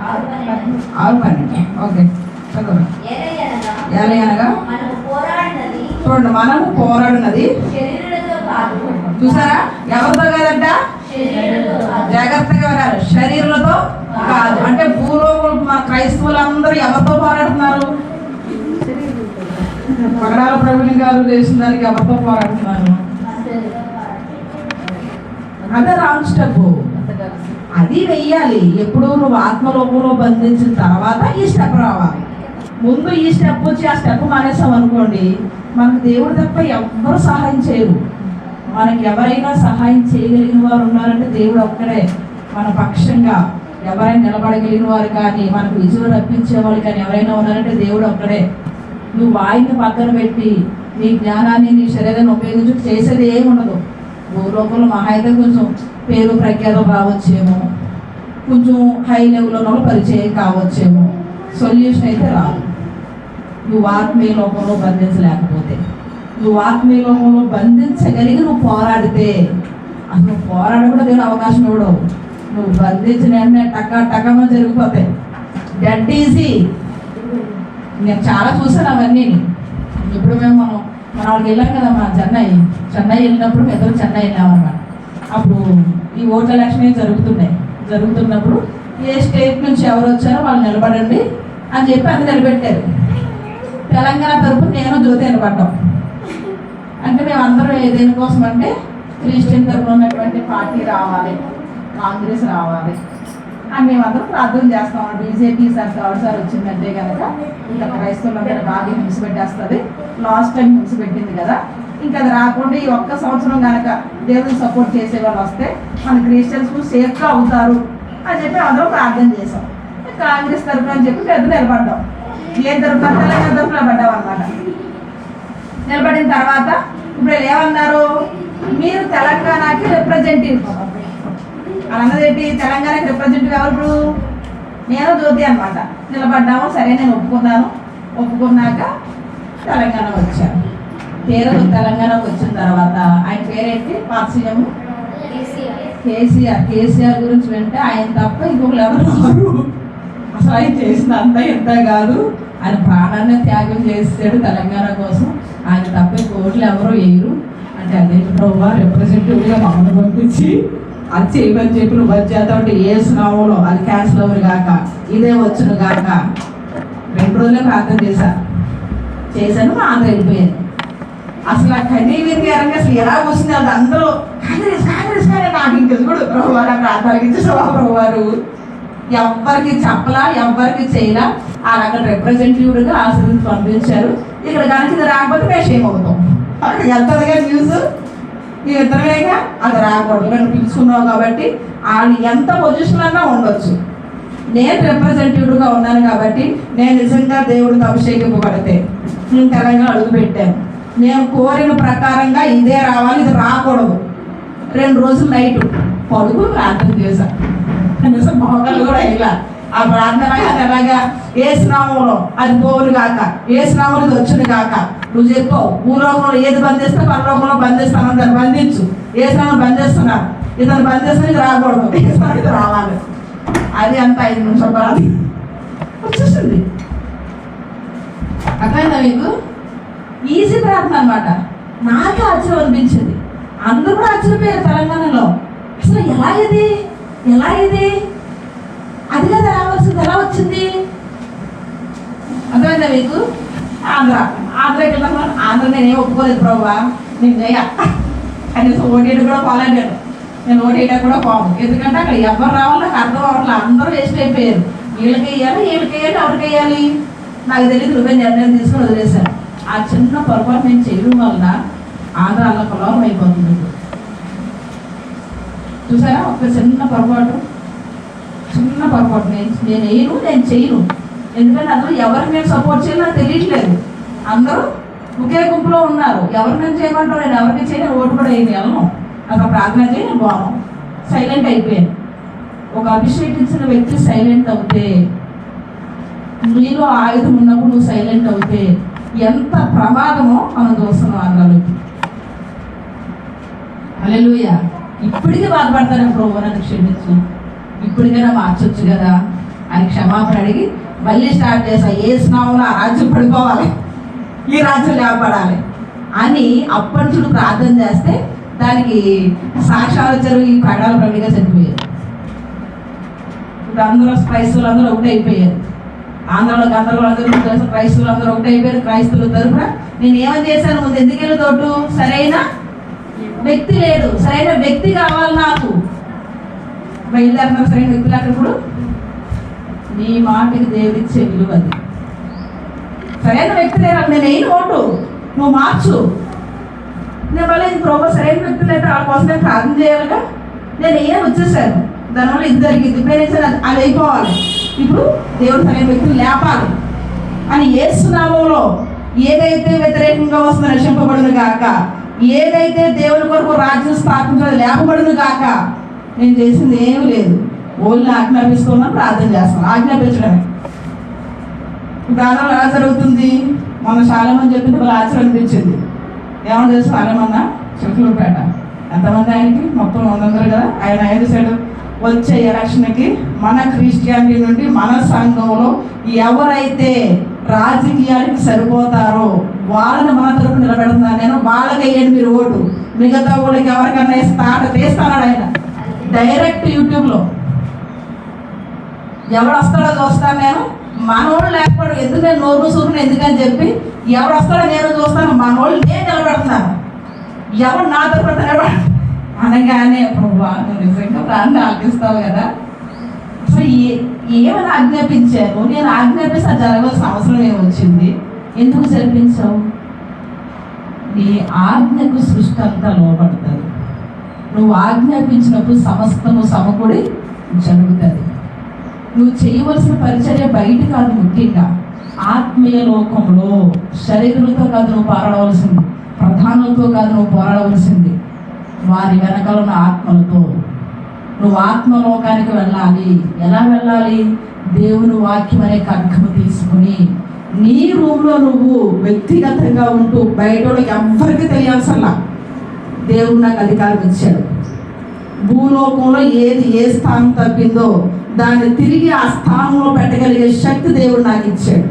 6:12. ఓకే చదువు. ఏలయనగా చూడండి, మనము పోరాడినది చూసారా ఎవరితో కాదంట, జాగ్రత్తగా వినాలి, శరీరులతో కాదు. అంటే భూలోకులు మన క్రైస్తవులందరూ ఎవరితో పోరాడుతున్నారు? పగడాల ప్రవీణ్ గారు చేసిన దానికి ఎవరితో పోరాడుతున్నారు? అదే రాంగ్ స్టెప్. అది వెయ్యాలి. ఎప్పుడు నువ్వు ఆత్మలోకంలో బంధించిన తర్వాత ఈ స్టెప్ రావాలి. ముందు ఈ స్టెప్ వచ్చి ఆ స్టెప్ మానేసాం అనుకోండి, మనకు దేవుడు తప్ప ఎవ్వరూ సహాయం చేయరు. మనకి ఎవరైనా సహాయం చేయగలిగిన వారు ఉన్నారంటే దేవుడు ఒక్కడే మన పక్షంగా. ఎవరైనా నిలబడగలిగిన వారు కానీ మనకు విజయం రప్పించేవాళ్ళు కానీ ఎవరైనా ఉన్నారంటే దేవుడు ఒక్కడే. నువ్వు వాయిని పక్కన పెట్టి నీ జ్ఞానాన్ని నీ శరీరాన్ని ఉపయోగించి చేసేది ఏమి ఉండదు. భూలోకంలో మహా అయితే కొంచెం పేరు ప్రఖ్యాతం రావచ్చేమో, కొంచెం హై లెవెల్లో పరిచయం కావచ్చేమో, సొల్యూషన్ అయితే రాదు. నువ్వు ఆత్మీయ లోకంలో బంధించలేకపోతే, నువ్వు ఆత్మీయ లోకంలో బంధించగలిగి నువ్వు పోరాడితే, అసలు పోరాడ కూడా దేవుడు అవకాశం ఇవ్వడం. నువ్వు బంధించిన వెంటనే టక్కమని జరిగిపోతాయి. Dead easy. నేను చాలా చూసాను అవన్నీ. ఇప్పుడు మనం వాళ్ళకి వెళ్ళాం కదా, మా చెన్నై వెళ్ళినప్పుడు పెద్దలు చెన్నై వెళ్ళామన్నమాట. అప్పుడు ఈ ఓట్ల ఎలక్షన్ జరుగుతున్నప్పుడు ఏ స్టేట్ నుంచి ఎవరు వచ్చారో వాళ్ళు నిలబడండి అని చెప్పి అది నిలబెట్టారు. తెలంగాణ తరఫున నేను జ్యోతి నిలబడ్డాం. అంటే మేమందరం దేనికోసం అంటే క్రిస్టియన్ తరఫున ఉన్నటువంటి పార్టీ రావాలి, కాంగ్రెస్ రావాలి అని మేమందరం ప్రార్థన చేస్తాం. బీజేపీ సార్ వచ్చిందంటే కనుక ఇంకా క్రైస్తవులందరూ బాగా హింసపెట్టేస్తుంది. లాస్ట్ టైం హింసపెట్టింది కదా, ఇంకా అది రాకుండా ఈ ఒక్క సంవత్సరం కనుక దేవుని సపోర్ట్ చేసే వాళ్ళు వస్తే మన క్రిస్టియన్స్ సేఫ్గా అవుతారు అని చెప్పి అందరం ప్రార్థన చేసాం. కాంగ్రెస్ తరఫున అని చెప్పి పెద్ద నిలబడ్డాం. ఏ తరఫున? తెలంగాణ తరఫున పడ్డాం అనమాట. నిలబడిన తర్వాత ఇప్పుడు ఏమన్నారు, మీరు తెలంగాణకి రిప్రజెంటేటివ్ అన్నదేంటి, తెలంగాణకి రిప్రజెంటేటివ్ ఎవరు? నేను జ్యోతి అనమాట. నిలబడ్డాము. సరే నేను ఒప్పుకున్నాక తెలంగాణ వచ్చాను. తెలంగాణకు వచ్చిన తర్వాత ఆయన పేరేంటి? పార్సీఎం కేసీఆర్ గురించి వింటే ఆయన తప్ప ఇంకొకరు ఎవరు రారు. అసలు ఆయన చేసిన ఇంత కాదు. ఆయన ప్రాణాన్ని త్యాగం చేసాడు తెలంగాణ కోసం. ఆయన తప్ప కోట్లు ఎవరో వేయరు. అంటే అదే ప్రభు రిప్రజెంటేటివ్గా మమ్మల్ని పంపించి అది చేయమని చెప్పి నువ్వు వచ్చేత అంటే వేసినావులో అది క్యాన్సిల్ అవ్వరు కాక, ఇదే వచ్చును కాక 2 రోజులే ప్రార్థన చేశాను. మా ఆంధ్ర వెళ్ళిపోయాను. అసలు ఆ కన్నీవింది అసలు ఎలా వస్తుంది అది అందరూ కాంగ్రెస్ నాకు ఇంక చూడు ప్రభు వారు ప్రార్థనకి ఇచ్చేసావా ప్రభు వారు. ఎవ్వరికి చెప్పలా, ఎవ్వరికి చేయలా. అక్కడ రిప్రజెంటేటివ్గా ఆశీర్వదించి పంపించారు. ఇక్కడ కనుక ఇది రాకపోతే మేము షేమ్ అవుతాం. అక్కడ వెళ్తుందిగా న్యూస్, నీ ఇద్దరేగా అది రాకూడదు. నేను పిలుచుకున్నావు కాబట్టి వాళ్ళు ఎంత పొజిషన్ అన్నా ఉండొచ్చు. నేను రిప్రజెంటేటివ్గా ఉన్నాను కాబట్టి నేను నిజంగా దేవుడికి అభిషేకింపబడితే నేను తెలంగాణ అడుగు పెట్టాను. నేను కోరిన ప్రకారంగా ఇదే రావాలి, ఇది రాకూడదు. 2 రోజులు నైట్ పడుకు ప్రార్థన చేశాను. కనీసం మోకాళ్ళు కూడా ఇలా ఆ ప్రార్థన ఎలాగా ఏ స్నామంలో అది పోవును కాక, ఏ స్నామంలో ఇది వచ్చును కాక. నువ్వు చెప్పావు భూలోకంలో ఏది బంధిస్తే పరలోకంలో బంధిస్తాను, దాన్ని బంధించు. ఏ స్నామం బంధిస్తున్నాను, ఇతను బంధిస్తే ఇది రాకూడదు, ఏ స్నామం ఇది రావాలి. అది అంత 5 నిమిషాలు బాధ వచ్చేసింది. అర్థమైందా మీకు? ఈజీ ప్రార్థన అనమాట. నాకే ఆశ్చర్యం అనిపించింది. అందరూ కూడా ఆశ్చర్యపోయారు తెలంగాణలో. అసలు ఎలా ఇది అది కదా రావాల్సింది, ఎలా వచ్చింది? అర్థమైందా మీకు? ఆంధ్రాకి వెళ్ళాము. ఆంధ్ర నేనేం ఒప్పుకోలేదు ప్రభావ, నేను చేయ కనీసం ఓటేయడం కూడా పోలేదు. నేను ఓటేయడం కూడా పోను. ఎందుకంటే అక్కడ ఎవరు రావాలి నాకు అర్థం అవ్వట్లేదు. అందరూ వేస్ట్ అయిపోయారు. వీళ్ళకి వేయాలి, ఎవరికి వేయాలి నాకు తెలియదు. నువ్వే నిర్ణయం తీసుకొని వదిలేశాను. ఆ చిన్న పొరపాటు నేను చేయడం వలన ఆంధ్ర అలా పొలం అయిపోతుంది. చూసారా? ఒక చిన్న పొరపాటు నేను చేయను. ఎందుకంటే అందరూ ఎవరికి నేను సపోర్ట్ చేయాలి నాకు తెలియట్లేదు. అందరూ ఒకే గుంపులో ఉన్నారు. ఎవరు నేను చేయమంటారు, నేను ఎవరికి చేయను, ఓటు కూడా ఏమి వెళ్ళను. అక్కడ ప్రార్థన చేయి, నేను బాను. సైలెంట్ అయిపోయాను. ఒక అభిషేకించిన వ్యక్తి సైలెంట్ అవుతే, నీలో ఆయుధం ఉన్నప్పుడు నువ్వు సైలెంట్ అవుతే ఎంత ప్రమాదమో మనం చూస్తున్నాం ఆంధ్రలోకి. హల్లెలూయా. ఇప్పటికీ బాధపడతాను ప్రభు నన్ను క్షమించు, ఇప్పటికైనా మార్చొచ్చు కదా. అని క్షమాపణ అడిగి మళ్ళీ స్టార్ట్ చేశా. ఏ స్నామంలో ఆ రాజ్యం పడిపోవాలి, ఈ రాజ్యం లేపడాలి అని అప్పటి నుంచి ప్రార్థన చేస్తే దానికి సాక్ష్యాలు వచ్చారు. ఈ ప్రకటన ప్రవీణగా చనిపోయారు. ఇప్పుడు అందరూ క్రైస్తవులు అందరూ ఒకటే అయిపోయారు. ఆంధ్రలో గందరగోళం అందరూ క్రైస్తవులు అందరూ ఒకటే అయిపోయారు. క్రైస్తవులు తరపున నేను ఏమని చేశాను, ముందు ఎందుకు వెళ్ళి తోటు, సరైన వ్యక్తి లేడు, సరైన వ్యక్తి కావాలి నాకు. బయలుదేరిన సరైన వ్యక్తి లేక ఇప్పుడు నీ మాటకి దేవుడిచ్చే విలువ అది. సరైన వ్యక్తి లేరు, నేను ఏం ఓటు నువ్వు మార్చు. నేను మళ్ళీ ప్రభు సరైన వ్యక్తి లేదు, వాళ్ళ కోసం నేను ప్రార్థన చేయాలిగా. నేను ఏం వచ్చేసాను, దానివల్ల ఇది జరిగింది. ఇప్పుడు అది అయిపోవాలి. ఇప్పుడు దేవుడు సరైన వ్యక్తులు లేపాలి అని యేసునామంలో ఏదైతే వ్యతిరేకంగా వస్తుందో రక్షింపబడును గాక, ఏదైతే దేవుని కొరకు రాజ్యం స్థాపించడం లేపబడును గాక. నేను చేసింది ఏమీ లేదు, ఓన్లీ ఆజ్ఞాపిస్తున్నా, ప్రార్థన చేస్తాను. ఆజ్ఞాపించడమే. ప్రార్థన ఎలా జరుగుతుంది? మొన్న చాలా మంది చెప్పింది వాళ్ళు ఆశ్చర్యం అనిపించింది. ఏమన్నా తెలుసు చాలామన్నా చిలకలూరుపేట ఎంతమంది ఆయనకి మొత్తం 100 కదా. ఆయన ఏం చేశాడు, వచ్చే ఎలక్షన్కి మన క్రిస్టియానిటీ నుండి మన సంఘంలో ఎవరైతే రాజకీయానికి సరిపోతారో వాళ్ళని మన తరపు నిలబెడుతున్నాను నేను, వాళ్ళకి వేయండి మీరు ఓటు, మిగతా వాళ్ళకి ఎవరికన్నా స్టార్ట్ తీస్తాడు ఆయన. డైరెక్ట్ యూట్యూబ్లో ఎవడు వస్తాడో చూస్తాను నేను, మనోళ్ళు లేకపోవడం ఎందుకు, నేను నోరు సూరుని ఎందుకని చెప్పి ఎవడు వస్తాడో నేను చూస్తాను, మనోళ్ళు నేను నిలబెడుతున్నాను, ఎవడు నా తరపున నిలబడ అనగానే ప్రభా నువ్వు నిజంగా ప్రాణాన్ని ఆలకిస్తావు కదా. అసలు ఏమని ఆజ్ఞాపించాను, నేను ఆజ్ఞాపిస్తే జరగవలసిన అవసరం ఏమొచ్చింది, ఎందుకు జరిపించావు? నీ ఆజ్ఞకు సృష్టి అంతా లోపడుతుంది. నువ్వు ఆజ్ఞాపించినప్పుడు సమస్తము సమకూడి జరుగుతుంది. నువ్వు చేయవలసిన పరిచర్య బయట కాదు, ముఖ్యంగా ఆత్మీయ లోకంలో శరీరులతో కాదు నువ్వు పోరాడవలసింది, ప్రధానులతో కాదు నువ్వు పోరాడవలసింది, వారి వెనకాల ఉన్న ఆత్మలతో. నువ్వు ఆత్మలోకానికి వెళ్ళాలి. ఎలా వెళ్ళాలి? దేవుని వాక్యం అనే ఖడ్గము తీసుకుని నీ రూమ్లో నువ్వు వ్యక్తిగతంగా ఉంటూ బయట ఎవ్వరికి తెలియాల్సల్లా. దేవుడు నాకు అధికారం ఇచ్చాడు. భూలోకంలో ఏది ఏ స్థానం తప్పిందో దాన్ని తిరిగి ఆ స్థానంలో పెట్టగలిగే శక్తి దేవుడు నాకు ఇచ్చాడు.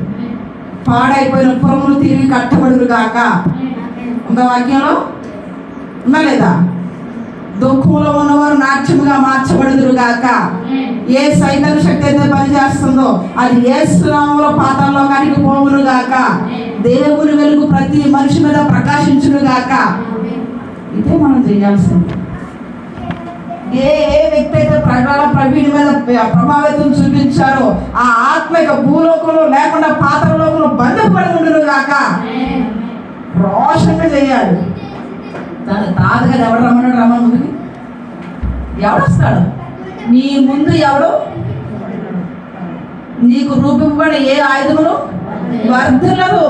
పాడైపోయిన పురములు తిరిగి కట్టబడును గాక ఇంకా వాక్యంలో ఉందా లేదా? దుఃఖంలో ఉన్నవారు నాట్యముగా మార్చబడుదురు గాక. ఏ సైతన శక్తి అయితే పనిచేస్తుందో అది యేసు నామములో పాతాళలోకానికి పోవును గాక. దేవుని వెలుగు ప్రతి మనిషి మీద ప్రకాశించును గాక. ఇదే మనం చేయాల్సింది. ఏ వ్యక్తి అయితే ప్రవీణ్ మీద ప్రభావితం చూపించారో ఆ ఆత్మ భూలోకంలో లేకుండా పాతాళలోకంలో బంధపడి ఉండును గాక. రోషంగా చేయాలి. దాని తాతగా ఎవడు రమ్మన్నాడు? రమ్మని ముందుకి ఎవడొస్తాడు? నీ ముందు ఎవడు? నీకు రూపింపబడి ఏ ఆయుధములు వర్ధులవు.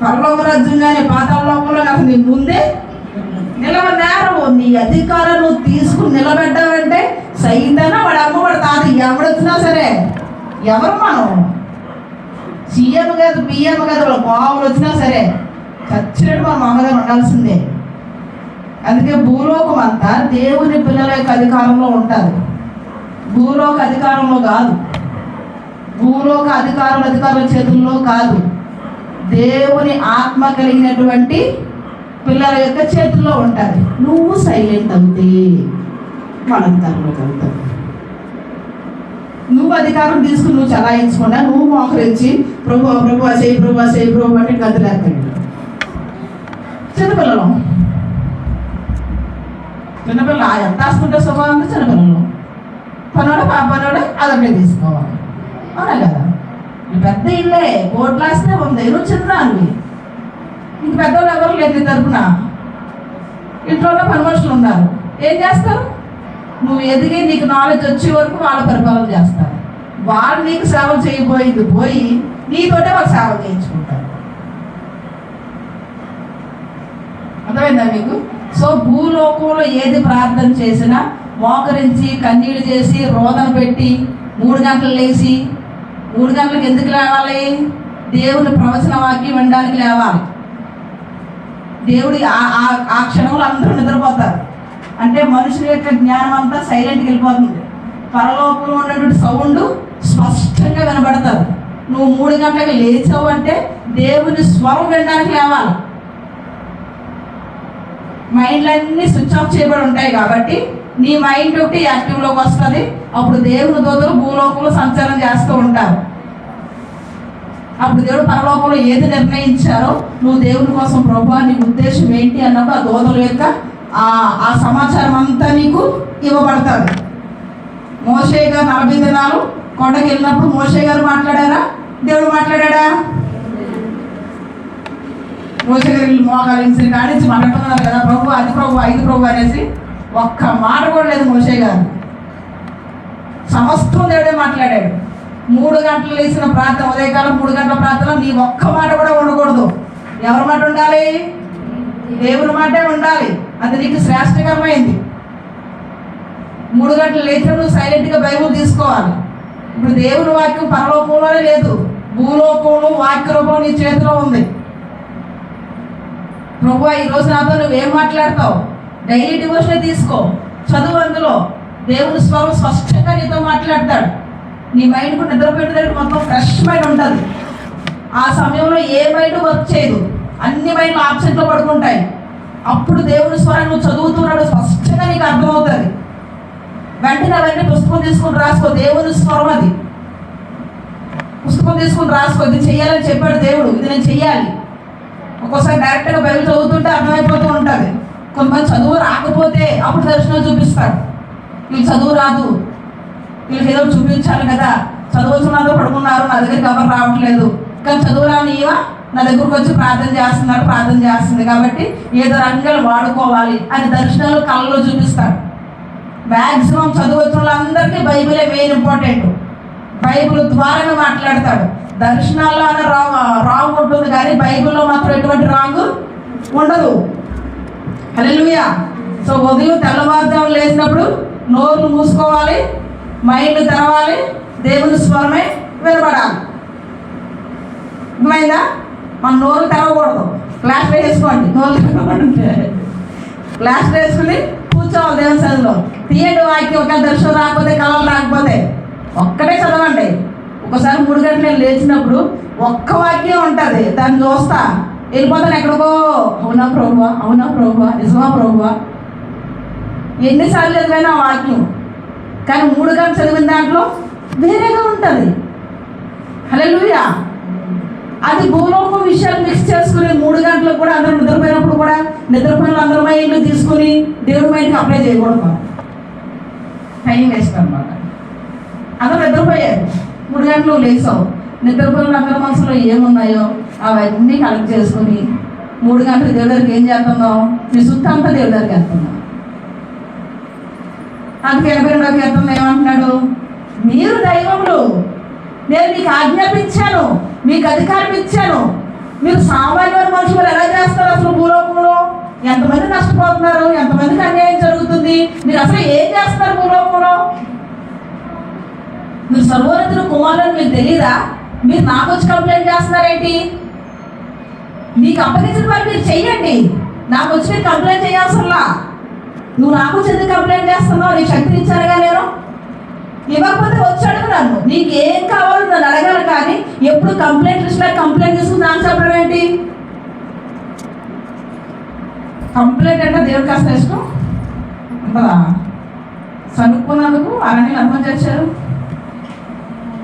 పరలోక రాజ్యం కానీ పాతాళ లోకంలో నాకు నీ ముందే నిలబడ్డారు. నీ అధికారం నువ్వు తీసుకుని నిలబడ్డావంటే సైతనా వాడు అమ్మ వాడు తాత ఎవడొచ్చినా సరే, ఎవరు మనం సీఎం కాదు పిఎం కాదు, వాళ్ళ బావులు వచ్చినా సరే చచ్చినట్టు మన మామగారు ఉండాల్సిందే. అందుకే భూలోకం అంతా దేవుని పిల్లల యొక్క అధికారంలో ఉంటారు. భూలోక అధికారంలో కాదు, భూలోక అధికారుల చేతుల్లో కాదు, దేవుని ఆత్మ కలిగినటువంటి పిల్లల యొక్క చేతుల్లో ఉంటుంది. నువ్వు సైలెంట్ అవుతే వాళ్ళ అధికారంలోకి వెళ్తావు. నువ్వు అధికారం తీసుకుని నువ్వు చలాయించకుండా నువ్వు మోకరించి ప్రభు ప్రభు చేయి ప్రభు చేయి ప్రభు అంటే గదిలేకండి. చిన్నపిల్లలు ఎంత ఆస్తుంటే స్వభావంగా చిన్నపిల్లలు పనోడ పాపనోడ అదొకటే తీసుకోవాలి. అవునా కదా? పెద్ద ఇల్లే కోట్లాస్తే ఉంది, నువ్వు చిన్నాను. ఇంక పెద్దవాళ్ళు ఎవరు లేదు తరపున. ఇంట్లో పని మనుషులు ఉన్నారు, ఏం చేస్తారు? నువ్వు ఎదిగి నీకు నాలెడ్జ్ వచ్చే వరకు వాళ్ళ పరిపాలన చేస్తారు. వాళ్ళు నీకు సేవలు చేయబోయింది పోయి నీతోటే వాళ్ళు సేవలు చేయించుకుంటారు. అర్థమైందా మీకు? సో భూలోకంలో ఏది ప్రార్థన చేసినా మోకరించి కన్నీళ్ళు చేసి రోదన పెట్టి 3 గంటలు లేచి 3 గంటలకు ఎందుకు లేవాలి? దేవుని ప్రవచన వాక్యం వినడానికి లేవాలి. దేవుడి ఆ క్షణంలో అందరూ నిద్రపోతారు. అంటే మనుషుల యొక్క జ్ఞానం అంతా సైలెంట్కి వెళ్ళిపోతుంది. పరలోకంలో ఉన్నటువంటి సౌండ్ స్పష్టంగా వినబడుతుంది. నువ్వు 3 గంటలకు లేచావు అంటే దేవుని స్వరం వినడానికి లేవాలి. మైండ్లు అన్నీ స్విచ్ ఆఫ్ చేయబడి ఉంటాయి కాబట్టి నీ మైండ్ ఒకటి యాక్టివ్లోకి వస్తుంది. అప్పుడు దేవుని దూతలు భూలోకంలో సంచారం చేస్తూ ఉంటారు. అప్పుడు దేవుడు పరలోకంలో ఏది నిర్ణయించారో నువ్వు దేవుని కోసం ప్రభువా నీ ఉద్దేశం ఏంటి అన్నప్పుడు ఆ దూతల యొక్క ఆ సమాచారం అంతా నీకు ఇవ్వబడతాడు. మోషే గారు 40 దినాలు కొండకి వెళ్ళినప్పుడు మోషే గారు మాట్లాడారా, దేవుడు మాట్లాడా? మోషే గారు మోకాలించిన కాడించి మాట్లాడుతున్నారు కదా, ప్రభు అది ప్రభు ఇది ప్రభు అనేసి ఒక్క మాట కూడా లేదు మోషే గారు. సమస్తం దేవుడే మాట్లాడాడు. 3 గంటలు లేచిన ప్రార్థన, ఉదయకాలం 3 గంటల ప్రార్థన నీ ఒక్క మాట కూడా ఉండకూడదు. ఎవరి మాట ఉండాలి? దేవుని మాటే ఉండాలి. అది నీకు శ్రేష్టకరమైంది. 3 గంటలు లేచినప్పుడు నువ్వు సైలెంట్గా బైబుల్ తీసుకోవాలి. ఇప్పుడు దేవుని వాక్యం పరలోకంలోనే లేదు, భూలోకంలో వాక్య రూపం నీ చేతిలో ఉంది. ప్రభువా ఈరోజు నాతో నువ్వేం మాట్లాడతావు? డైలీ డివోషన్ తీసుకో, చదువు. అందులో దేవుని స్వరం స్పష్టంగా నీతో మాట్లాడతాడు. నీ మైండ్ కూడా నిద్రపోయిన దగ్గర మొత్తం ఫ్రెష్ మైండ్ ఉంటుంది. ఆ సమయంలో ఏ మైండ్ వర్క్ చేయదు, అన్ని మైండ్లు ఆబ్సెంట్లో పడుకుంటాయి. అప్పుడు దేవుని స్వరం నువ్వు చదువుతున్నాడు స్పష్టంగా నీకు అర్థమవుతుంది. వెంటనే అవన్నీ పుస్తకం తీసుకుని రాసుకో. దేవుని స్వరం అది. పుస్తకం తీసుకుని రాసుకో. ఇది చెయ్యాలని చెప్పాడు దేవుడు, ఇది నేను చెయ్యాలి. ఒక్కోసారి డైరెక్ట్గా బైబిల్ చదువుతుంటే అర్థమైపోతూ ఉంటుంది. కొంతమంది చదువు రాకపోతే అప్పుడు దర్శనం చూపిస్తాడు. వీళ్ళు చదువు రాదు, వీళ్ళకి ఏదో చూపించాలి కదా, చదువుతున్నారు పడుకున్నారు, నా దగ్గరికి ఎవరు రావట్లేదు, కానీ చదువు రానివా నా దగ్గరకు వచ్చి ప్రార్థన చేస్తున్నారు, ప్రార్థన చేస్తుంది కాబట్టి ఏదో రంగాలు వాడుకోవాలి అని దర్శనాలు కళ్ళలో చూపిస్తాడు. మ్యాక్సిమం చదువు వచ్చిన వాళ్ళందరికీ బైబిలే మెయిన్ ఇంపార్టెంట్. బైబిల్ ద్వారానే మాట్లాడతాడు. దర్శనాల్లో అనే రాంగ్ ఉంటుంది కానీ బైబిల్లో మాత్రం ఎటువంటి రాంగ్ ఉండదు. హల్లెలూయా. సో ఉదయం తెల్లవారుజాము లేచినప్పుడు నోరు మూసుకోవాలి, మైండ్ తెరవాలి, దేవుని స్వరమే వినబడాలి. అర్థమైందా? మన నోరు తెరవకూడదు. క్లాస్ వేసుకోండి, నోరు తెరవకుంటే క్లాస్ వేసుకుని కూర్చోవాలి దేవుని సన్నిధిలో. తీయండి వాక్యం. ఒక దర్శనం రాకపోతే, కళలు రాకపోతే ఒక్కటే చదవండి. ఒకసారి 3 గంటలు లేచినప్పుడు ఒక్క వాక్యం ఉంటుంది, దాన్ని చూస్తా వెళ్ళిపోతాను ఎక్కడికో. అవునా ప్రభువా, అవునా ప్రభువా, నిజమా ప్రభువా. ఎన్నిసార్లు చదివినా వాక్యం, కానీ 3 గంటలు చదివిన దాంట్లో వేరేగా ఉంటుంది. హల్లెలూయా. అది భూలోకం విషయాలు మిక్స్ చేసుకుని 3 గంటలకు కూడా అందరూ నిద్రపోయినప్పుడు కూడా నిద్రపోయిన అందరి మైండ్లు తీసుకుని దేవుడి మైండ్కి అప్లై చేయకూడదు. టైం వేస్ట్ అనమాట. అందరూ నిద్రపోయారు, 3 గంటలు లేచావు. నిద్రపోయిన అందరి మనసులో ఏమున్నాయో అవన్నీ కలెక్ట్ చేసుకుని 3 గంటలు దేవుడి దగ్గరికి ఏం చేస్తున్నావు? నీ సుత్త అంతా దేవుడి దగ్గరికి వెళ్తున్నావు. అందుకే 82వ కీర్తనలో ఏమంటున్నాడు? మీరు దైవములు, నేను మీకు ఆజ్ఞాపించాను, మీకు అధికారం ఇచ్చాను. మీరు సామాన్యమైన మనుషులు ఎలా చేస్తారు? అసలు భూలోకంలో ఎంతమంది నష్టపోతున్నారు, ఎంతమందికి అన్యాయం జరుగుతుంది, మీరు అసలు ఏం చేస్తున్నారు భూలోకంలో? మీరు సర్వోన్నతుడు కుమారులు మీకు తెలీదా? మీరు నాకు వచ్చి కంప్లైంట్ చేస్తున్నారేంటి? మీకు అప్పగించిన పని మీరు చెయ్యండి, నాకు వచ్చి మీరు కంప్లైంట్ చేయాల్సల్లా. నువ్వు నాకు వచ్చి ఎందుకు కంప్లైంట్ చేస్తున్నావు? నీకు శక్తి ఇచ్చానుగా నేను. ఇవ్వకపోతే వచ్చి అడుగు నన్ను, నీకు ఏం కావాలో నన్ను అడగాలి. కానీ ఎప్పుడు కంప్లైంట్ లిస్ట్లో కంప్లైంట్ తీసుకుని నాకు చెప్పడం ఏంటి? కంప్లైంట్ అంటే దేవుడికి అసలు ఇష్టం ఉంటుందా? చదువుకున్నందుకు అరణ్యం ఎంతమంది చేశారు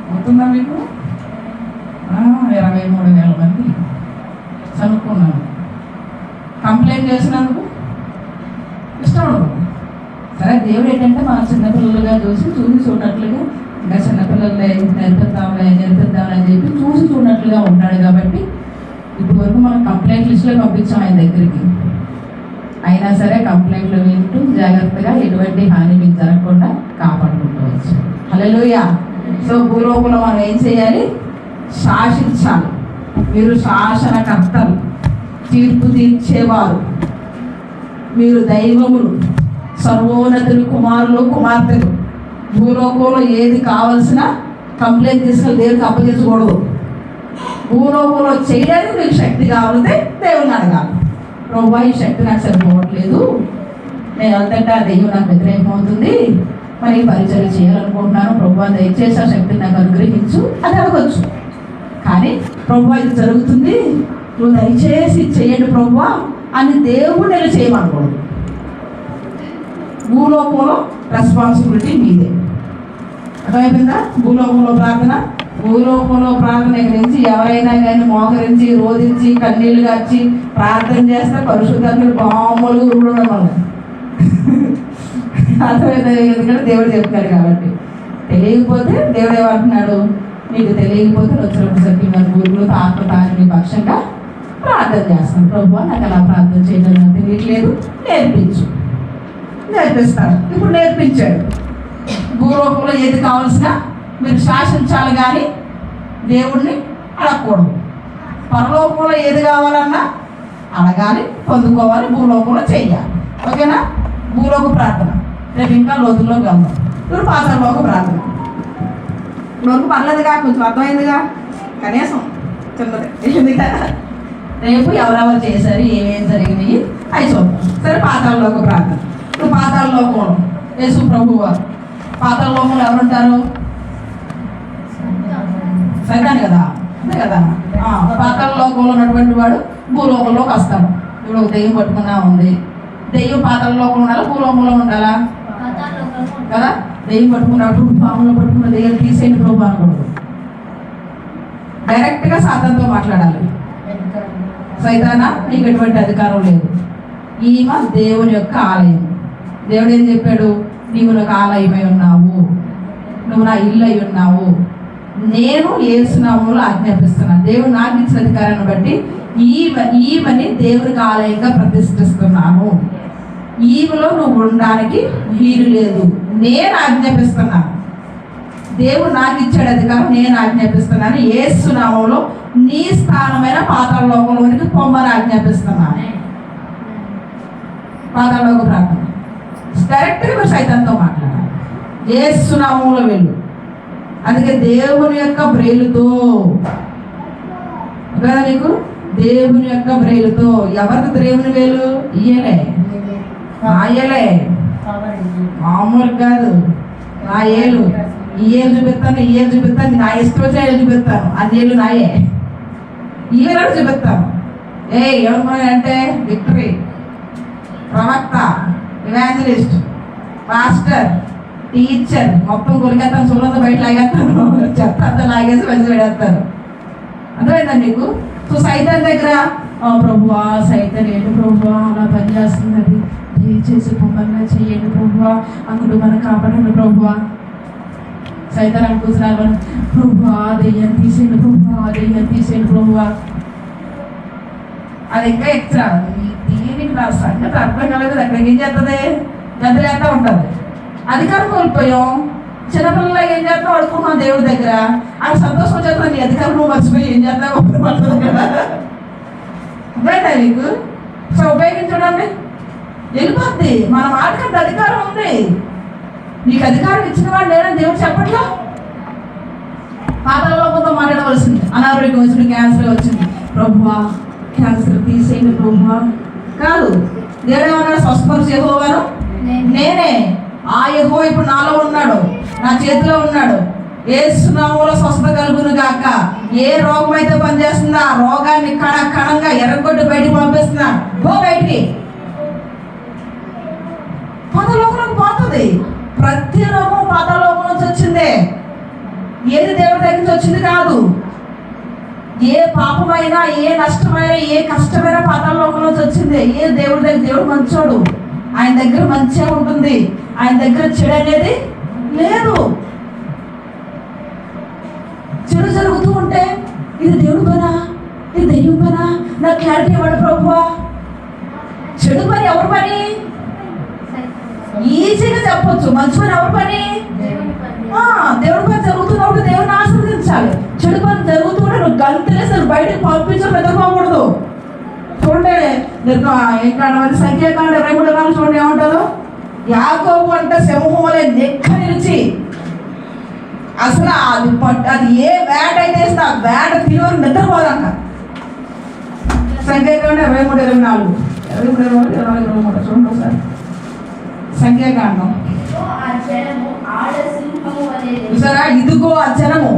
అవుతుందా మీకు? 23,000 మంది చదువుకున్నాను. కంప్లైంట్ చేసినందుకు ఇష్టం ఉండదు. సరే, దేవుడు ఏంటంటే మన చిన్నపిల్లలుగా చూసి చూడనట్లుగా, ఇంకా చిన్నపిల్లలే నేర్పిద్దాంలే అని చెప్పి చూసి చూడనట్లుగా ఉంటాడు. కాబట్టి ఇప్పటి వరకు మనం కంప్లైంట్ లిస్ట్లో పంపించాం ఆయన దగ్గరికి. అయినా సరే కంప్లైంట్లు వింటూ జాగ్రత్తగా ఎటువంటి హాని మీకు జరగకుండా కాపాడుకుంటూ వచ్చు. హల్లెలూయా. సో భూలోకంలో మనం ఏం చేయాలి? శాసించాలి. మీరు శాసనకర్తలు, తీర్పు తీర్చేవారు, మీరు దైవములు, సర్వోన్నతులు, కుమారులు, కుమార్తెలు. భూలోకంలో ఏది కావలసిన కంప్లైంట్ తీసుకుని దేవుడికి అప్పగించకూడదు. భూలోకంలో చేయడానికి మీకు శక్తి కావాలంటే దేవుని అడగాలి. ప్రభువా ఈ శక్తి నాకు సరిపోవట్లేదు, నేను అంతటా దెయ్యం నాకు వ్యతిరేకం అవుతుంది, మరి పరిచయం చేయాలనుకుంటున్నాను ప్రభువా, దయచేసి ఆ శక్తిని నాకు అనుగ్రహించు అని అడగచ్చు. కానీ ప్రభువా ఇది జరుగుతుంది, నువ్వు దయచేసి చేయండి ప్రభువా అని దేవుడు నేను చేయమనకూడదు. భూలోకంలో రెస్పాన్సిబిలిటీ మీదే. అర్థమైపోయిందా? భూలోకంలో ప్రార్థన గురించి ఎవరైనా కానీ మోకరించి రోధించి కన్నీళ్లు గార్చి ప్రార్థన చేస్తే పరిశుద్ధాత్మలు బామ్మలు ఉండడం వల్ల అర్థమైందా? ఎందుకంటే దేవుడు చెప్తాడు కాబట్టి. తెలియకపోతే దేవుడు ఏమంటున్నాడు, నీకు తెలియకపోతే వచ్చినప్పుడు సత్యంగా గురువులు ఆత్మతాన్ని మీ పక్షంగా ప్రార్థన చేస్తాను. ప్రభువా నాకు అలా ప్రార్థన చేయడం నాకు తెలియట్లేదు, నేర్పిస్తాడు. ఇప్పుడు నేర్పించాడు. భూలోకంలో ఏది కావాల్సినా మీరు శాసించాలి కానీ దేవుణ్ణి అడగకూడదు. పరలోకంలో ఏది కావాలన్నా అడగాలి, పొందుకోవాలి, భూలోకంలో చెయ్యాలి. ఓకేనా? భూలోక ప్రార్థన. రేపు ఇంకా లోతుల్లోకి వెళ్దాం. ఇప్పుడు పాతాళలోక ప్రార్థన. నోరుకు పర్లేదుగా, కొంచెం అర్థమైందిగా, కనీసం చిన్నది. ఎందుక రేపు ఎవరెవరు చేశారు, ఏమేమి జరిగినాయి అవి చూద్దాం. సరే, పాతాళలోక ప్రార్థన. ఇప్పుడు పాతాళలోకంలో యేసు ప్రభువు పాతాళలోకంలో ఎవరుంటారు? సైతాన్ కదా, అంతే కదా. పాతాళలోకంలో ఉన్నటువంటి వాడు భూలోకంలోకి వస్తాడు. ఇప్పుడు ఒక దెయ్యం పట్టుకున్నా ఉంది. దెయ్యం పాతాళలోకంలో ఉండాలా, భూలోకంలో ఉండాలా? కదా. దెయ్యం పట్టుకున్నప్పుడు పాములో పట్టుకున్న దెయ్యం తీసేయండి ప్రభు అనకూడదు. డైరెక్ట్గా సాతానుతో మాట్లాడాలి. సైతానా, నీకు ఎటువంటి అధికారం లేదు, ఈమె దేవుని యొక్క ఆలయం. దేవుడు ఏం చెప్పాడు? నీవు నాకు ఆలయమై ఉన్నావు, నువ్వు నా ఇల్లు అయి ఉన్నావు, నేను యేసు నామములో ఆజ్ఞాపిస్తున్నాను. దేవుడు నాకు ఇచ్చిన అధికారాన్ని బట్టి ఈమెని దేవునికి ఆలయంగా ప్రతిష్ఠిస్తున్నాను. ఈమెలో నువ్వు ఉండడానికి వీలు లేదు, నేను ఆజ్ఞాపిస్తున్నాను. దేవుడు నాకు ఇచ్చాడు అధికారం, నేను ఆజ్ఞాపిస్తున్నాను. యేసు నామములో నీ స్థానమైన పాతాళలోకంలోనికి పొమ్మని ఆజ్ఞాపిస్తున్నాను. పాతాళలోక ప్రార్థన డైరెక్ట్గా మీరు సైతాన్తో మాట్లాడాలి. యేసు నామములో వెళ్ళు. అందుకే దేవుని యొక్క బ్రేలుతో కదా, నీకు దేవుని యొక్క బ్రేలుతో. ఎవరికి దేవుని వేలు? ఇయ్యలే, ఆయలే, మామూలు కాదు. నా ఏలు, ఈ ఏళ్ళు చూపిస్తాను, నా ఇష్టం వచ్చే ఏళ్ళు చూపిస్తాను, అన్ని ఏళ్ళు నాయే. ఈ ఏళ్ళు చూపిస్తాను. ఏమనుకున్నాయంటే విక్టరీ, ప్రవక్త, ఇవాంజలిస్ట్, పాస్టర్, టీచర్ మొత్తం కొరికేస్తాను, చూడంతా బయట లాగేస్తాను, చెత్త అంతా లాగేసి మంచి పెడేస్తాను. అర్థమైందా నీకు? సో సైతాన్ దగ్గర ప్రభువా, సైతాన్ ఏంటి ప్రభువా అలా పనిచేస్తుంది, అది దయచేసి పొమ్మన్నా చెయ్యండి ప్రభువా, అంకుడు మనం కాపాడండి ప్రభువా. సైతాన్ అనుకుంటున్నారు, ప్రభువా దెయ్యం తీసేయండి ప్రభువా, దెయ్యం తీసేయండి ప్రభువా. అది ఇంకా ఎక్స్ట్రా. దీనికి నా సంగతి అర్థం కాలేదు. అక్కడికి ఏం చేస్తుంది? గదిలేస్తా ఉంటుంది. అధికారం కోల్పోయాం. చిన్నపిల్లలు ఏం చేస్తాం? అడుకున్నాం దేవుడి దగ్గర. అది సంతోషం వచ్చేస్తుంది. నీ అధికారం నువ్వు మర్చిపోయి ఏం చేస్తావు పడుతుంది కదా. అర్థమైందా నీకు? సో ఉపయోగించడండి, వెళ్ళిపోద్ది. మన మాటకంత అధికారం ఉంది. నీకు అధికారం ఇచ్చిన వాడు లేదని దేవుడు చెప్పట్లా. పాతాళలోకంతో మాట్లాడవలసింది. అనారోగ్యం వచ్చింది, క్యాన్సర్ వచ్చింది, ప్రభువా క్యాన్సర్ తీసేయండి ప్రభువా కాదు. దేవుడు ఏమన్నాడు? స్వస్థపరిచే యెహోవాను నేనే. ఆ యెహోవా ఇప్పుడు నాలో ఉన్నాడు, నా చేతిలో ఉన్నాడు. యేసు నామములో స్వస్థత కలుగును గాక. ఏ రోగం అయితే పనిచేస్తుందో ఆ రోగాన్ని కణంగా ఎర్రగొడ్డు బయటికి పంపిస్తున్నా. పో బయటికి. పాతాళలోకంలోకి పోతుంది. ప్రతి రోగం పాతాళలోకం నుంచి వచ్చిందే. ఏది దేవుడి దగ్గర నుంచి వచ్చింది కాదు. ఏ పాపమైనా, ఏ నష్టమైనా, ఏ కష్టమైనా పాతాళలోకం నుంచి వచ్చిందే. ఏ దేవుడి దగ్గర, దేవుడు మంచోడు, ఆయన దగ్గర మంచిగా ఉంటుంది, ఆయన దగ్గర చెడు అనేది లేదు. చెడు జరుగుతూ ఉంటే ఇది దేవుడి పనా, ఇది దెయ్యం పనా, నాకు క్లారిటీ ఇవ్వండి ప్రభువా. చెడు పని ఎవరి పని? ఈజీగా చెప్పొచ్చు. మంచి పని ఎవరి పని? దేవుడి పని జరుగుతున్నప్పుడు దేవుడిని ఆశీర్వదించాలి. చెడు పని జరుగుతుంటే నువ్వు గంతలేసి బయటకు పంపించడం నిద్రపోకూడదు. చూడండి, సంఖ్యాకాండ 23 చూడండి ఏమంటారు? యాకోబు అంటే సింహం వలె నెక్క నిలిచి, అసలు అది ఏ వేట అయితే వేస్తే ఆ వేట తిరిగి నిద్రపోదంట. సంఖ్యాకాండ 23, 24 చూడండి ఒకసారి. సంఖ్యాకాండం ఆడసింహము వలె చూసారా, ఇదిగో ఆ జనము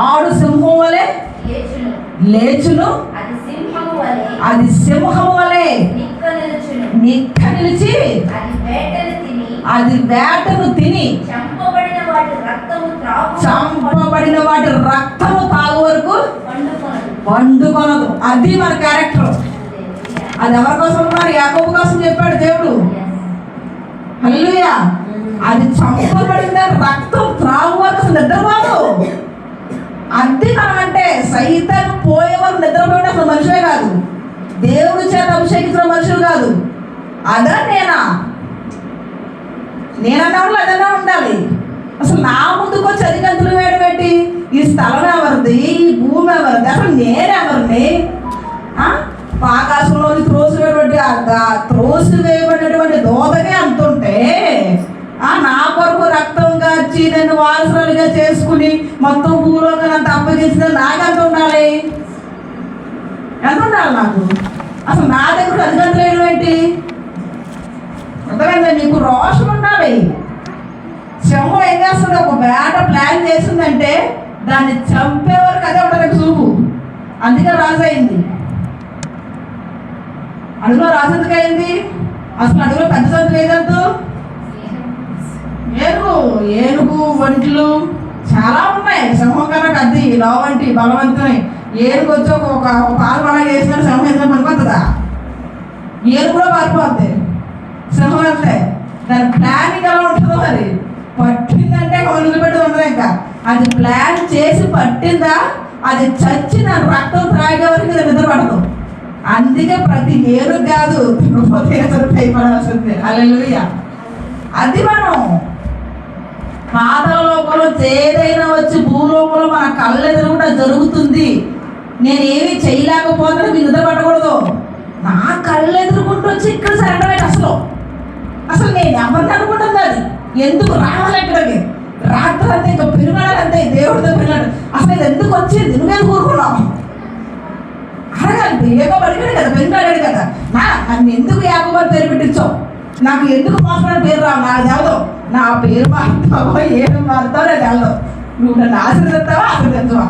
ఆడు సింహం వలె లేచును, లేచును, అది సింహము వలె అది సింహం వలె నిక్క నిలుచును, నిక్క నిలిచి అది వేటను తిని చంపబడిన వాటి రక్తము తాగు వరకు వండుకొనదు. వండుకొనదు. అది మన క్యారెక్టర్. అది ఎవరి కోసం ఉన్నారు? యాకోబు కోసం చెప్పాడు దేవుడు. హల్లెలూయా. అది చంపబడిన రక్తం త్రాగు వరకు అసలు నిద్రపోదు. అది మనం అంటే సైతాన్ని పోయే వరకు నిద్రపోయిన అసలు మనిషే కాదు, దేవుడి చేత అభిషేకించిన మనుషులు కాదు. అదా నేనన్నా అదన్నా ఉండాలి. అసలు నా ముందుకు వచ్చి అధికంతులు వేయడం పెట్టి ఈ స్థలం ఎవరిది, ఈ భూమి ఎవరిది, అసలు నేనెవరిని? ఆకాశంలోని త్రోసి వేయబడినటువంటి దోదకే అంతుంటే నా కొరకు రక్తం కార్చి నన్ను వారసులుగా చేసుకుని మొత్తం భూలోకాన్ని అంత అప్పగించిన నాకెంత ఉండాలి? ఎంత ఉండాలి నాకు? అసలు నా దగ్గర అధికంతులు వేయడం ఏంటి? అర్థమైందా? నీకు రోషం ఉండాలి. సింహం ఏం చేస్తుంది? ఒక వేట ప్లాన్ చేసిందంటే దాన్ని చంపే వరకు అదే ఉంటుంది చూపు. అందుకే రాజు అయింది. అడుగులో రాజు ఎందుకు అయింది? అసలు అడుగులో పెద్ద జంతువు ఏ జంతువు? ఏనుగు వంటలు చాలా ఉన్నాయి. సింహం కన్నా పెద్ద వంటి బలవంతమే. ఏనుగు వచ్చి ఒక పాలు బాగా చేసిన సింహం ఎందుకు పనిపోతుందా? ఏనుగు కూడా పారిపోద్ది. సింహం అంటే దాని ప్లానింగ్ ఎలా ఉంటుందో మరి. పట్టిందంటే వదిలిపెట్టి ఉండదు. ఇంకా అది ప్లాన్ చేసి పట్టిందా, అది చచ్చి దాని రక్తం త్రాగే వరకు ఇది నిద్ర పడదు. అందుకే ప్రతి ఏనుగు కాదు భయపడాల్సిందే. హల్లెలూయా. అది మనం పాతాళలోకంలో ఏదైనా వచ్చి భూలోకంలో మన కళ్ళెదురు కూడా జరుగుతుంది. నేనేమి చేయలేకపోతే మీరు నిద్ర పట్టకూడదు. నా కళ్ళు ఎదురుకుంటూ వచ్చి ఇక్కడ సరెండర్ అయ్యి అసలు నేను ఎవరిని అనుకుంటుంది? అది ఎందుకు రావాలి ఇక్కడికి? రాత్రి అంతే, ఇంకా పెరుగాలంతే, దేవుడితో పెరిగాడు. అసలు ఇది ఎందుకు వచ్చింది? నువ్వేం కూరుకున్నావు అడగాలి. ఏదో అడిగాడు కదా, పెరుగాడాడు కదా. నన్ను ఎందుకు యాకోబు పేరు పెట్టించావు? నాకు ఎందుకు మోసమైన పేరు రావు? నాకు తెలదు. నా పేరు మారుతావో ఏమి మారుతావో నాకు తెలదు. నువ్వు నన్ను ఆశీర్వదిస్తావా ఆశీర్వదించవా?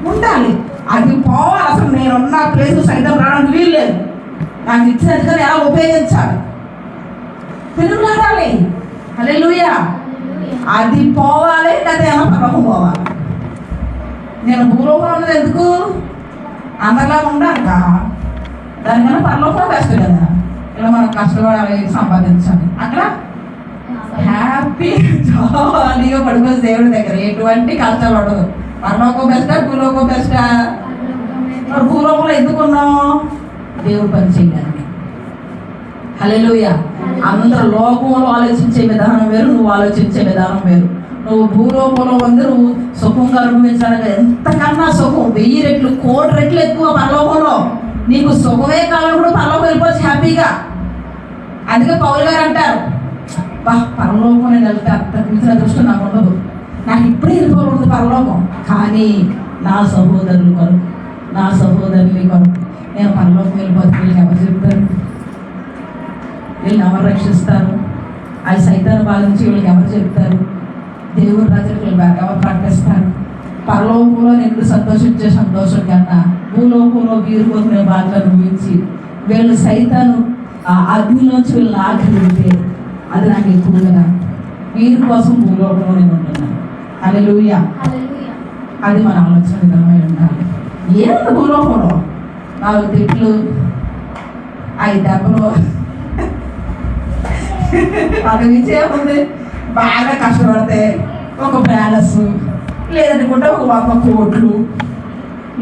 ఉండాలి. అది పోవాలి. అసలు నేనున్న ప్లేస్ సైతం రావడానికి వీలు లేదు. నాకు ఇచ్చిన అధికారం ఎలా ఉపయోగించాలి? పెరుగులాడాలి. హల్లెలూయా. అది పోవాలి. లేదా ఏమో పరలోకం పోవాలి. నేను భూలోకం ఉన్నది ఎందుకు? అందరిలా ఉండాక దానికన్నా పరలోకం బెస్ట్ కదా. ఇలా మనం కష్టపడాలి, సంపాదించాలి. అక్కడ హ్యాపీ జాలీగా పడుకోవచ్చు దేవుడి దగ్గర. ఎటువంటి కష్టాలు పడదు. పరలోకం బెస్టా భూలోకం బెస్టా? భూలోకంలో ఎందుకున్నాం? దేవుడు పని చేయడానికి. హల్లెలూయా. అందరూ లోకంలో ఆలోచించే విధానం వేరు, నువ్వు ఆలోచించే విధానం వేరు. నువ్వు భూలోకంలో ఉంది, నువ్వు సుఖంగా అనుభవించడానికి ఎంతకన్నా సుఖం 1000 రెట్లు 1,000,000 రెట్లు ఎక్కువ పరలోకంలో. నీకు సుఖమే కావాలప్పుడు పరలోకం వెళ్ళిపోవచ్చు హ్యాపీగా. అందుకే పౌలు గారు అంటారు, పరలోకం నేను వెళ్తే అంత మించిన దృష్టి నాకు ఉండదు, నాకు ఇప్పుడే వెళ్ళిపోవాలి పరలోకం. కానీ నా సహోదరుల కొరకు, నా సహోదరుల కొరకు నేను పరలోకం వెళ్ళిపోతే వీళ్ళకి ఎవరు చెప్తారు? వీళ్ళని ఎవరు రక్షిస్తారు? అది సైతాన్ని బాధించి వీళ్ళకి ఎవరు చెప్తారు? దేవుడు రాజులకు ఎవరు ప్రకటిస్తారు? పరలోకంలో నేను సంతోషించే సంతోషం కన్నా భూలోకంలో వీరి కోసం నేను బాధలు అనుభవించి వీళ్ళు సైతాను ఆ అగ్నిలోంచి వీళ్ళని ఆఖరితే అది నాకు ఎక్కువగా వీరి కోసం భూలోకంలో నేను ఉంటున్నాను. హల్లెలూయా. అది మన ఆలోచన విధమై ఉండాలి. ఏముంది భూలోకంలో? 4 తిట్లు, 5 దెబ్బలు, అది విజయముంది. బాగా కష్టపడితే ఒక బ్యాలెన్స్ లేదనుకుంటే ఒక 100 కోట్లు.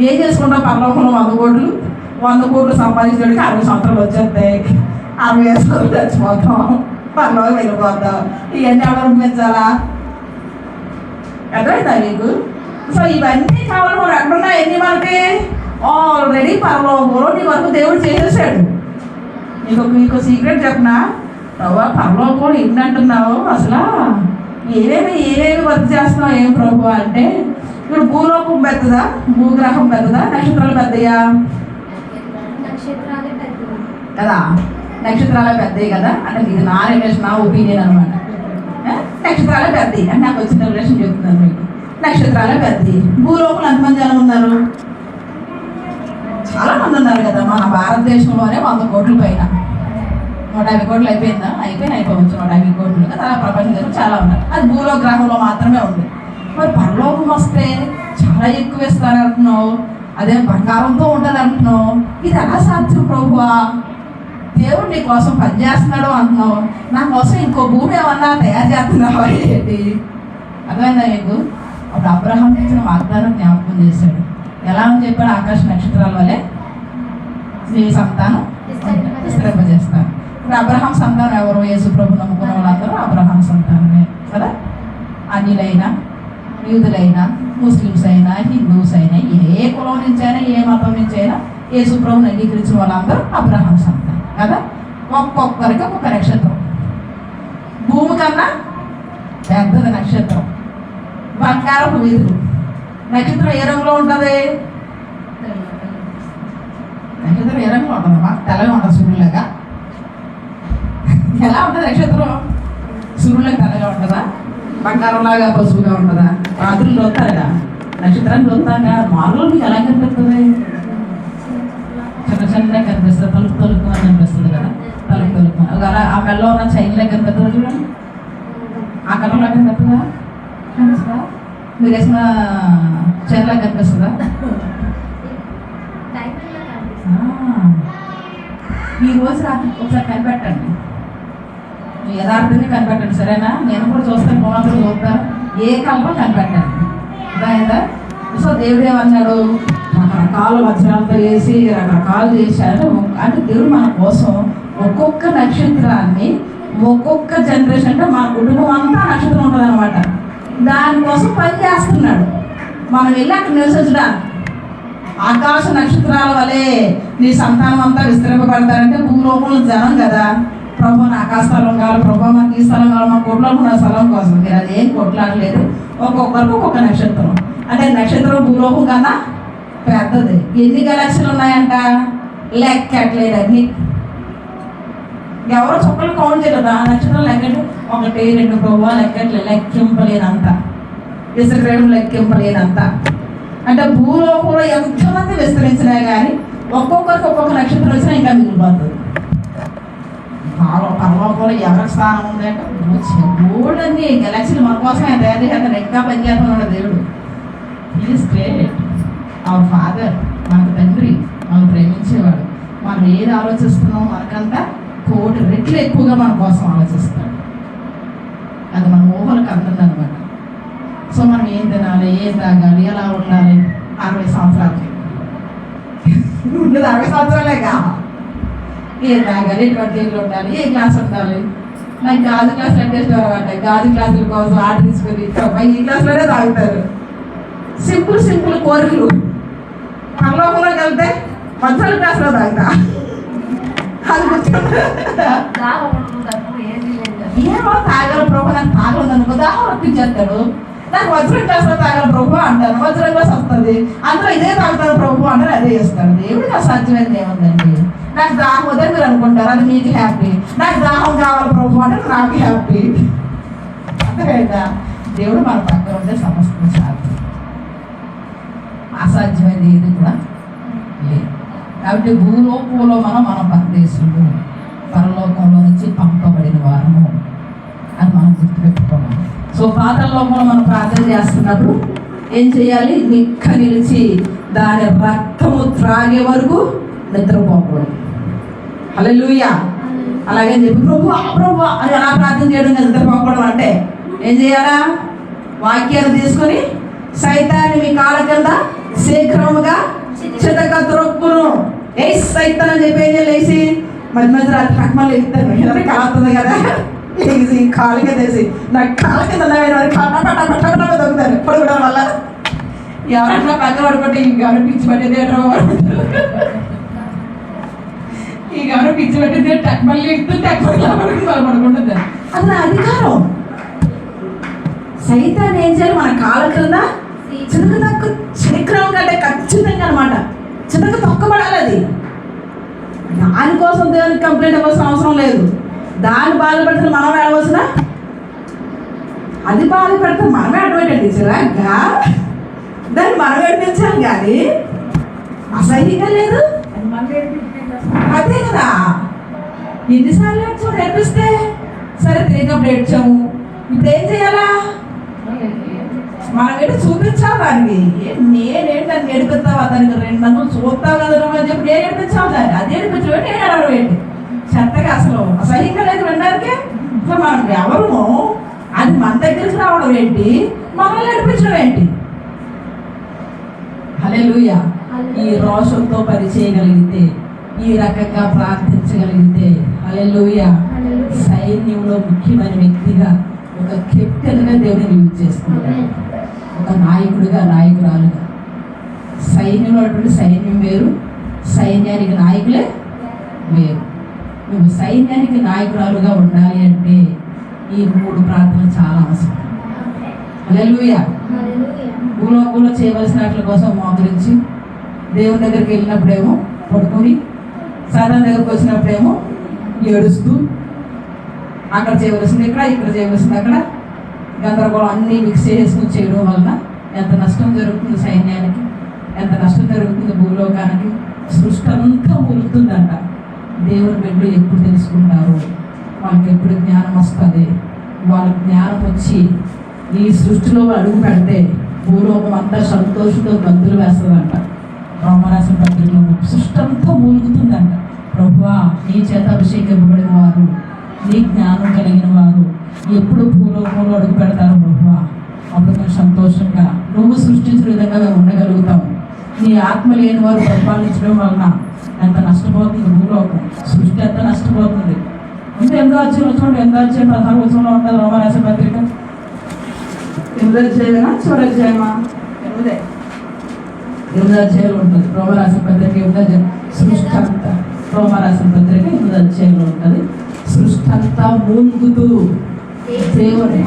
ఏం చేసుకుంటాం? పరలోకంలో 100 కోట్లు, 100 కోట్లు సంపాదించడానికి 60 సంవత్సరాలు వచ్చేస్తాయి. 60 సంవత్సరాలు చచ్చిపోతాం, పరలోకం వెళ్ళిపోతాం. ఇవన్నీ ఎవరు అనిపించాలా? అర్థమైందా మీకు? సో ఇవన్నీ కావాలి. మనం ఎక్కడున్నా ఎన్ని మనకి ఆల్రెడీ పరలోకంలో నీ వరకు దేవుడు చేసేసాడు. మీకు సీక్రెట్ చెప్పనా? ప్రభు పరలోకంలో ఎన్ని అంటున్నావు? అసలు ఏమేమి వర్క్ చేస్తున్నావు ఏం ప్రభు అంటే, ఇప్పుడు భూలోకం పెద్దదా, భూగ్రహం పెద్దదా, నక్షత్రాలు పెద్దయా కదా? నక్షత్రాలే పెద్దవి కదా. అంటే ఇది నా రిలేషన్, నా ఒపీనియన్ అనమాట. నక్షత్రాలే పెద్దవి అని నాకు వచ్చిన రిలేషన్ చెప్తున్నాను మీకు. నక్షత్రాలే పెద్దవి. భూలోకంలో ఎంతమంది జనం ఉన్నారు? చాలా మంది ఉన్నారు కదా. మన భారతదేశంలోనే 100 కోట్ల పైన, 150 కోట్లు అయిపోయిందా? అయిపోవచ్చు 150 కోట్లు కదా. ప్రపంచంలో చాలా ఉన్నాయి. అది భూలోక గ్రహంలో మాత్రమే ఉంది. మరి పరలోకం వస్తే చాలా ఎక్కువ ఇస్తారు అంటున్నావు, అదే బంగారంతో ఉంటుంది అంటున్నావు. ఇది ఎలా సాధ్యం ప్రభువా? దేవుడు నీ కోసం పనిచేస్తున్నాడు అంటున్నావు, నా కోసం ఇంకో భూమి ఏమన్నా తయారు చేస్తున్నావా ఏంటి? అర్థమైందా మీకు? అప్పుడు అబ్రహాం ఇచ్చిన వాగ్దానం జ్ఞాపకం చేశాడు. ఎలా అని చెప్పాడు? ఆకాశ నక్షత్రాల వల్లే నీ సంతానం విస్తరింపజేస్తాను. ఇప్పుడు అబ్రహాం సంతానం ఎవరు? యేసు ప్రభు నమ్ముకున్న వాళ్ళందరూ అబ్రహాం సంతానమే కదా. అన్యులైనా, యూదులైనా, ముస్లిమ్స్ అయినా, హిందూస్ అయినా, ఏ కులం నుంచి అయినా, ఏ మతం నుంచి అయినా యేసు ప్రభుని అంగీకరించిన వాళ్ళందరూ అబ్రహాం సంతానం కదా. ఒక్కొక్కరికి ఒక్కొక్క నక్షత్రం. భూమి కన్నా పెద్దది నక్షత్రం. బంగారపు వీధులు. నక్షత్రం ఏ రంగులో ఉంటుంది? నక్షత్రం ఏ రంగులో ఉంటుందమ్మా? తెల్లగా ఉంటుంది సూర్యులాగా. ఎలా ఉంటుంది నక్షత్రం? సూర్యులకు తెల్లగా ఉంటుందా? బంగారంలాగా పసుపుగా ఉంటుందా? రాత్రులు చూస్తారుగా నక్షత్రాన్ని చూస్తాగా. మామూలు మీకు ఎలా కనిపిస్తుంది? చిన్న చిన్నగా కనిపిస్తుంది. తలుపు అని కనిపిస్తుంది కదా. తలుపు అలా ఆ మెల్లో ఉన్న చైన్లో కనిపిస్తుంది చూడండి. ఆ కలర్లో కనిపిస్తుందా? కనిపిస్తుందా? మీరు వేసిన చీరలా కనిపిస్తుందా? ఈ రోజు రాత్రి ఒకసారి కనిపెట్టండి, యథార్థంగా కనిపెట్టండి, సరేనా? నేను కూడా చూస్తాను, కోణంలో చూస్తాను. ఏ కలపో కనిపెట్టండి, అర్థమైందా? సో దేవుడు ఏమన్నాడు? రకరకాల వజ్రాలతో వేసి రకరకాలు చేశారు. అంటే దేవుడు మన కోసం ఒక్కొక్క నక్షత్రాన్ని ఒక్కొక్క జనరేషన్, అంటే మన కుటుంబం అంతా నక్షత్రం ఉంటుంది అనమాట. దానికోసం పని చేస్తున్నాడు. మనం వెళ్ళి అక్కడ నివసించడానికి. ఆకాశ నక్షత్రాల వలె నీ సంతానం అంతా విస్తరింపబడతారంటే భూలోకంలో జనం కదా. ప్రభు నా ఆకాశ స్థలం కావాలి, ప్రభు మాకు ఈ స్థలం కావాలి, మా కొట్లాడుకున్న స్థలం కోసం. మీరు అదేం కొట్లాడలేదు. ఒక్కొక్కరికి ఒక్కొక్క నక్షత్రం. అంటే నక్షత్రం భూలోకం కన్నా పెద్దది. ఎన్ని గెలాక్సీలు ఉన్నాయంట? లెక్కట్లేదు అన్ని. ఎవరో చుక్కలు కౌంట్ చేయలేదు. ఆ నక్షత్రం లెక్కటి 1, 2 ప్రభు లెక్కట్లేదు, లెక్కింపలేదంత. విశ్రగ్రహం లెక్కింపలేదంత. అంటే భూలోకంలో ఎంతమంది విస్తరించినా కానీ ఒక్కొక్కరికి ఒక్కొక్క నక్షత్రం వచ్చినా ఇంకా మిగిలిపోతుంది. పరలోకంలో ఎవరికి స్థానం ఉందంటే బోర్డన్ని గెలాక్సీలు మన కోసమే తయారు చేస్తాడు. ఇంకా పనిచేస్తున్నాడు దేవుడు. Is great. అవర్ ఫాదర్, మనకు తండ్రి, మనం ప్రేమించేవాడు. మనం ఏది ఆలోచిస్తున్నామో మనకంతా 1,000 రెట్లు ఎక్కువగా మన కోసం ఆలోచిస్తాడు. అది మన ఊహలకు అందదన్నమాట. సో మనం ఏం తినాలి, ఏం తాగాలి, ఎలా ఉండాలి? 60 సంవత్సరాలకి ఉండదు. 60 సంవత్సరాలేగా. ఏం తాగాలి, ఎటువంటి ఇల్లు ఉండాలి, ఏ క్లాస్ ఉండాలి? నాకు గాజు క్లాసులు అంటే ఇష్టం అనమాట. గాజు క్లాసుల కోసం ఆర్డర్ తీసుకొని ఈ క్లాస్లోనే తాగుతారు. సింపుల్ కోరికలు. పరలోకంలోకి వెళ్తే మధ్యాహ్న క్లాస్లో తాగుతా. అది ఏమో తాగల ప్రభు, నాకు తాగలేదు అనుకో, దాహం రప్పించేస్తాడు. నాకు వజ్రం క్లాస్లో తాగల ప్రభు అంటాను, వజ్రం క్లాస్ వస్తుంది, అందులో ఇదే తాగుతాను ప్రభు అంటారు, అదే చేస్తాడు. దేవుడికి అసాధ్యమైనది ఏముందండి? నాకు దాహం వద్దని మీరు అనుకుంటారు, అది మీకు హ్యాపీ. నాకు దాహం కావాలి ప్రభు అంటే నాకు హ్యాపీ. అంతేదా? దేవుడు మన పక్కన ఉంటే సమస్తం సాధ్యం. అసాధ్యమైనది ఏది కూడా లేదు. కాబట్టి భూలోకంలో మనం పరదేశులు, పరలోకంలో నుంచి పంపబడిన వారము అని మనం గుర్తుపెట్టుకోవాలి. సో పాతాళలోకంలో మనం ప్రార్థన చేస్తున్నప్పుడు ఏం చేయాలి? నిక్క నిలిచి దాని రక్తము త్రాగే వరకు నిద్రపోకూడదు. హల్లెలూయా. అలాగే చెప్పి ప్రభు అని ఎలా ప్రార్థన చేయడం కదా. నిద్రపోకూడదు అంటే ఏం చేయాలా? వాక్యాన్ని తీసుకొని సైతాన్ని మీ కాళ్ళ కింద శీఘ్రముగా చితక త్రొక్కును. ఏ సైతాన్ అని చెప్పి ఏం చేసి మధ్య రాత్రి పక్కమలు ఎత్తాను. ఇలా కాలుతుంది కదా, లేచి కాలు కింద వేసి నాకు కాళ్ళ కింద దొరుకుతారు పడుకోవడం వల్ల. ఎవరట్లా పక్క పడుకుంటే ఈ గవరం పిచ్చి పట్టింది ఈ గవరం పిచ్చి పట్టింది టక్మల్లి ఎక్కుతుంది, టక్మల్లి పడుకుంటుంది. అది నా అధికారం. సైతాన్ని ఏం చేయాలి? మన కాళ్ళ కింద చితక తక్కువ శీఘ్రం కంటే ఖచ్చితంగా అనమాట చితక తొక్కబడాలి. అది దానికోసం దేవునికి కంప్లైంట్ ఇవ్వాల్సిన అవసరం లేదు. దాన్ని బాధపడితే మనం వెళ్ళవలసిన అది బాధ పెడితే మనమే అడ్డుపెట్టండి చిరాగ్గా దాన్ని మనం ఏడిపించాలి కానీ అసహ్యంగా లేదు. అది మళ్ళీ ఏడిపించినట్టు అదే కదా, ఎన్నిసార్లు ఏడ్చాము నేర్పిస్తే సరే తిరిగినప్పుడు ఏడ్చాము, ఇప్పుడు ఏం చేయాలా? మనం ఏంటి చూపించాలి దానికి. నేనేంటి దాన్ని ఏడిపిస్తావా, దానికి 2 వందలు చూస్తావు కదా అని చెప్పి నేను ఏడిపించాలి దాన్ని. అది ఏడిపించడం నేను ఏడవడం ఏంటి చెత్తగా అసలు అసహ్యంగా లేదు వినడానికి. అసలు మనం ఎవరు, అది మన దగ్గరికి రావడం ఏంటి, మనల్ని ఏడిపించడం ఏంటి? హల్లెలూయా. ఈ రోషంతో పని చేయగలిగితే, ఈ రకంగా ప్రార్థించగలిగితే, హల్లెలూయా, సైన్యంలో ముఖ్యమైన వ్యక్తిగా ఒక కెప్టెన్గా దేవుడిని యూజ్ చేసుకుంటాడు. ఒక నాయకుడిగా, నాయకురాలుగా. సైన్యంలో అటువంటి సైన్యం వేరు, సైన్యానికి నాయకులే వేరు. నువ్వు సైన్యానికి నాయకురాలుగా ఉండాలి అంటే ఈ 3 ప్రార్థనలు చాలా అవసరం. హల్లెలూయా. భూలోకంలో చేయవలసిన వాటి కోసం మోకరించి, దేవుని దగ్గరికి వెళ్ళినప్పుడేమో పడుకొని, సాధారణ దగ్గరకు వచ్చినప్పుడేమో ఏడుస్తూ, అక్కడ చేయవలసింది ఇక్కడ, ఇక్కడ చేయవలసింది అక్కడ, గందరగోళం అన్నీ మిక్స్ చేసుకుని చేయడం వలన ఎంత నష్టం జరుగుతుంది సైన్యానికి, ఎంత నష్టం జరుగుతుంది భూలోకానికి. సృష్టి అంతా ఉలుకుతుందంట. దేవుని బిడ్డలు ఎప్పుడు తెలుసుకుంటారు, వాళ్ళకి ఎప్పుడు జ్ఞానం వస్తుంది, వాళ్ళకి జ్ఞానం వచ్చి ఈ సృష్టిలో అడుగు పెడితే భూలోకం అంతా సంతోషంతో గంతులు వేస్తుందంట. రోమరాసిన పత్రికలో సృష్టి అంతా మూలుగుతుందంట. ప్రభువా, నీ చేత అభిషేకింపబడిన వారు, నీ జ్ఞానం కలిగిన వారు ఎప్పుడు భూలోకంలో అడుగు పెడతారు ప్రభువా, అప్పుడు మేము సంతోషంగా నువ్వు సృష్టించిన విధంగా మేము ఉండగలుగుతాం. నీ ఆత్మ లేని వారు పరిపాలించడం వలన ఎంత నష్టపోతుంది భూలోకం, సృష్టి ఎంత నష్టపోతుంది. అంటే 8వ అధ్యాయంలో చూడండి, 8వ అధ్యాయం 16వ వచనంలో ఉంటుంది రోమరాసిన పత్రిక. 8వ అధ్యాయమా చివరి అధ్యాయమా? 8వ అధ్యాయంలో ఉంటుంది రోమరాసిన పత్రిక. 8వ అధ్యాయం సృష్టి అంతా, రోమరాసిన పత్రిక 8వ అధ్యాయంలో ఉంటుంది. సృష్టి అంతా మూలుగుతూ దేవుని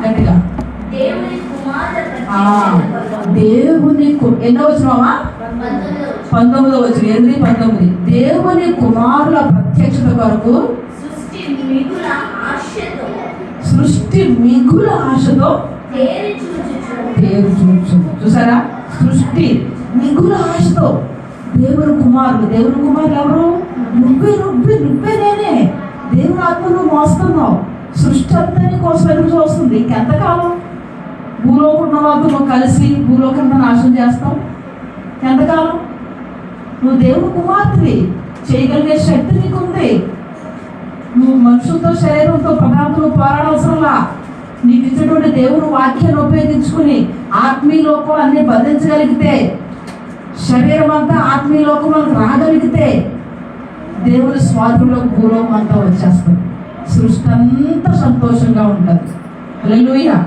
గట్టిగా దేవుని ఎన్నో వచ్చినామా? 19వ వచ్చిన 8-19. దేవుని కుమారుల ప్రత్యక్షత కొరకు సృష్టి మిగుల ఆశతో చూసారా? సృష్టి మిగుల ఆశతో దేవుని కుమారులు. దేవుని కుమారులు ఎవరు? నువ్వే నేనే. దేవుని ఆత్మ నువ్వు మోస్తున్నావు. సృష్టి అంతా నీ కోసం ఎదురు చూస్తుంది. ఇంకెంతకాలం భూలోకం ఉన్న వాళ్ళతో నువ్వు కలిసి భూలోకంతో నాశనం చేస్తావు? ఎంతకాలం? నువ్వు దేవుని కుమార్తెవి, చేయగలిగే శక్తి నీకుంది. నువ్వు మనుషులతో, శరీరంతో, ప్రధానంతో పోరాడవసరంలా. నీకు ఇచ్చినటువంటి దేవుని వాక్యాన్ని ఉపయోగించుకుని ఆత్మీయ లోకం అన్ని బంధించగలిగితే, శరీరం అంతా ఆత్మీయ లోకంలోకి రాగలిగితే దేవుని స్వాతంలోకి భూలోకం అంతా వచ్చేస్తుంది. సృష్టి అంతా సంతోషంగా ఉంటుంది. హల్లెలూయా.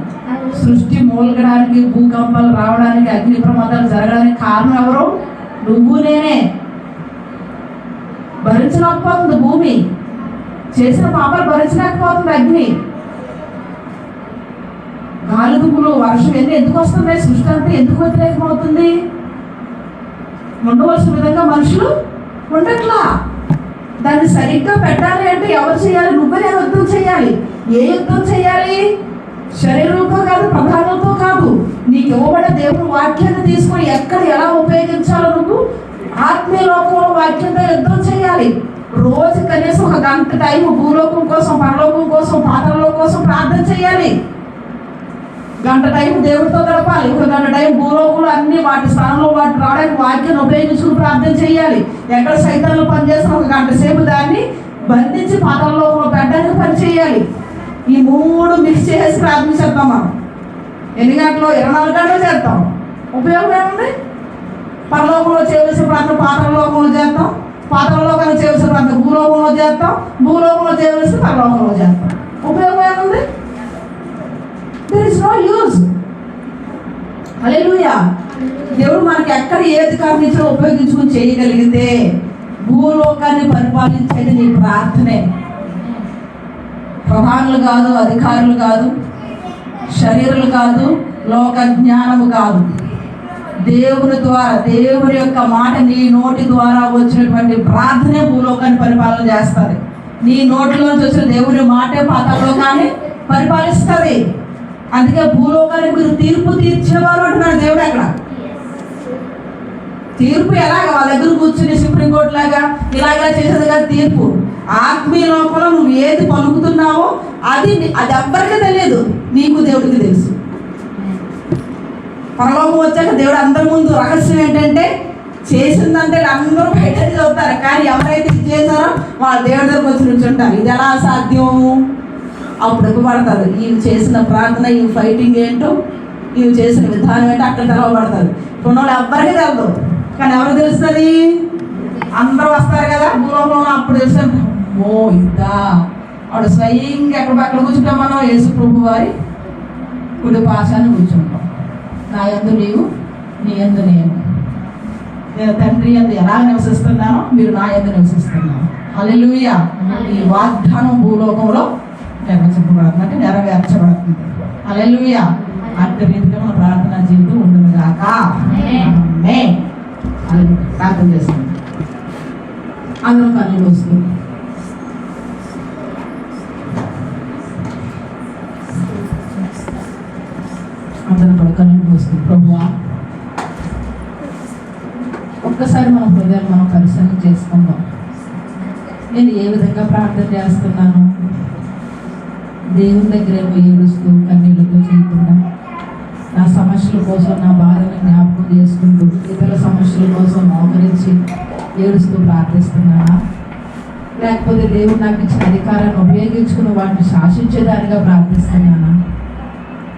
సృష్టి మూలగడానికి, భూకంపాలు రావడానికి, అగ్ని ప్రమాదాలు జరగడానికి కారణం ఎవరు? నువ్వు నేనే. భరించలేకపోతుంది భూమి, చేసిన పాపాలు భరించలేకపోతుంది అగ్ని. గాలి దుమ్ములు, వర్షం ఎన్ని ఎందుకు వస్తున్నాయి? సృష్టి అంతా ఎందుకు వ్యతిరేకమవుతుంది? ఉండవలసిన విధంగా మనుషులు ఉండట్లా. దాన్ని సరిగ్గా పెట్టాలి అంటే ఎవరు చేయాలి? నువ్వే యుద్ధం చేయాలి. ఏ యుద్ధం చేయాలి? శరీరంతో కాదు, ప్రధానంతో కాదు. నీకు ఇవ్వబడే దేవుని వాక్యాన్ని తీసుకొని ఎక్కడ ఎలా ఉపయోగించాలో నువ్వు ఆత్మీయ లోకంలో వాక్యంతో యుద్ధం చేయాలి. రోజు కనీసం 1 గంట టైం భూలోకం కోసం, పరలోకం కోసం, పాతాళం కోసం ప్రార్థన చేయాలి. 1 గంట టైం దేవుడితో గడపాలి. 1 గంట టైం భూలోకంలో అన్ని వాటి స్థానంలో వాటి రావడానికి వాక్యాన్ని ఉపయోగించుకుని ప్రార్థన చేయాలి. ఎక్కడ సైతాన్లు పనిచేసిన 1 గంట సేపు దాన్ని బంధించి పాతాళంలో పెట్టడానికి పని చేయాలి. ఈ 3 మిక్స్ చేసి ప్రార్థన చేద్దాం. మనం ఎన్ని గంటలు? 24 గంటలు చేద్దాం. ఉపయోగం ఏముంది? పరలోకంలో చేయవలసిన ప్రార్థన పాతాళలోకంలో చేద్దాం, పాతాళలోకంలో చేయవలసిన ప్రార్థన భూలోకంలో చేద్దాం, భూలోకంలో చేయవలసిన పరలోకంలో చేద్దాం. ఉపయోగం ఏముంది? There is no use. Hallelujah. దేవుడు మనకి ఎక్కడ ఏ అధికారం ఇచ్చినా ఉపయోగించుకుని చేయగలిగితే భూలోకాన్ని పరిపాలించేది నీ ప్రార్థనే. ప్రధానులు కాదు, అధికారులు కాదు, శరీరాలు కాదు, లోక జ్ఞానము కాదు. దేవుని ద్వారా, దేవుని యొక్క మాట నీ నోటి ద్వారా వచ్చినటువంటి ప్రార్థనే భూలోకాన్ని పరిపాలన చేస్తుంది. నీ నోటిలోంచి వచ్చిన దేవుని మాటే పాతాళలోకాన్ని పరిపాలిస్తుంది. అందుకే భూలోకానికి మీరు తీర్పు తీర్చేవారు అంటున్నాడు దేవుడు. అక్కడ తీర్పు ఎలాగ వాళ్ళ దగ్గర కూర్చుని సుప్రీంకోర్టు లాగా ఇలాగా చేసేది కాదు తీర్పు. ఆత్మీయ లోకంలో నువ్వు ఏది పలుకుతున్నావో అది ఎవ్వరికీ తెలియదు, నీకు దేవుడికి తెలుసు. పరలోకం వచ్చాక దేవుడు అందరి ముందు రహస్యం ఏంటంటే చేసిందంటే అందరూ బయటకు చూస్తారు, కానీ ఎవరైతే ఇది చేశారో వాళ్ళ దేవుడి దగ్గరకు వచ్చి నుంచుంటారు. ఇది ఎలా సాధ్యము? అప్పుడు ఇవ్వబడతారు. ఈయన చేసిన ప్రార్థన, ఈ ఫైటింగ్ ఏంటో, ఈయన చేసిన విధానం ఏంటో అక్కడ తెలవబడతారు. కొన్ని వాళ్ళు ఎవ్వరికీ తెలదు, కానీ ఎవరు తెలుస్తుంది? అందరూ వస్తారు కదా భూలోకంలో, అప్పుడు తెలుసు. ఓ ఇద్దా వాడు స్వయంగా ఎక్కడ కూర్చుంటాం మనం? యేసు ప్రభు వారి కుడి పాశాన్ని కూర్చుంటాం. నా యందు నీవు, నీ యందు నేను తండ్రి యందు ఎలా నివసిస్తున్నానో మీరు నా యందు నివసిస్తున్నాను. హల్లెలూయా. ఈ వాగ్దానం భూలోకంలో నెరవేర్చబడుతుంది. హల్లెలూయా. అట్టి రీతిగా మన ప్రార్థన జీవితం ఉండును గాక. ఆమేన్. ప్రార్థన చేస్తాం. అందరం కళ్ళు మూసుకుని అందరం కూడా కళ్ళు మూసుకుని ప్రభువా ఒక్కసారి మన హృదయాన్ని మనం పరిశీలన చేసుకుందాం. నేను ఏ విధంగా ప్రార్థన చేస్తున్నాను? దేవుని దగ్గరేమో ఏడుస్తూ కన్నీళ్ళతో చేయకుండా, నా సమస్యల కోసం నా బాధను జ్ఞాపకం చేసుకుంటూ, ఇతర సమస్యల కోసం మోకరించి ఏడుస్తూ ప్రార్థిస్తున్నానా? లేకపోతే దేవుడు నాకు ఇచ్చిన అధికారాన్ని ఉపయోగించుకుని వాటిని శాసించేదానిగా ప్రార్థిస్తున్నానా?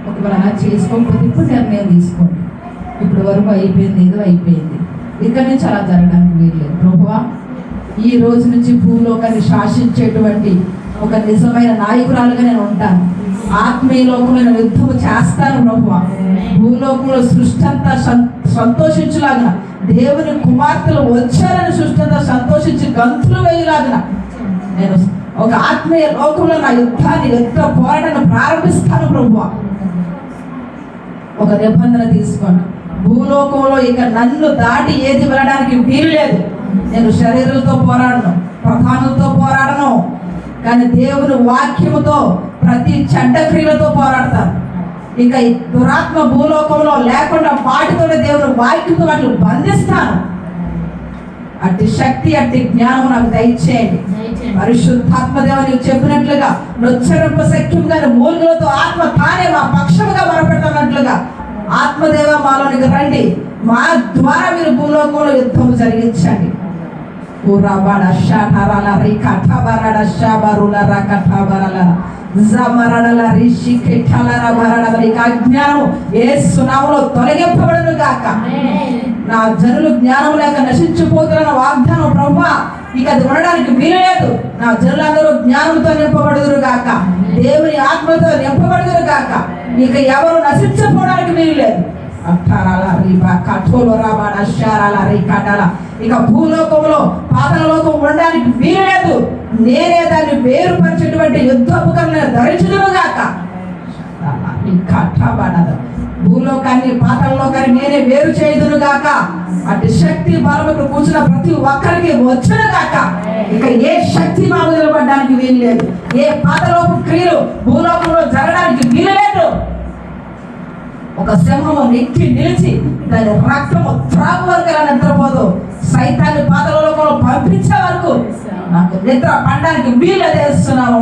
ఒకవేళ అలా చేసుకోకపోతే ఇప్పుడు నిర్ణయం తీసుకోండి. ఇప్పుడు వరకు అయిపోయింది, ఏదో అయిపోయింది, ఇక్కడి నుంచి అలా జరగడానికి వీల్లేదు. ప్రభువా ఈ రోజు నుంచి భూలోకాన్ని శాసించేటువంటి ఒక నిజమైన నాయకురాలుగా నేను ఉంటాను. ఆత్మీయ లోకంలో నేను యుద్ధము చేస్తాను ప్రభువా. భూలోకంలో సృష్టి అంతా సంతోషించులాగా, దేవుని కుమార్తెలు వచ్చారని సృష్టి అంతా సంతోషించి గంతులు వేయలాగిన నేను ఒక ఆత్మీయ లోకంలో నా యుద్ధ పోరాటాన్ని ప్రారంభిస్తాను ప్రభువా. ఒక నిబంధన తీసుకోండి. భూలోకంలో ఇక నన్ను దాటి ఏది వెళ్ళడానికి వీలు లేదు. నేను శరీరంతో పోరాడను, ప్రధానులతో పోరాడను, కానీ దేవుని వాక్యముతో, ప్రతి చెడ్డ క్రియలతో పోరాడతాను. ఇక ఈ దురాత్మ భూలోకంలో లేకుండా వాటితోనే దేవుని వాక్యంతో వాటిని బంధిస్తాను. అట్టి శక్తి, అట్టి జ్ఞానం నాకు దయచేయండి. పరిశుద్ధాత్మ దేవుని చెప్పినట్లుగా నొచ్చరింప శక్యం కానీ మూలుగులతో ఆత్మ తానే మా పక్షముగా మొరపెడుతున్నట్లుగా ఆత్మదేవ మాలోనికి రండి. మా ద్వారా మీరు భూలోకంలో యుద్ధము జరిగించండి. తొలగింపబడును గాక. నా జనులు జ్ఞానం లేక నశించిపోతున్న వాగ్దానం ప్రభువా ఇక అది ఉండడానికి వీలు లేదు. నా జనులందరూ జ్ఞానంతో నింపబడుదురు గాక, దేవుని ఆత్మతో నింపబడుదురు గాక. ఇక ఎవరు నశించిపోవడానికి వీలు లేదు. ఇక భూలోకంలో పాతాళలోకం ఉండడానికి వీలు లేదు. నేనే దాన్ని వేరుపరిచేటువంటి యుద్ధ ఉపకరణాలను ధరించుదును గాక. భూలోకాన్ని పాతాళలోకాన్ని నేనే వేరు చేయుదును గాక. అటు శక్తి బలం ఇక్కడ కూర్చున్న ప్రతి ఒక్కరికి వచ్చును గాక. ఇక ఏ శక్తి మాకు నిలబడడానికి వీలు లేదు. ఏ పాతాళలోక క్రియలు భూలోకంలో జరగడానికి వీలు లేదు. ఒక సింహము నెక్కి నిలిచి దాని రక్తము త్రాగు వరకు ఎలా నిద్రపోదు, సైతాన్ని పాతాళలోకంలో పంపించే వరకు నాకు నిద్ర పడడానికి వీలు చేస్తున్నాము.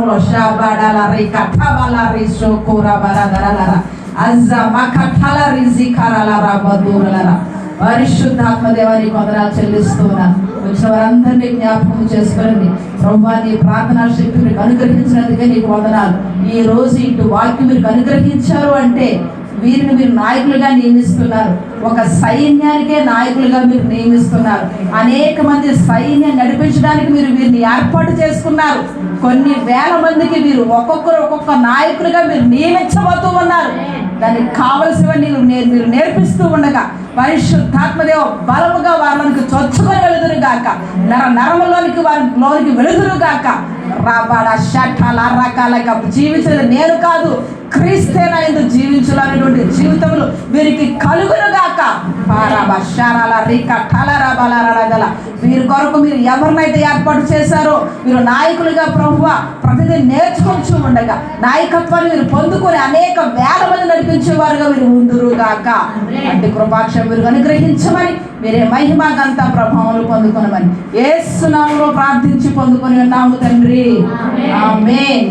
పరిశుద్ధాత్మ దేవానికి వందనాలు చెల్లిస్తున్నాను. వచ్చిన వారందరినీ జ్ఞాపకం చేసుకోండి ప్రభువా. నీ ప్రార్థనా శక్తి మీకు అనుగ్రహించినందుకే నీకు వందనాలు. ఈ రోజు ఇటు వాక్యం మీకు అనుగ్రహించారు అంటే వీరిని మీరు నాయకులుగా నియమిస్తున్నారు. ఒక సైన్యానికే నాయకులుగా మీరు నియమిస్తున్నారు. అనేక మంది సైన్యం నడిపించడానికి మీరు వీరిని ఏర్పాటు చేసుకున్నారు. కొన్ని వేల మందికి మీరు ఒక్కొక్క నాయకులుగా మీరు నియమించబోతూ ఉన్నారు. దానికి కావలసినవన్నీ మీరు నేర్పిస్తూ ఉండగా పరిశుద్ధాత్మదేవ బలముగా వారిలోనికి చొచ్చుకొని వెళుదురు గాక. నరములోనికి వారిలోనికి వెళుదురు గాక. రకాలుగా జీవించేది నేను కాదు, క్రీస్తేనా ఎందుకు జీవించాలనేటువంటి జీవితంలో వీరికి కలుగును గాక. వీరి కొరకు మీరు ఎవరినైతే ఏర్పాటు చేశారో మీరు నాయకులుగా ప్రభువా ప్రతిదీ నేర్చుకుంటూ ఉండగా నాయకత్వాన్ని మీరు పొందుకొని అనేక వేల మంది నడిపించేవారుగా మీరు ఉందురుగాక. అంటే కృపాక్షం మీరు అనుగ్రహించమని మీరే మహిమ ఘనత ప్రభావాలు పొందుకొనమని యేసు నామములో ప్రార్థించి పొందుకొని ఉన్నాము తండ్రి. ఆమేన్.